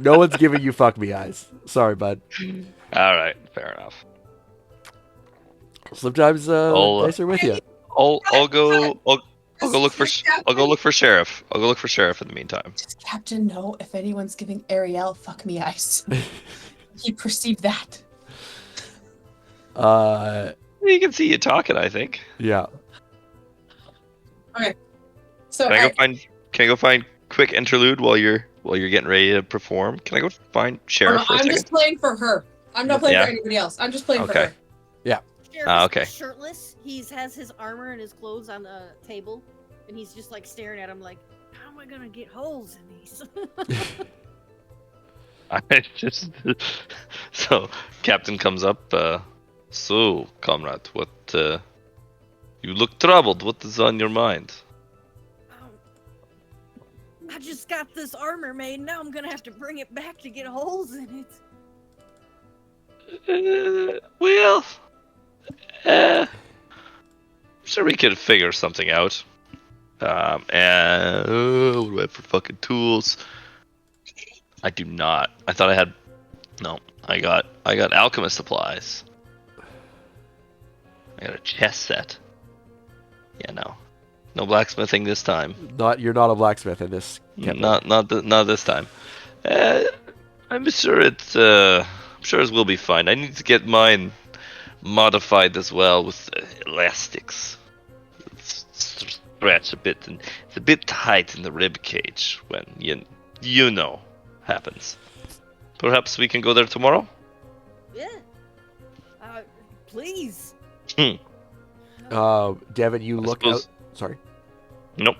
A: No one's giving you fuck me eyes. Sorry, bud.
H: All right, fair enough.
A: Sometimes dice are with you.
H: I'll go look for sheriff. I'll go look for sheriff in the meantime.
B: Does Captain know if anyone's giving Arielle fuck me ice? He perceived that.
H: You can see you talking, I think.
A: Yeah.
B: Okay. So
H: Can I go find quick interlude while you're getting ready to perform? Can I go find sheriff for a
B: I'm
H: second?
B: just playing for her. I'm not playing
H: Yeah.
B: for anybody else. I'm just playing for
H: Okay.
B: her.
E: Sheriff
H: okay.
E: is shirtless. He has his armor and his clothes on the table, and he's just like staring at him like, "How am I gonna get holes in these?"
H: I just so Captain comes up. So, comrade, what? You look troubled. What is on your mind?
E: I just got this armor made. Now I'm gonna have to bring it back to get holes in it.
H: Well, I'm sure we could figure something out. And what do I have for fucking tools? I do not. I thought I had. No, I got alchemist supplies. I got a chest set. Yeah, no blacksmithing this time.
A: You're not a blacksmith in this.
H: Not this time. I'm sure it will be fine. I need to get mine modified as well with elastics. Stretch a bit, and it's a bit tight in the rib cage when you know happens. Perhaps we can go there tomorrow.
E: Yeah. Please.
A: Devin, you look out. Sorry.
H: Nope.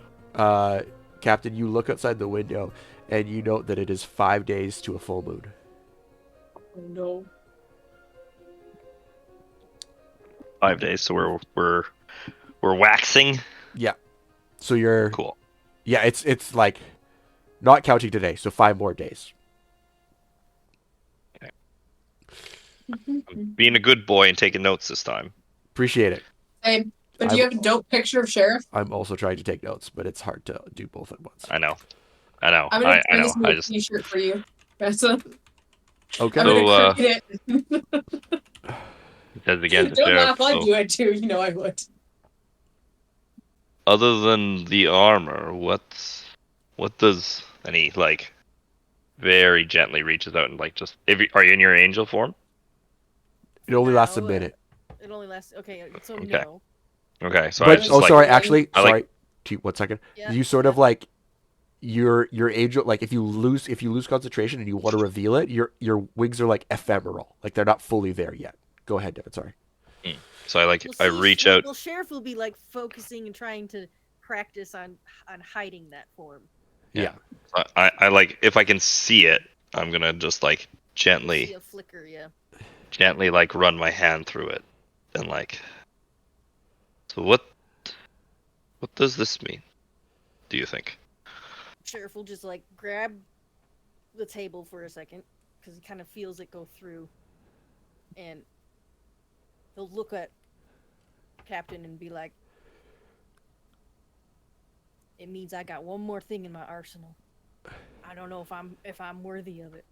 A: Captain, you look outside the window, and you note that it is 5 days to a full moon.
B: Oh, no.
H: 5 days, so we're waxing.
A: Yeah. So you're
H: Cool.
A: Yeah, it's like not counting today, so 5 more days.
H: I'm being a good boy and taking notes this time.
A: Appreciate it.
B: Same. But do you have a dope picture of Sheriff?
A: I'm also trying to take notes, but it's hard to do both at once.
H: I know.
B: I'm gonna
H: I
B: turn
H: know.
B: this into
H: I
B: a
H: just
B: t-shirt for you. That's a,
A: Okay.
B: I'm
H: So,
B: gonna create it.
H: it says again. the
B: Don't
H: sheriff.
B: laugh, I'd
H: So,
B: do it too. You know I would.
H: other than the armor, what does any like very gently reaches out and like just are you in your angel form?
A: It only lasts a
E: No,
A: minute.
E: It only lasts. Okay, so
H: Okay.
E: no.
H: Okay, so I
A: But
H: just
A: sorry, actually,
H: I like-
A: sorry. 1 second.
E: Yeah.
A: You sort of like your angel, like if you lose concentration and you want to reveal it, your wings are like ephemeral, like they're not fully there yet. Go ahead, Devin. Sorry.
H: So I
E: Well,
H: I
E: see,
H: reach out.
E: Well, Sheriff will be like focusing and trying to practice on hiding that form.
A: Yeah.
H: I like if I can see it, I'm gonna just like
E: See
H: gently
E: a flicker, yeah.
H: like run my hand through it and like. So what does this mean? Do you think?
E: Sheriff will just like grab the table for a second because he kind of feels it go through, and he'll look at Captain and be like, "It means I got one more thing in my arsenal. I don't know if I'm worthy of it,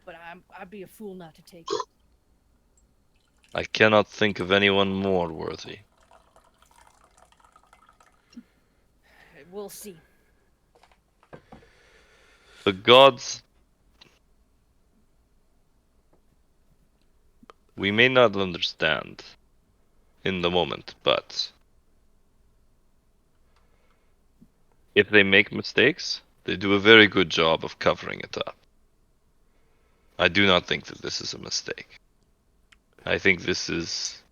E: but I'd be a fool not to take it."
H: I cannot think of anyone more worthy.
E: We'll see.
H: The gods. We may not understand in the moment, but if they make mistakes, they do a very good job of covering it up. I do not think that this is a mistake. I think this is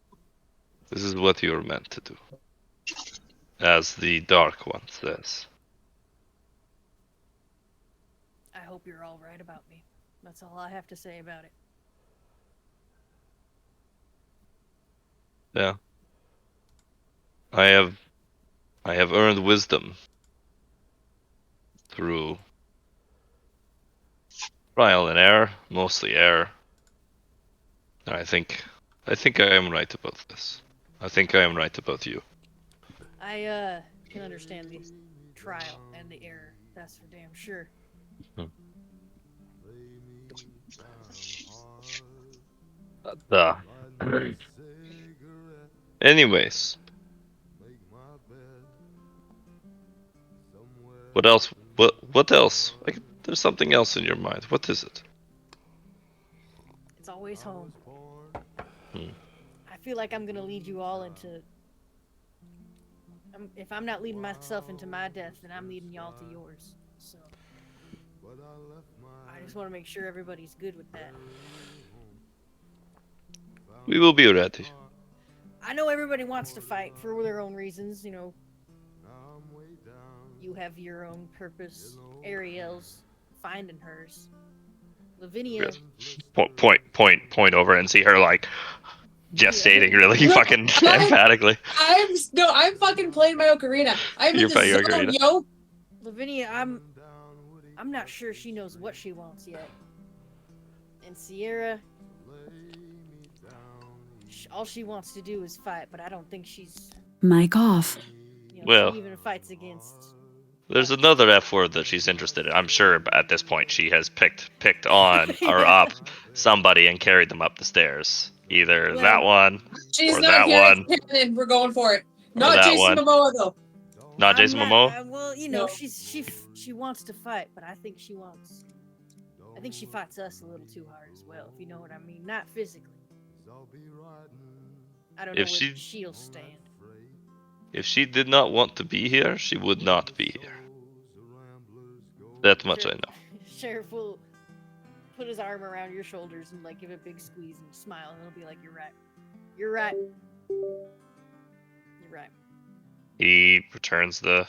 H: what you're meant to do, as the Dark One says.
E: I hope you're all right about me. That's all I have to say about it.
H: Yeah. I have earned wisdom through trial and error, mostly error. And I think I am right about this. I think I am right about you.
E: I can understand the trial and the error. That's for damn sure.
H: Anyways, what else? What else? Like, there's something else in your mind. What is it?
E: It's always home. I feel like I'm gonna lead you all into. If I'm not leading myself into my death, then I'm leading y'all to yours. So I just want to make sure everybody's good with that.
H: We will be ready.
E: I know everybody wants to fight for their own reasons, you know. You have your own purpose. Arielle's finding hers. Lavinia.
H: Point over and see her like gestating really fucking emphatically.
B: I'm fucking playing my ocarina. I'm in
H: You're
B: the
H: playing your
B: zone,
H: ocarina?
B: yo.
E: Lavinia, I'm not sure she knows what she wants yet. And Sierra, all she wants to do is fight, but I don't think she's.
G: Mic off.
E: You know,
H: Well,
E: she even fights against.
H: there's another F word that she's interested in. I'm sure at this point she has picked on or up somebody and carried them up the stairs. Either
E: Well,
H: that one
B: She's
H: or
B: not
H: that
B: here.
H: one.
B: It's canon. We're going for it.
H: Or
B: Not
H: that
B: Jason
H: one.
B: Momoa though.
H: Not Jason Momoa?
E: Well, you know,
B: No.
E: she wants to fight, but I think she fights us a little too hard as well, if you know what I mean. Not physically. I don't know
H: If
E: where she'll stand.
H: If she did not want to be here, she would not be here. That much I know.
E: Sheriff will put his arm around your shoulders and like give a big squeeze and smile, and he'll be like, "You're right. You're right. You're right."
H: He returns the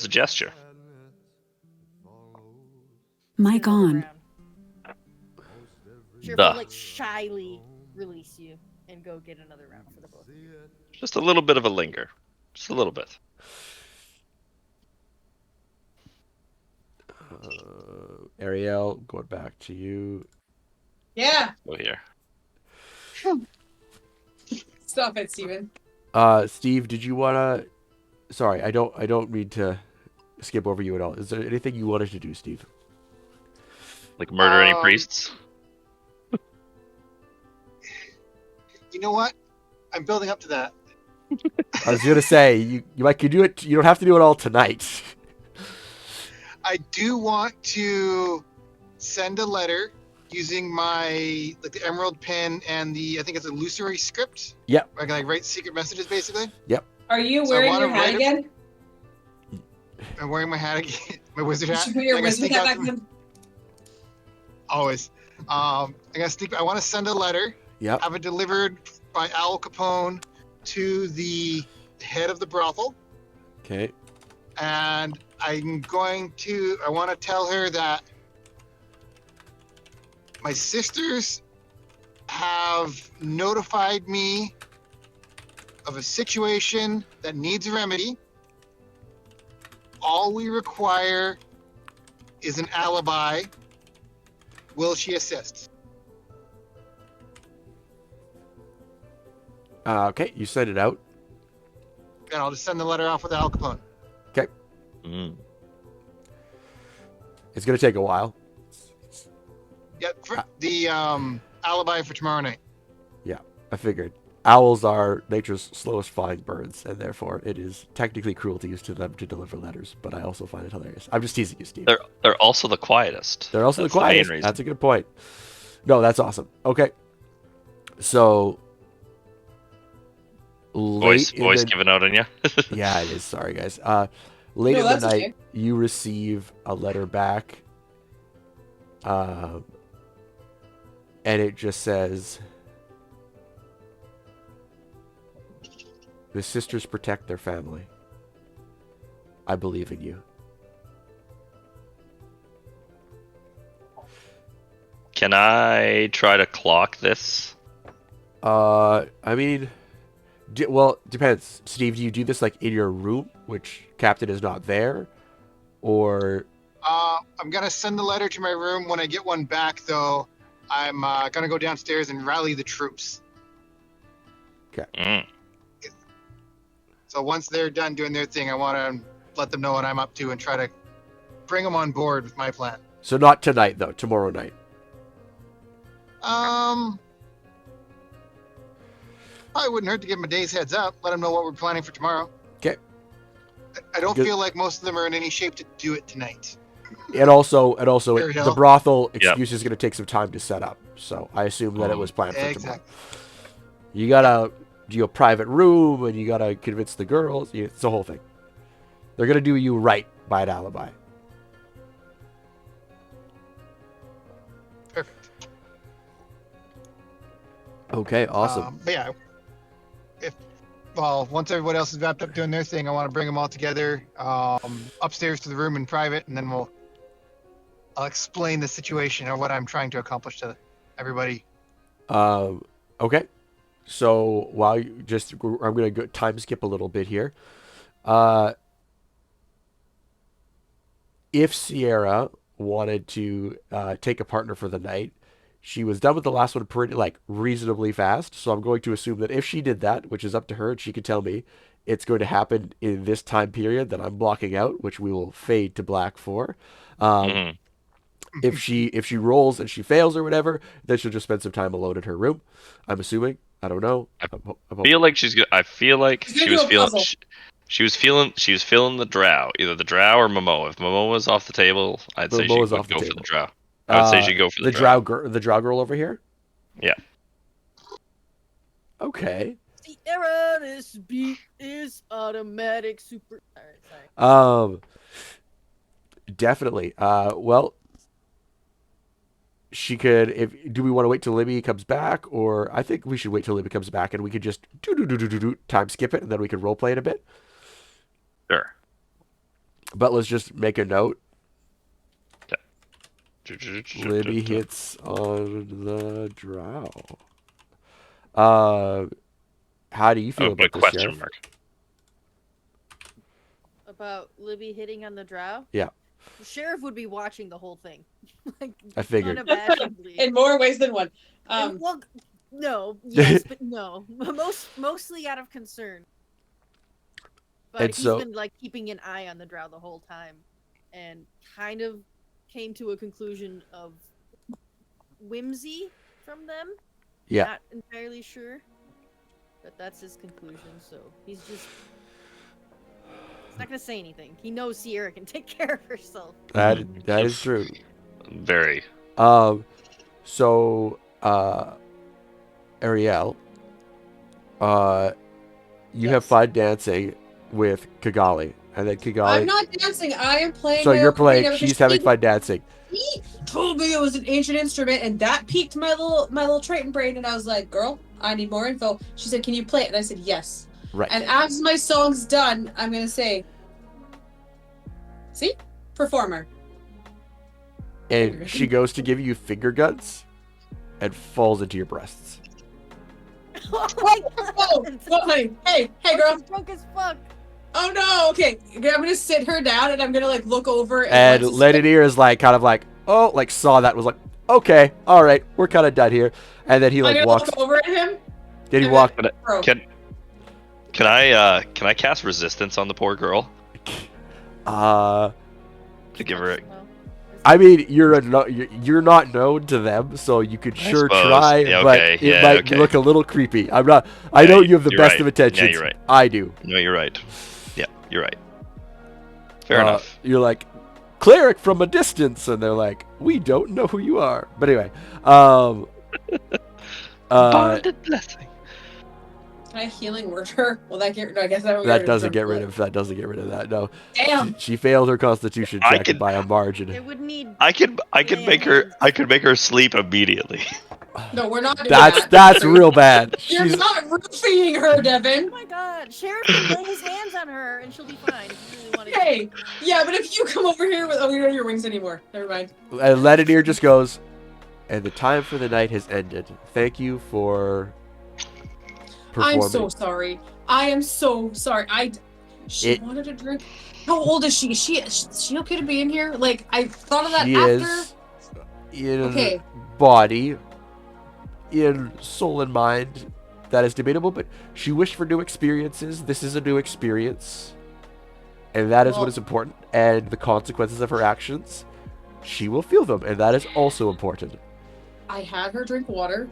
H: gesture.
G: Mic
E: Turn
G: on.
E: around. Sheriff
H: Duh.
E: will like shyly release you and go get another round for the both of you.
H: Just a little bit of a linger. Just a little bit.
A: Arielle, going back to you.
B: Yeah.
H: Go here.
B: Stop it, Steven.
A: Steve, did you wanna? Sorry, I don't mean to skip over you at all. Is there anything you wanted to do, Steve?
H: Like murder any priests?
F: You know what? I'm building up to that.
A: I was gonna say you could do it. You don't have to do it all tonight.
F: I do want to send a letter using my the emerald pen and I think it's a illusory script.
A: Yep.
F: I can like write secret messages basically.
B: Are you
F: So I
B: wearing
F: wanna
B: your hat
F: write it-
B: again?
F: I'm wearing my hat again, my wizard
B: Did
F: hat.
B: you put your
F: I gotta
B: wizard
F: sneak
B: hat
F: out
B: back
F: to-
B: on?
F: Always. I want to send a letter.
A: Yep.
F: Have it delivered by Al Capone to the head of the brothel.
A: Okay.
F: And I want to tell her that my sisters have notified me of a situation that needs a remedy. All we require is an alibi. Will she assist?
A: Okay. You send it out.
F: And I'll just send the letter off with Al Capone.
A: Okay.
H: Mm.
A: It's gonna take a while.
F: Yeah, the alibi for tomorrow night.
A: Yeah, I figured. owls are nature's slowest flying birds, and therefore it is technically cruelty to them to deliver letters. But I also find it hilarious. I'm just teasing you, Steve.
H: They're also the quietest.
A: They're also
H: That's
A: the quietest.
H: main reason.
A: That's a good point. No, that's awesome. Okay, so
H: Voice
A: late in the,
H: giving out on you.
A: yeah, it is. Sorry, guys. Late
B: No,
A: in the
B: that's
A: night,
B: okay.
A: you receive a letter back, and it just says, "The sisters protect their family. I believe in you."
H: Can I try to clock this?
A: I mean, well, depends. Steve, do you do this like in your room, which Captain is not there, or?
F: I'm gonna send the letter to my room. When I get one back, though, I'm gonna go downstairs and rally the troops.
H: Mm.
F: So once they're done doing their thing, I want to let them know what I'm up to and try to bring them on board with my plan.
A: So not tonight, though. Tomorrow night.
F: Probably wouldn't hurt to give them a day's heads up. Let them know what we're planning for tomorrow.
A: Okay.
F: I don't
A: Good.
F: feel like most of them are in any shape to do it tonight.
A: And also,
F: Fair
A: the
F: enough.
A: brothel
H: Yep.
A: excuse is going to take some time to set up. So I assume that it was planned for tomorrow.
F: Exactly.
A: You gotta do a private room, and you gotta convince the girls. It's the whole thing. They're gonna do you right by an alibi.
F: Perfect.
A: Okay, awesome.
F: But yeah, once everybody else is wrapped up doing their thing, I want to bring them all together upstairs to the room in private, and then I'll explain the situation or what I'm trying to accomplish to everybody.
A: Okay. So while you I'm gonna go time skip a little bit here. If Sierra wanted to take a partner for the night, she was done with the last one pretty reasonably fast. So I'm going to assume that if she did that, which is up to her, and she can tell me it's going to happen in this time period that I'm blocking out, which we will fade to black for.
H: Mhm.
A: If she rolls and she fails or whatever, then she'll just spend some time alone in her room. I'm assuming. I don't know.
H: I feel like she's. I feel like
B: She's gonna
H: she was
B: do a
H: feeling.
B: puzzle.
H: She was feeling the drow, either the drow or Momo. If Momo was off the table, I'd say she
A: Momoa's
H: would
A: off the
H: go for
A: table.
H: the drow. I would say she'd go for the drow.
A: The drow girl over here.
H: Yeah.
A: Okay.
E: Sierra, this beat is automatic super. Alright, sorry.
A: Definitely. Well, she could. Do we want to wait till Libby comes back, or I think we should wait till Libby comes back, and we could just do time skip it, and then we could role play it a bit.
H: Sure.
A: But let's just make a note. Libby hits on the drow. How do you feel about this,
H: question
A: Sheriff?
H: mark.
E: About Libby hitting on the drow?
A: Yeah.
E: The sheriff would be watching the whole thing.
A: I figured.
E: Unabashedly.
B: In more ways than one.
E: Well, no, yes, but no. Mostly out of concern. But
A: And
E: he's
A: so-
E: been keeping an eye on the drow the whole time, and kind of came to a conclusion of whimsy from them.
A: Yeah.
E: Not entirely sure, but that's his conclusion. So he's not gonna say anything. He knows Sierra can take care of herself.
A: That is true.
H: Very.
A: So, Arielle, you have fun dancing with Kigali, and then Kigali.
B: I'm not dancing. I am playing.
A: So
B: my
A: you're
B: ocarina
A: playing.
B: because
A: She's having fun dancing.
B: He told me it was an ancient instrument, and that piqued my little Triton brain, and I was like, "Girl, I need more info." She said, "Can you play it?" And I said, "Yes."
A: Right.
B: And as my song's done, I'm gonna say, "See, performer."
A: And she goes to give you finger guns, and falls into your breasts.
B: Oh, honey. Hey, girl.
E: He's drunk as fuck.
B: Oh no. Okay, I'm gonna sit her down, and I'm gonna look over.
A: And Leninier is saw that, was like, okay, all right, we're kind of done here. And then he
B: I'm gonna
A: walks.
B: look over at him.
A: Then he walked.
B: Bro.
H: Can I cast resistance on the poor girl
A: Uh,
H: to give her?
E: Well,
A: I mean, you're not known to them, so you could sure
H: suppose.
A: try,
H: Yeah,
A: but
H: okay.
A: it
H: Yeah,
A: might
H: okay.
A: look a little creepy. I'm not. I know you have the
H: you're
A: best
H: right.
A: of intentions.
H: Yeah, you're right.
A: I do.
H: No, you're right. Yeah, you're right. Fair enough.
A: You're like, cleric from a distance, and they're like, we don't know who you are. But anyway,
H: Bonded blessing.
B: Can I healing word her? Will that get? No, I guess I don't.
A: that doesn't get rid of that. No,
B: Damn.
A: she failed her Constitution
H: I
A: check
H: could-
A: by a margin.
E: It would need.
H: I could make her sleep immediately.
B: No, we're not doing
A: That's
B: that.
A: that's real bad.
B: You're
A: She's
B: not roofing her,
E: Oh
B: Devin.
E: my god, Sheriff can lay his hands on her and she'll be fine if you really want to.
B: Hey, yeah, but if you come over here with, we don't have your wings anymore. Never mind.
A: and Ledinir just goes, and the time for the night has ended. Thank you for performing.
B: I'm so sorry. I am so sorry. She wanted a drink. How old is she? Is she okay to be in here? Like, I thought of that
A: She
B: after.
A: is in
B: Okay.
A: body, in soul and mind. That is debatable, but she wished for new experiences. This is a new experience. And that is what
B: Well-
A: is important. And the consequences of her actions, she will feel them. And that is also important.
B: I had her drink water.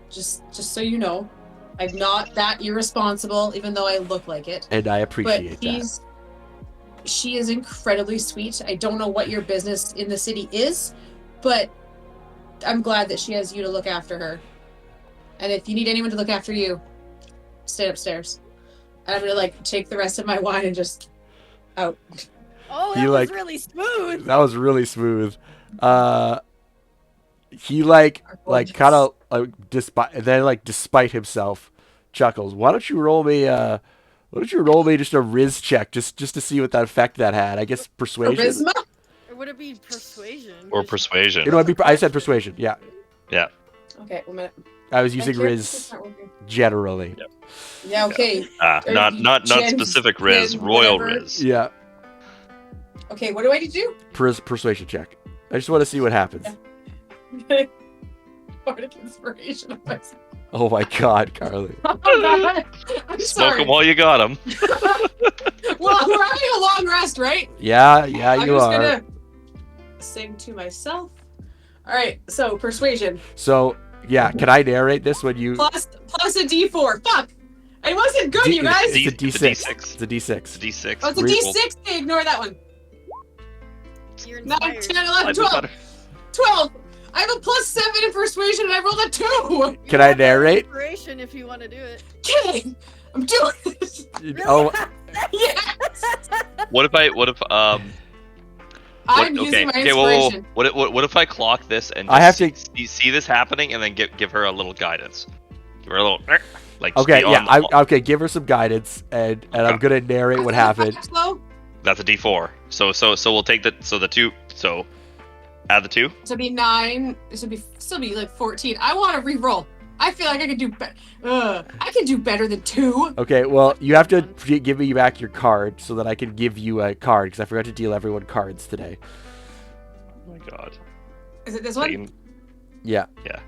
B: Just so you know. I'm not that irresponsible, even though I look like it.
A: And I
B: But
A: appreciate that.
B: she is incredibly sweet. I don't know what your business in the city is, but I'm glad that she has you to look after her. And if you need anyone to look after you, stay upstairs. And I'm gonna like take the rest of my wine and just out.
E: Oh, that
A: You,
E: was
A: like-
E: really smooth.
A: That was really smooth. He like kind of despite himself chuckles. Why don't you roll me just a Riz check just to see what that effect that had? I guess persuasion.
B: Charisma?
E: Or would it be persuasion?
H: Or persuasion.
A: It might be. I said persuasion. Yeah,
H: Yeah.
B: Okay, 1 minute.
A: I was
B: I
A: using
B: can't-
A: Riz
B: it's not working.
A: generally.
B: Yeah, okay. Or
H: Not
B: Jen's-
H: specific Riz,
B: Jen,
H: royal
B: whatever.
H: Riz.
A: Yeah,
B: Okay, what do I need to do?
A: persuasion check. I just want to see what happens.
B: Bardic inspiration of myself.
A: Oh my God, Carly.
B: Oh, God. I'm
H: Smoke
B: sorry.
H: them while you got them.
B: Well, we're having a long rest, right?
A: Yeah,
B: I'm
A: you
B: just
A: are.
B: gonna sing to myself. All right, so persuasion
A: So yeah, can I narrate this when you?
B: plus a D4. Fuck, it wasn't good, you guys.
A: It's a
H: D6.
A: D6. It's a
H: It's
A: D6.
H: a D6.
B: Oh, it's a D6. Hey, ignore that one.
E: You're
B: 9,
E: inspired.
B: 10,
H: I
B: 11,
H: just
B: 12.
H: thought-
B: 12. I have a +7 in persuasion, and I rolled a 2.
A: Can I narrate?
E: Inspiration if you want to do it.
B: Kidding. I'm doing it.
E: Really?
A: Oh,
B: Yes.
H: What if
B: I'm using my inspiration.
H: What if I clock this and
A: I have
H: just see this happening and then give her a little guidance? Give her a little like
A: okay.
H: just be
A: Yeah.
H: on the-
A: Okay. Give her some guidance, and I'm gonna narrate what happened.
B: Slow.
H: That's a D4. So we'll take the two. So add the 2.
B: This would be 9. This would still be like 14. I want to re-roll. I feel like I could do better. I can do better than 2.
A: Okay. Well, you have to give me back your card so that I can give you a card because I forgot to deal everyone cards today.
H: Oh my God.
B: Is it this one?
H: Taking-
A: Yeah.
H: Yeah.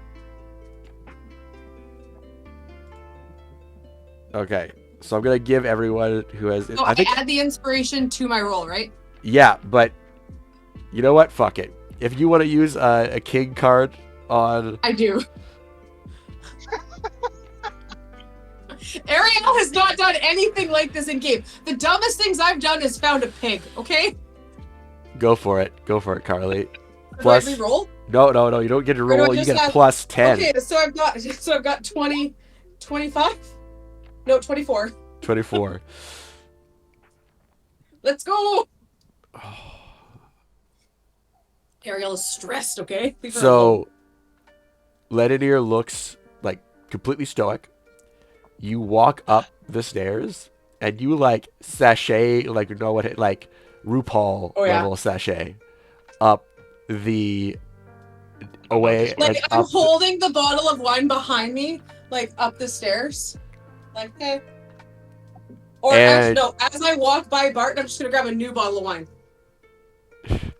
A: Okay. So I'm gonna give everyone who has.
B: So
A: I think.
B: add the inspiration to my roll, right?
A: Yeah, but you know what? Fuck it. If you want to use a king card on.
B: I do. Arielle has not done anything like this in game. The dumbest things I've done is found a pig. Okay.
A: Go for it, Carly.
B: Do I
A: Plus,
B: re-roll?
A: no, you don't get to
B: Or do I
A: roll. You
B: just
A: get a
B: have-
A: plus 10,
B: Okay, so I've got 20, 25. No, 24.
A: 24.
B: Let's go. Arielle is stressed. Okay. Leave her alone.
A: So, Ledinir looks like completely stoic. You walk up the stairs and you like sashay, like you know what it like RuPaul
B: Oh, yeah.
A: level sashay up the away
B: Like
A: and
B: I'm
A: up.
B: holding the bottle of wine behind me, like up the stairs, like hey. Or
A: And-
B: actually, no, as I walk by Barton, I'm just gonna grab a new bottle of wine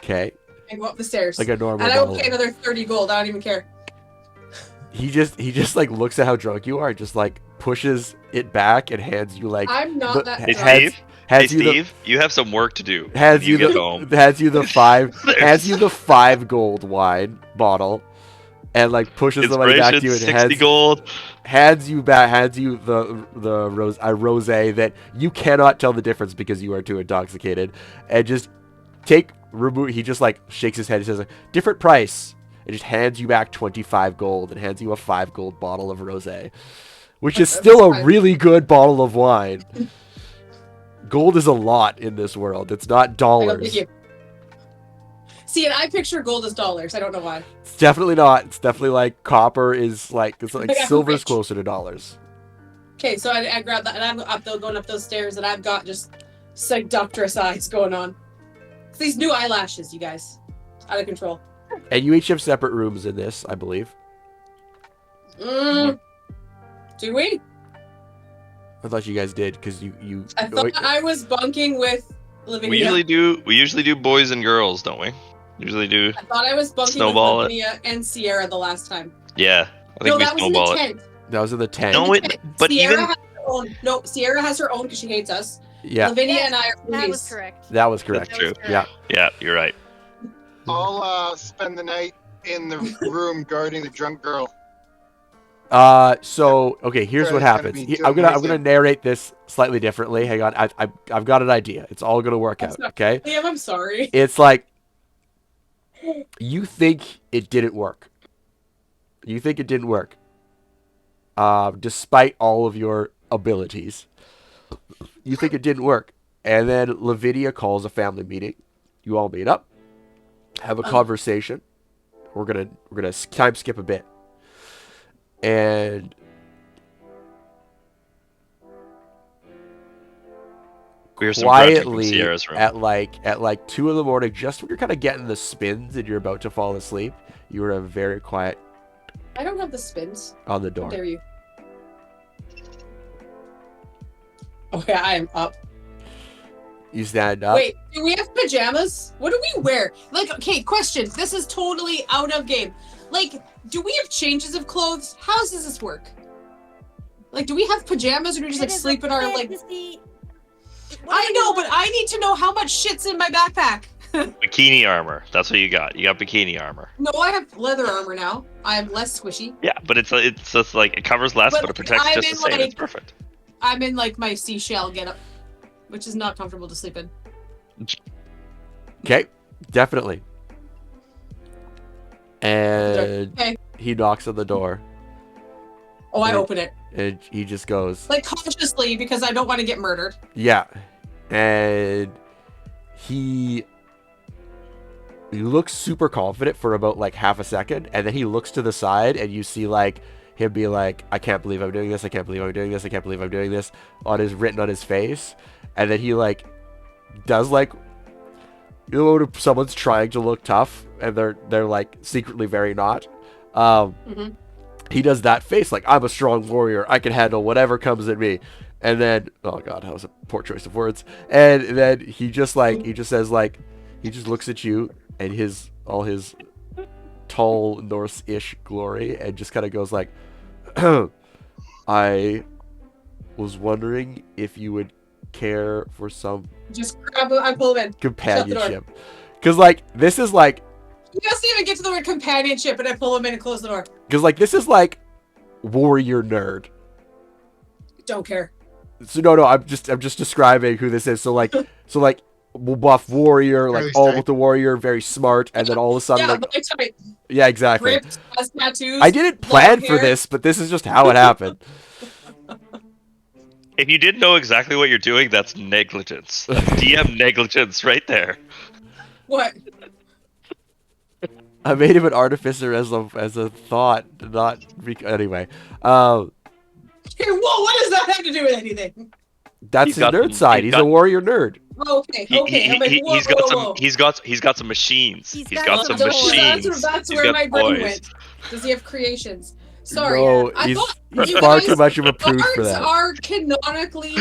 A: Okay,
B: and go up the stairs.
A: like a normal.
B: And I will
A: bottle.
B: pay another 30 gold. I don't even care.
A: He just like looks at how drunk you are, just like pushes it back and hands you like
B: I'm not
A: the-
B: that
H: Hey,
B: drunk.
H: Steve?
A: Hands you
H: Steve, you have some work to do.
A: hands
H: when
A: you
H: get
A: the
H: home.
A: hands you the five
H: There's-
A: hands you the 5 gold wine bottle, and like pushes the money back to you and
H: 60 gold.
A: hands you the rosé that you cannot tell the difference because you are too intoxicated, and just remove. He just like shakes his head and says, different price, and just hands you back 25 gold and hands you a 5 gold bottle of rosé, which is still a really good bottle of wine. Gold is a lot in this world. It's not
B: I don't
A: dollars.
B: think you. See, and I picture gold as dollars. I don't know why.
A: It's definitely not. It's definitely like copper is like, it's like
B: Like, I'm
A: silver's
B: rich.
A: closer to dollars.
B: Okay, so I grab that, and I'm going up those stairs, and I've got just seductress eyes going on. It's these new eyelashes, you guys, out of control.
A: And you each have separate rooms in this, I believe.
B: Do we?
A: I thought you guys did because you.
B: I thought I was bunking with Lavinia.
H: We usually do boys and girls, don't we? Usually do.
B: I thought I was bunking
H: Snowball
B: with
H: it.
B: Lavinia and Sierra the last time.
H: Yeah, I think
B: No,
H: we
B: that was in the
H: snowball it.
B: tent.
A: That was in the tent.
H: No, but
B: Sierra
H: even
B: has her own. No, Sierra has her own because she hates us.
A: Yeah,
B: Lavinia
E: Yes,
B: and I are
E: That was
B: foodies.
E: correct.
A: that was correct.
H: That's true.
A: Yeah.
H: Yeah, you're right.
F: I'll spend the night in the room guarding the drunk girl.
A: So okay, here's what
F: Sarah's gonna
A: happens.
F: be
A: I'm
F: doing
A: gonna
F: amazing.
A: narrate this slightly differently. Hang on, I've got an idea. It's all gonna work out. Okay.
B: Liam, I'm sorry.
A: It's like you think it didn't work. You think it didn't work. Despite all of your abilities, you think it didn't work. And then Lavinia calls a family meeting. You all meet up, have a conversation. We're gonna time skip a bit. And
H: We hear some grunting from
A: quietly
H: Sierra's room.
A: at like 2 a.m, just when you're kind of getting the spins and you're about to fall asleep, you were very quiet
B: I don't have the spins.
A: on the
B: How
A: door.
B: dare you? Oh yeah, I am up.
A: You stand up.
B: Wait, do we have pajamas? What do we wear? Like, okay, question. This is totally out of game. Like, do we have changes of clothes? How does this work? Like, do we have pajamas or do we just like
E: It is
B: sleep
E: a
B: in our like?
E: fantasy-
B: I know, but I need to know how much shit's in my backpack.
H: Bikini armor. That's what you got. You got bikini armor.
B: No, I have leather armor now. I am less squishy.
H: Yeah, but it's just like it covers less,
B: But
H: but it protects
B: I'm
H: just
B: in,
H: the same.
B: like-
H: It's perfect.
B: I'm in like my seashell getup, which is not comfortable to sleep in.
A: Okay, definitely. And
B: Okay.
A: he knocks on the door,
B: Oh, I
A: Wait.
B: open it
A: and he just goes,
B: like consciously because I don't want to get murdered.
A: "Yeah," and he looks super confident for about like half a second, and then he looks to the side, and you see like him be like, "I can't believe I'm doing this. I can't believe I'm doing this. I can't believe I'm doing this," written on his face, and then he like does like, you know, when someone's trying to look tough and they're like secretly very not.
B: Mhm.
A: He does that face like, I'm a strong warrior. I can handle whatever comes at me. And then, oh god, that was a poor choice of words. And then he just says like, he just looks at you and all his tall Norse-ish glory, and just kind of goes like, I was wondering if you would care for some
B: Just grab it. I pull him in.
A: companionship. Because like this is like,
B: He doesn't even get to the word companionship, and I pull him in and close the door.
A: this is like warrior nerd.
B: Don't care.
A: So no, I'm just describing who this is. So like buff warrior, like
F: Very
A: all
F: straight.
A: with the warrior, very smart, and then all of a sudden
B: Yeah,
A: like,
B: my type.
A: yeah, exactly.
B: Ripped, has tattoos.
A: I didn't plan
B: long
A: for
B: hair.
A: this, but this is just how it happened.
H: If you didn't know exactly what you're doing, that's negligence. That's DM negligence right there.
B: What?
A: I made him an artificer as a thought, not anyway.
B: Hey, whoa! What does that have to do with anything?
A: That's
H: He's
A: his
H: got
A: nerd
H: some-
A: side.
H: he's
A: He's a
H: got-
A: warrior nerd.
B: Oh, okay, okay. I'm like, whoa,
H: He's got
B: whoa,
H: some.
B: whoa.
H: He's got some machines.
E: He's
H: He's
E: got
H: got some
E: some
B: Don't-
H: machines.
B: That's
H: He's
B: where
H: got
B: my brain
H: toys.
B: went. Does he have creations? Sorry.
A: No,
B: I
A: he's
B: thought you
A: far
B: guys-
A: too much of a prude for
B: Bards
A: that.
B: are canonically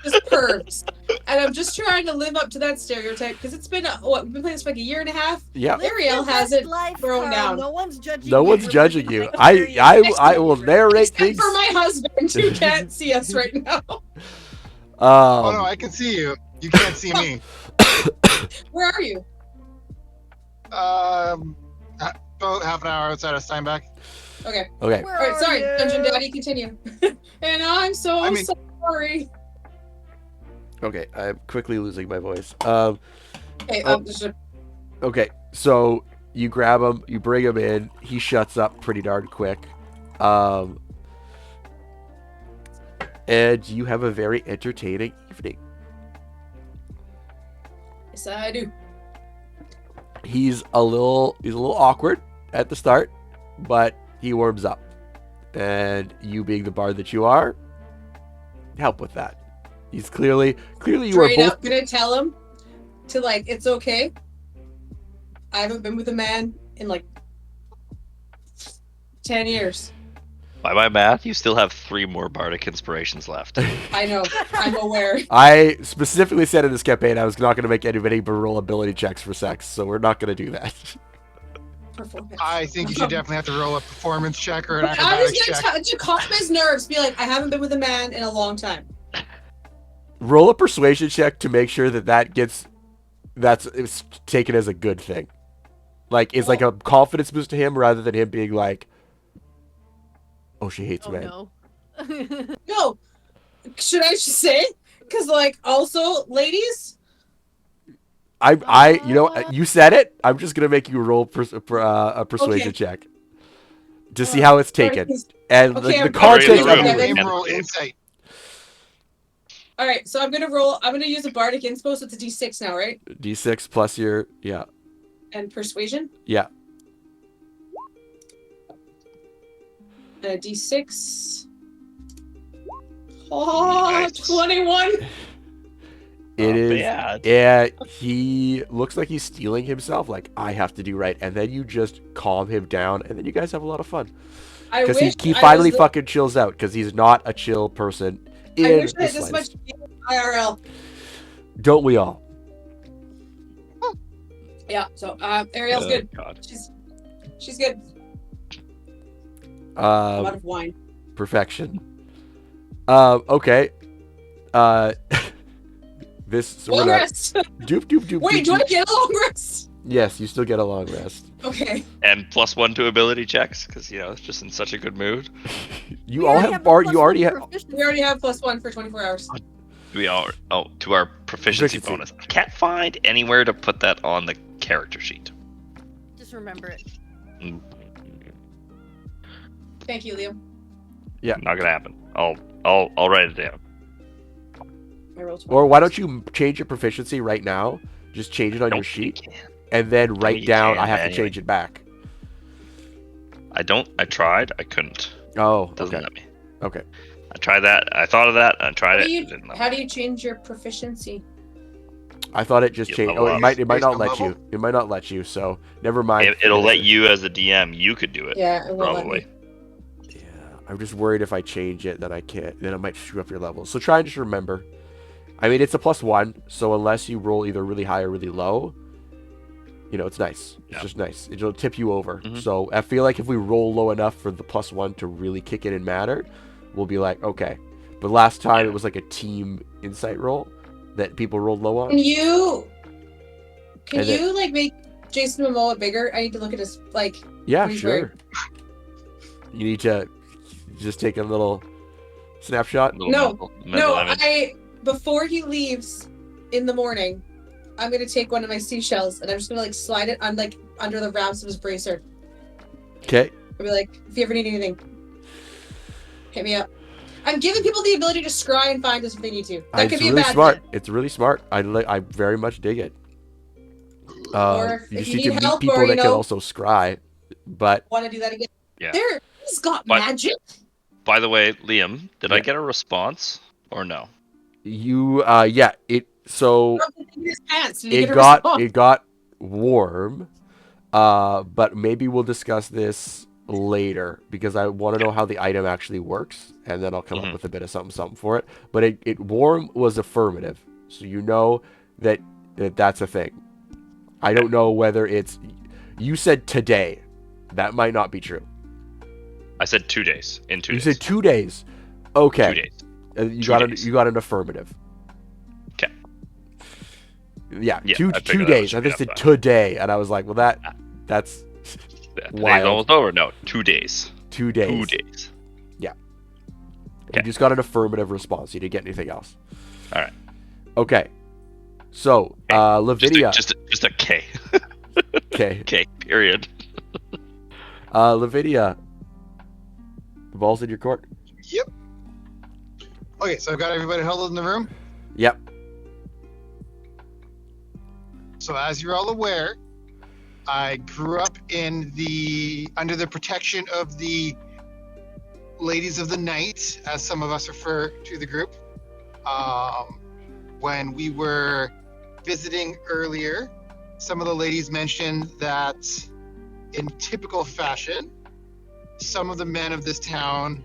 B: just pervs, and I'm just trying to live up to that stereotype because it's been we've been playing this for like a year and a half.
A: Yeah.
B: Arielle has it thrown down.
E: No one's judging.
A: No
E: you
A: one's
E: for
A: judging
E: living
A: you.
E: like a
A: I
E: serious-
A: will narrate
B: Except
A: things.
B: for my husband who can't see us right now.
F: Oh no, I can see you. You can't see me.
B: Where are you?
F: About half an hour outside of Steinbach.
B: Okay.
A: Okay.
E: Where
B: All right.
E: are
B: Sorry,
E: you?
B: Dungeon Daddy. Continue. And I'm so
F: I mean-
B: sorry.
A: Okay. I'm quickly losing my voice.
B: Okay.
A: Oh.
B: Just
A: Okay. So you grab him, you bring him in. He shuts up pretty darn quick. And you have a very entertaining evening.
B: yes, I do.
A: He's a little awkward at the start, but he warms up. And you being the bard that you are, help with that. He's clearly you are
B: Straight
A: both
B: up gonna tell him to like, it's okay. I haven't been with a man in like 10 years.
H: By my math, you still have 3 more bardic inspirations left.
B: I know. I'm aware.
A: I specifically said in this campaign I was not going to make anybody but roll ability checks for sex, so we're not going to do that.
B: Performance.
F: I think you should definitely have to roll a performance check or an
B: I was
F: acrobatics
B: gonna
F: check.
B: to calm his nerves. Be like, I haven't been with a man in a long time.
A: Roll a persuasion check to make sure that's it's taken as a good thing. Like it's like a confidence boost to him rather than him being like, "Oh, she hates
E: Oh
A: men."
E: no.
B: No, should I just say? Because like, also, ladies.
A: You know, you said it. I'm just gonna make you roll a persuasion
B: Okay.
A: check to see how it's taken, and
B: Okay,
A: the
B: I'm
A: context
H: sorry,
A: of
H: Room.
F: Have
A: it.
F: him roll insight.
B: All right, so I'm gonna roll. I'm gonna use a bardic inspo, so it's a D6 now, right?
A: D6 plus your
B: And persuasion.
A: yeah.
B: And a D6. Oh,
H: Nice.
B: 21.
A: It
H: Not
A: is.
H: bad.
A: Yeah, he looks like he's stealing himself. Like I have to do right, and then you just calm him down, and then you guys have a lot of fun.
B: I
A: Because
B: wish
A: he
B: I
A: finally
B: was-
A: fucking chills out because he's not a chill person.
B: I
A: In
B: wish I
A: the
B: had this much
A: slightest.
B: IRL.
A: Don't we all?
B: Yeah. So Arielle's
H: Oh,
B: good.
H: God.
B: She's good. A lot
A: Um,
B: of wine.
A: perfection. Okay. This so we're
B: Long
A: not-
B: rest.
A: Doop doop doop.
B: Wait,
A: doop,
B: do I
A: doop.
B: get a long rest?
A: Yes, you still get a long rest.
B: Okay.
H: And +1 to ability checks, because, it's just in such a good mood.
A: You
E: We
A: all
E: already
A: have
E: a
A: bar.
E: plus
A: You already
E: one
A: have.
E: proficiency.
B: We already have +1 for 24 hours.
H: We are, to our proficiency
A: Proficiency.
H: bonus. I can't find anywhere to put that on the character sheet.
E: Just remember it.
B: Thank you, Liam.
A: Yeah.
H: Not gonna happen. I'll write it down.
B: I rolled 20.
A: Or why don't you change your proficiency right now? Just change it on your
H: Don't think
A: sheet,
H: you can.
A: and then write
H: you
A: down.
H: can
A: I have to
H: manually.
A: change it back.
H: I tried, I couldn't.
A: Oh,
H: Doesn't
A: okay.
H: let me.
A: Okay.
H: I tried that, I thought of that, I tried
B: How
H: it.
B: do you,
H: It didn't let me.
B: how do you change your proficiency?
A: I thought it just
H: You
A: changed.
H: level
A: Oh,
H: up.
A: it might
F: Based
A: not
F: on
A: let
F: level?
A: you. It might not let you. So never mind.
H: It'll let you as a DM. You could do it.
B: Yeah, it won't let
H: Probably.
B: me.
A: Yeah, I'm just worried if I change it, then I can't. Then I might screw up your levels. So try and just remember. I mean, it's a +1, so unless you roll either really high or really low, it's nice. It's
H: Yeah.
A: just nice. It'll tip you over.
H: Mhm.
A: So I feel like if we roll low enough for the +1 to really kick in and matter, we'll be like, okay. But last time
H: Yeah.
A: it was like a team insight roll that people rolled low on.
B: Can you
A: And then-
B: like make Jason Momoa bigger? I need to look at his like.
A: Yeah,
B: What he's
A: sure.
B: wearing.
A: You need to just take a little snapshot.
H: Little
B: No,
H: mental
B: No,
H: image.
B: before he leaves in the morning, I'm gonna take one of my seashells and I'm just gonna like slide it on like under the wraps of his bracer.
A: Okay.
B: I'll be like, if you ever need anything, hit me up. I'm giving people the ability to scry and find us if they need to. That
A: It's
B: could be
A: really
B: a bad
A: smart.
B: thing.
A: It's really smart. I very much dig it.
B: Or
A: You
B: if
A: just
B: you
A: need to
B: need
A: meet
B: help
A: people
B: or,
A: that can also scry. But
B: Want to do that again?
H: Yeah.
B: He's got
H: But-
B: magic.
H: By the way, Liam, did I
A: Yeah.
H: get a response or no?
A: you, so
B: Rubbed it in his pants. Did he
A: it
B: get a
A: got
B: response?
A: warm. But maybe we'll discuss this later because I want to know how the item actually works, and then I'll come up
H: Mhm.
A: with a bit of something for it. But it warm was affirmative, so you know that's a thing. I don't know whether it's. You said today. That might not be true.
H: I said 2 days. In 2
A: You
H: days.
A: said 2 days. Okay.
H: 2 days.
A: You
H: 2
A: got
H: days.
A: you got an affirmative. Yeah,
H: Yeah,
A: two
H: I figured that
A: days. I
H: should be
A: just said
H: enough
A: today, and I was like, well, that's
H: Yeah, today's
A: wild.
H: almost over. No, 2 days.
A: 2 days.
H: 2 days.
A: Yeah.
H: Okay.
A: You just got an affirmative response. You didn't get anything else.
H: All right.
A: Okay. So, Lavinia.
H: Just a K.
A: Okay.
H: K. Period.
A: Lavinia. The ball's in your court.
F: Yep. Okay, so I've got everybody huddled in the room.
A: Yep.
F: So as you're all aware, I grew up under the protection of the Ladies of the Night, as some of us refer to the group. When we were visiting earlier, some of the ladies mentioned that in typical fashion, some of the men of this town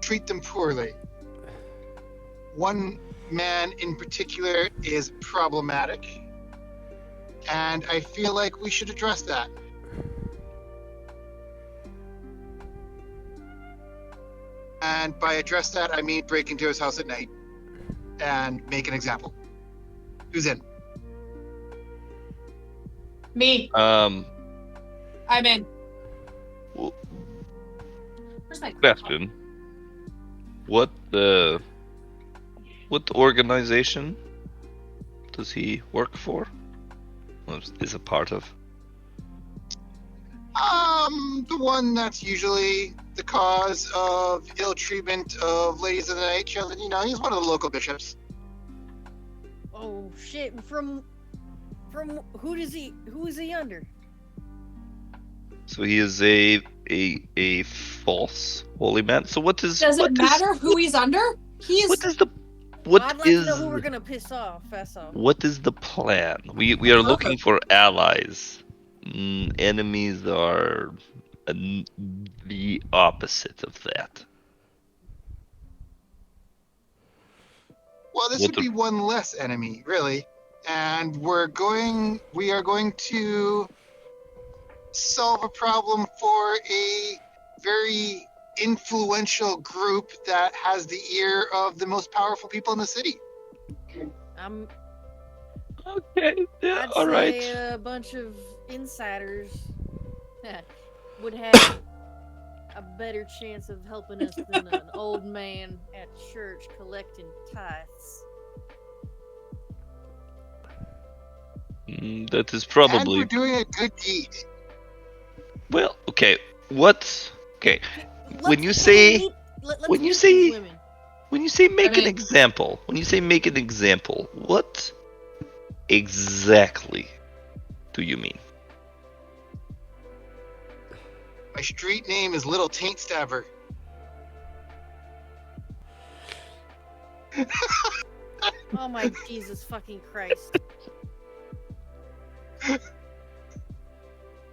F: treat them poorly. One man in particular is problematic, and I feel like we should address that. And by address that, I mean break into his house at night and make an example. Who's in?
B: Me.
H: Um,
B: I'm in.
H: well,
B: Where's my
H: question. What organization does he work for? Or is a part of?
F: The one that's usually the cause of ill treatment of ladies of the night. You know, he's one of the local bishops.
E: Oh shit! From who is he under?
H: So he is a false holy man. So what is?
B: Does
H: what
B: it
H: is-
B: matter who he's under? He's
H: What is the? What
E: I'd like
H: is?
E: to know who we're gonna piss off. That's all.
H: What is the plan? We are looking for allies. Enemies are the opposite of that.
F: Well, this
H: What
F: would
H: the-
F: be one less enemy, really. And we are going to solve a problem for a very influential group that has the ear of the most powerful people in the city.
E: I'm.
H: Okay. Yeah.
E: I'd
H: All
E: say
H: right.
E: a bunch of insiders would have a better chance of helping us than an old man at church collecting tithes.
H: That is
F: And
H: probably
F: we're doing a good deed.
H: well. Okay. What? Okay. When
E: Let's
H: you say-
E: meet- let's
H: when you
E: meet
H: say-
E: these women.
H: When you say make an
B: mean-
H: example, what exactly do you mean?
F: My street name is Little Taint Stabber.
E: Oh my Jesus fucking Christ!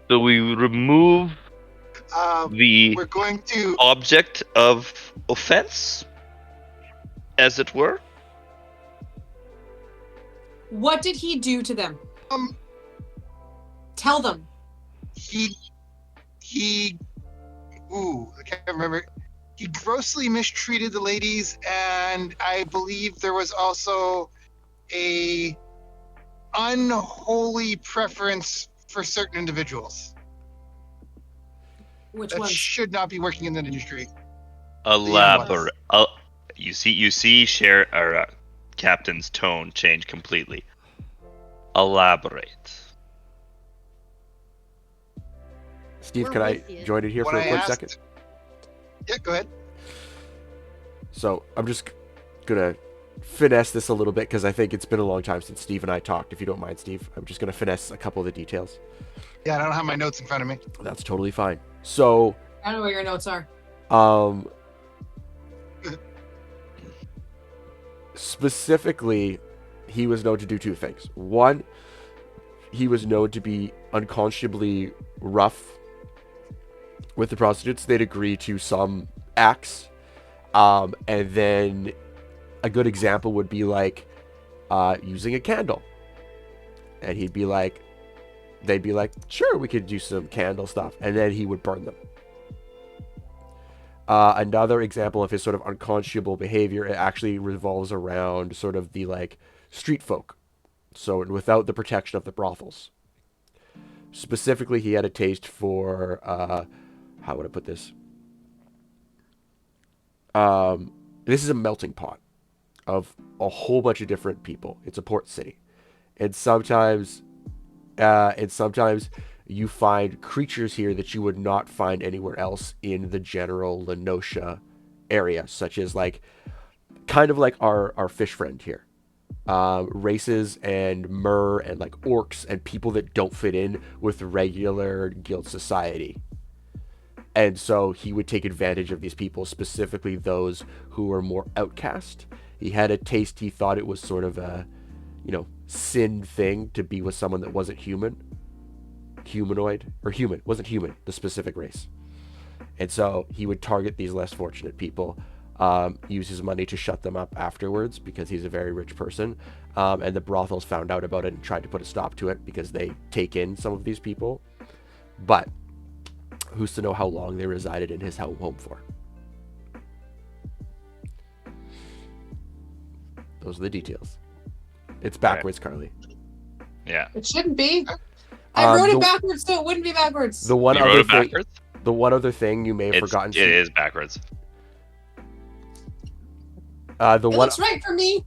H: So we remove the
F: We're going to
H: object of offense, as it were.
B: What did he do to them?
F: um
B: Tell them.
F: he I can't remember. He grossly mistreated the ladies, and I believe there was also a unholy preference for certain individuals
B: Which
F: that
B: ones?
F: should not be working in the industry.
H: Elaborate. You see, Captain's tone change completely. Elaborate.
A: Steve,
E: We're
A: can I
E: with you.
A: join in here
F: When
A: for a
F: I
A: quick
F: asked-
A: second?
F: Yeah, go ahead.
A: So I'm just gonna finesse this a little bit because I think it's been a long time since Steve and I talked. If you don't mind, Steve, I'm just gonna finesse a couple of the details.
F: Yeah, I don't have my notes in front of me.
A: That's totally fine. So,
B: I don't know where your notes are.
A: specifically, he was known to do two things. One, he was known to be unconscionably rough with the prostitutes. They'd agree to some acts. And then a good example would be like using a candle. And they'd be like, sure, we could do some candle stuff. And then he would burn them. Another example of his sort of unconscionable behavior, it actually revolves around sort of the like street folk So without the protection of the brothels. Specifically, he had a taste for, how would I put this? This is a melting pot of a whole bunch of different people. It's a port city. And sometimes you find creatures here that you would not find anywhere else in the general Lenosha area, such as like, kind of like our fish friend here. Races and mer and like orcs and people that don't fit in with regular guild society. And so he would take advantage of these people, specifically those who were more outcast. He had a taste, he thought it was sort of a, sin thing to be with someone that wasn't humanoid, or human, wasn't human, the specific race. And so he would target these less fortunate people, use his money to shut them up afterwards because he's a very rich person. And the brothels found out about it and tried to put a stop to it because they take in some of these people. But who's to know how long they resided in his home for? Those are the details. It's backwards, Carly.
H: Yeah.
B: It shouldn't be. I wrote it backwards, so it wouldn't be backwards.
A: The one
H: You
A: other
H: wrote it
A: thing.
H: backwards?
A: The one other thing you may have forgotten.
H: It is backwards.
B: It looks right for me.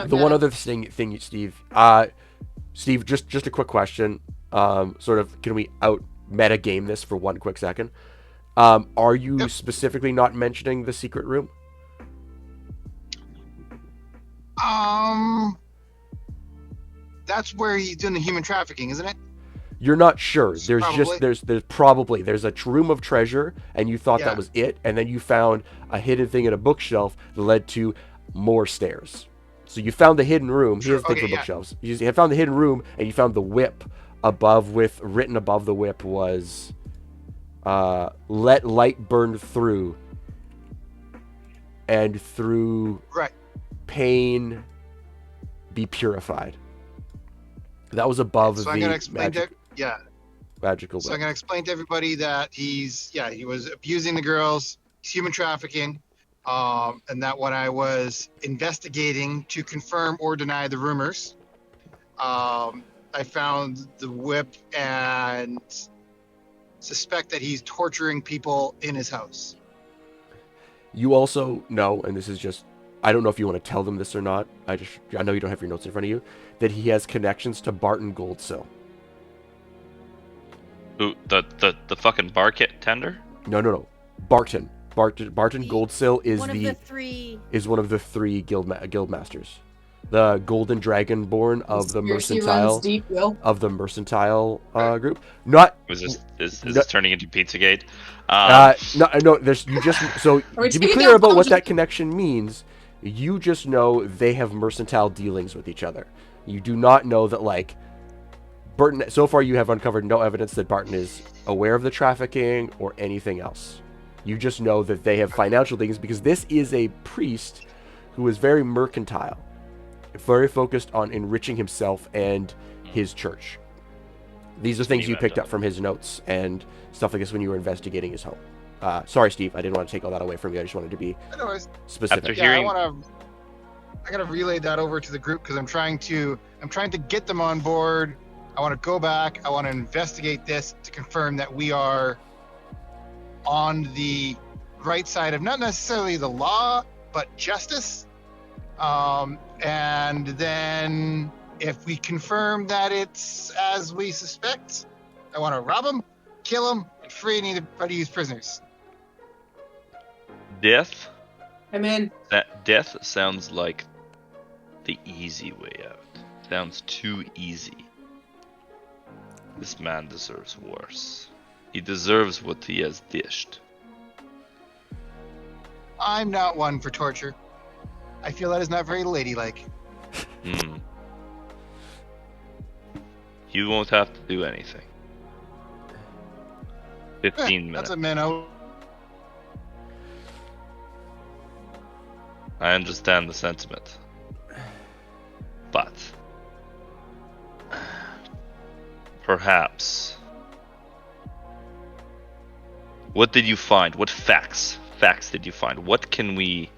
A: The one other thing, Steve. Steve, just a quick question. Sort of, can we out meta game this for one quick second? Are you specifically not mentioning the secret room?
F: That's where he's doing the human trafficking, isn't it?
A: You're not sure. There's
F: Probably.
A: there's a room of treasure, and you thought that was it, and then you found a hidden thing in a bookshelf that led to more stairs. So you found the hidden room. Here's the thing for bookshelves. You found the hidden room, and you found the whip above, with written above the whip was, "Let light burn through, and through pain be purified." That was above
F: so I'm gonna explain
A: magical.
F: So I'm gonna explain to everybody that he was abusing the girls, he's human trafficking, and that when I was investigating to confirm or deny the rumors, I found the whip and suspect that he's torturing people in his house.
A: You also know, and this is just, I don't know if you want to tell them this or not. I know you don't have your notes in front of you, that he has connections to Burton Goldsill.
H: Who, the fucking bar kit tender?
A: No. Burton Goldsill is
E: one of the three
A: guild masters. The Golden Dragonborn of the mercantile group. Not
H: is this turning into Pizzagate?
A: No. There's so to be clear about what that connection means. You just know they have mercantile dealings with each other. You do not know that, like, Burton. So far, you have uncovered no evidence that Burton is aware of the trafficking or anything else. You just know that they have financial things because this is a priest who is very mercantile, very focused on enriching himself and his church. These are things you picked up from his notes and stuff like this when you were investigating his home. Sorry, Steve, I didn't want to take all that away from you. I just wanted to be specific.
F: I gotta relay that over to the group because I'm trying to get them on board. I want to go back. I want to investigate this to confirm that we are on the right side of not necessarily the law, but justice. And then if we confirm that it's as we suspect, I want to rob them, kill them, and free anybody who's prisoners.
H: Death?
B: I'm in.
H: That death sounds like the easy way out. Sounds too easy. This man deserves worse. He deserves what he has dished.
F: I'm not one for torture. I feel that is not very ladylike.
H: You won't have to do anything. 15 minutes.
F: That's a minnow.
H: I understand the sentiment. But perhaps. What did you find? What facts did you find? What can we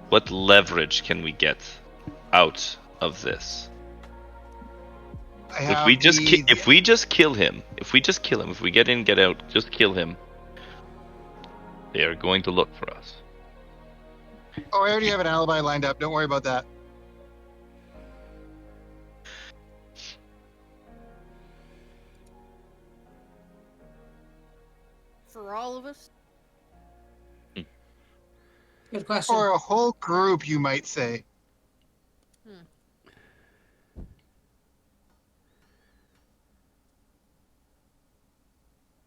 H: What leverage can we get out of this?
F: I
H: If
F: have
H: we just
F: the-
H: if we just kill him, if we get in, get out, just kill him, they are going to look for us.
F: Oh, I already have an alibi lined up. Don't worry about that.
E: For all of us?
B: Good question.
F: For a whole group, you might say.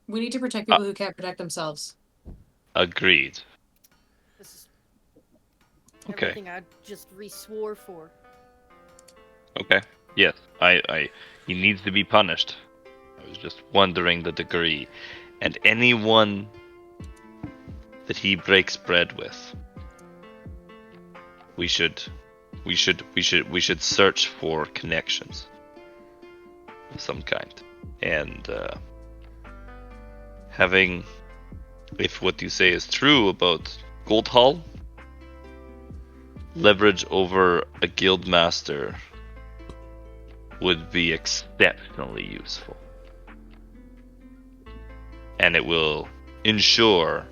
B: We need to protect people who can't protect themselves.
H: Agreed.
E: This is
H: Okay.
E: everything I just re-swore for.
H: Okay. Yes, he needs to be punished. I was just wondering the degree. And anyone that he breaks bread with, we should search for connections of some kind. And having, if what you say is true about Goldhall, leverage over a guild master would be exceptionally useful. And it will ensure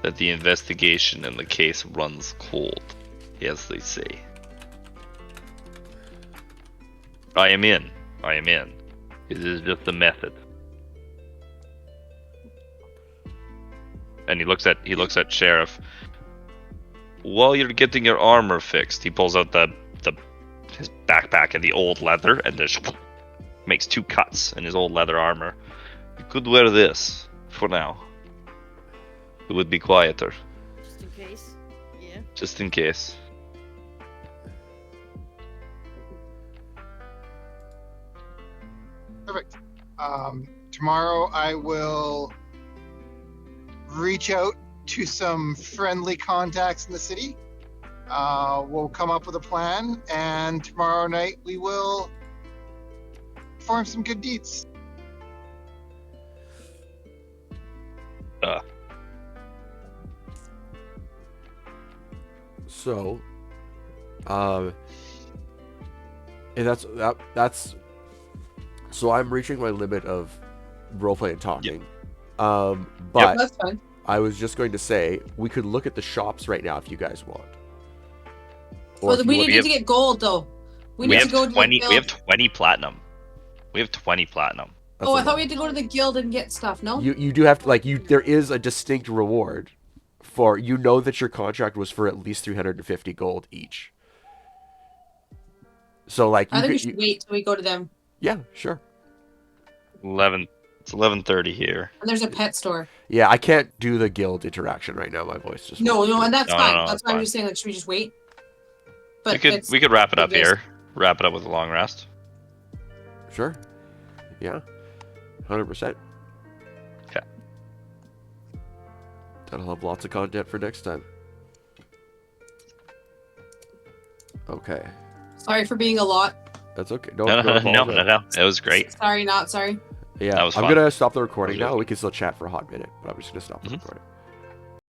H: that the investigation in the case runs cold, as they say. I am in. It is just a method. And he looks at Sheriff. While you're getting your armor fixed, he pulls out his backpack and the old leather and just makes 2 cuts in his old leather armor. You could wear this for now. It would be quieter.
E: Just in case. Yeah.
H: Just in case.
F: Perfect. Tomorrow I will reach out to some friendly contacts in the city. We'll come up with a plan, and tomorrow night we will perform some good deeds.
A: So, and that's so I'm reaching my limit of roleplay and talking. But
B: That's fine.
A: I was just going to say we could look at the shops right now if you guys want.
B: Well,
A: if
B: we
A: you
B: need
A: want-
B: to get gold though. We need
H: We
B: to
H: have
B: go to
H: 20.
B: the
H: We have
B: guild.
H: 20 platinum. We have 20 platinum.
A: That's
B: Oh,
A: a
B: I thought
A: lot.
B: we had to go to the guild and get stuff. No.
A: You do have to there is a distinct reward for that your contract was for at least 350 gold each. So
B: I think we should wait till we go to them.
A: Yeah, sure.
H: 11. It's 11:30 here.
B: And there's a pet store.
A: Yeah, I can't do the guild interaction right now. My voice just
B: No, and that's
H: No,
B: fine.
H: no,
B: That's
H: it's
B: why I'm
H: fine.
B: just saying, should we just wait? But
H: We could wrap it up
B: it is-
H: here. Wrap it up with a long rest.
A: Sure. Yeah. 100%.
H: Okay.
A: That'll have lots of content for next time. Okay.
B: Sorry for being a lot.
A: That's okay.
H: No.
A: apologize.
H: It was great.
B: Sorry, not sorry.
A: Yeah,
H: That was
A: I'm
H: fun.
A: gonna stop the recording
H: That was
A: now.
H: good.
A: We can still chat for a hot minute, but I'm just gonna stop the
H: Mhm.
A: recording.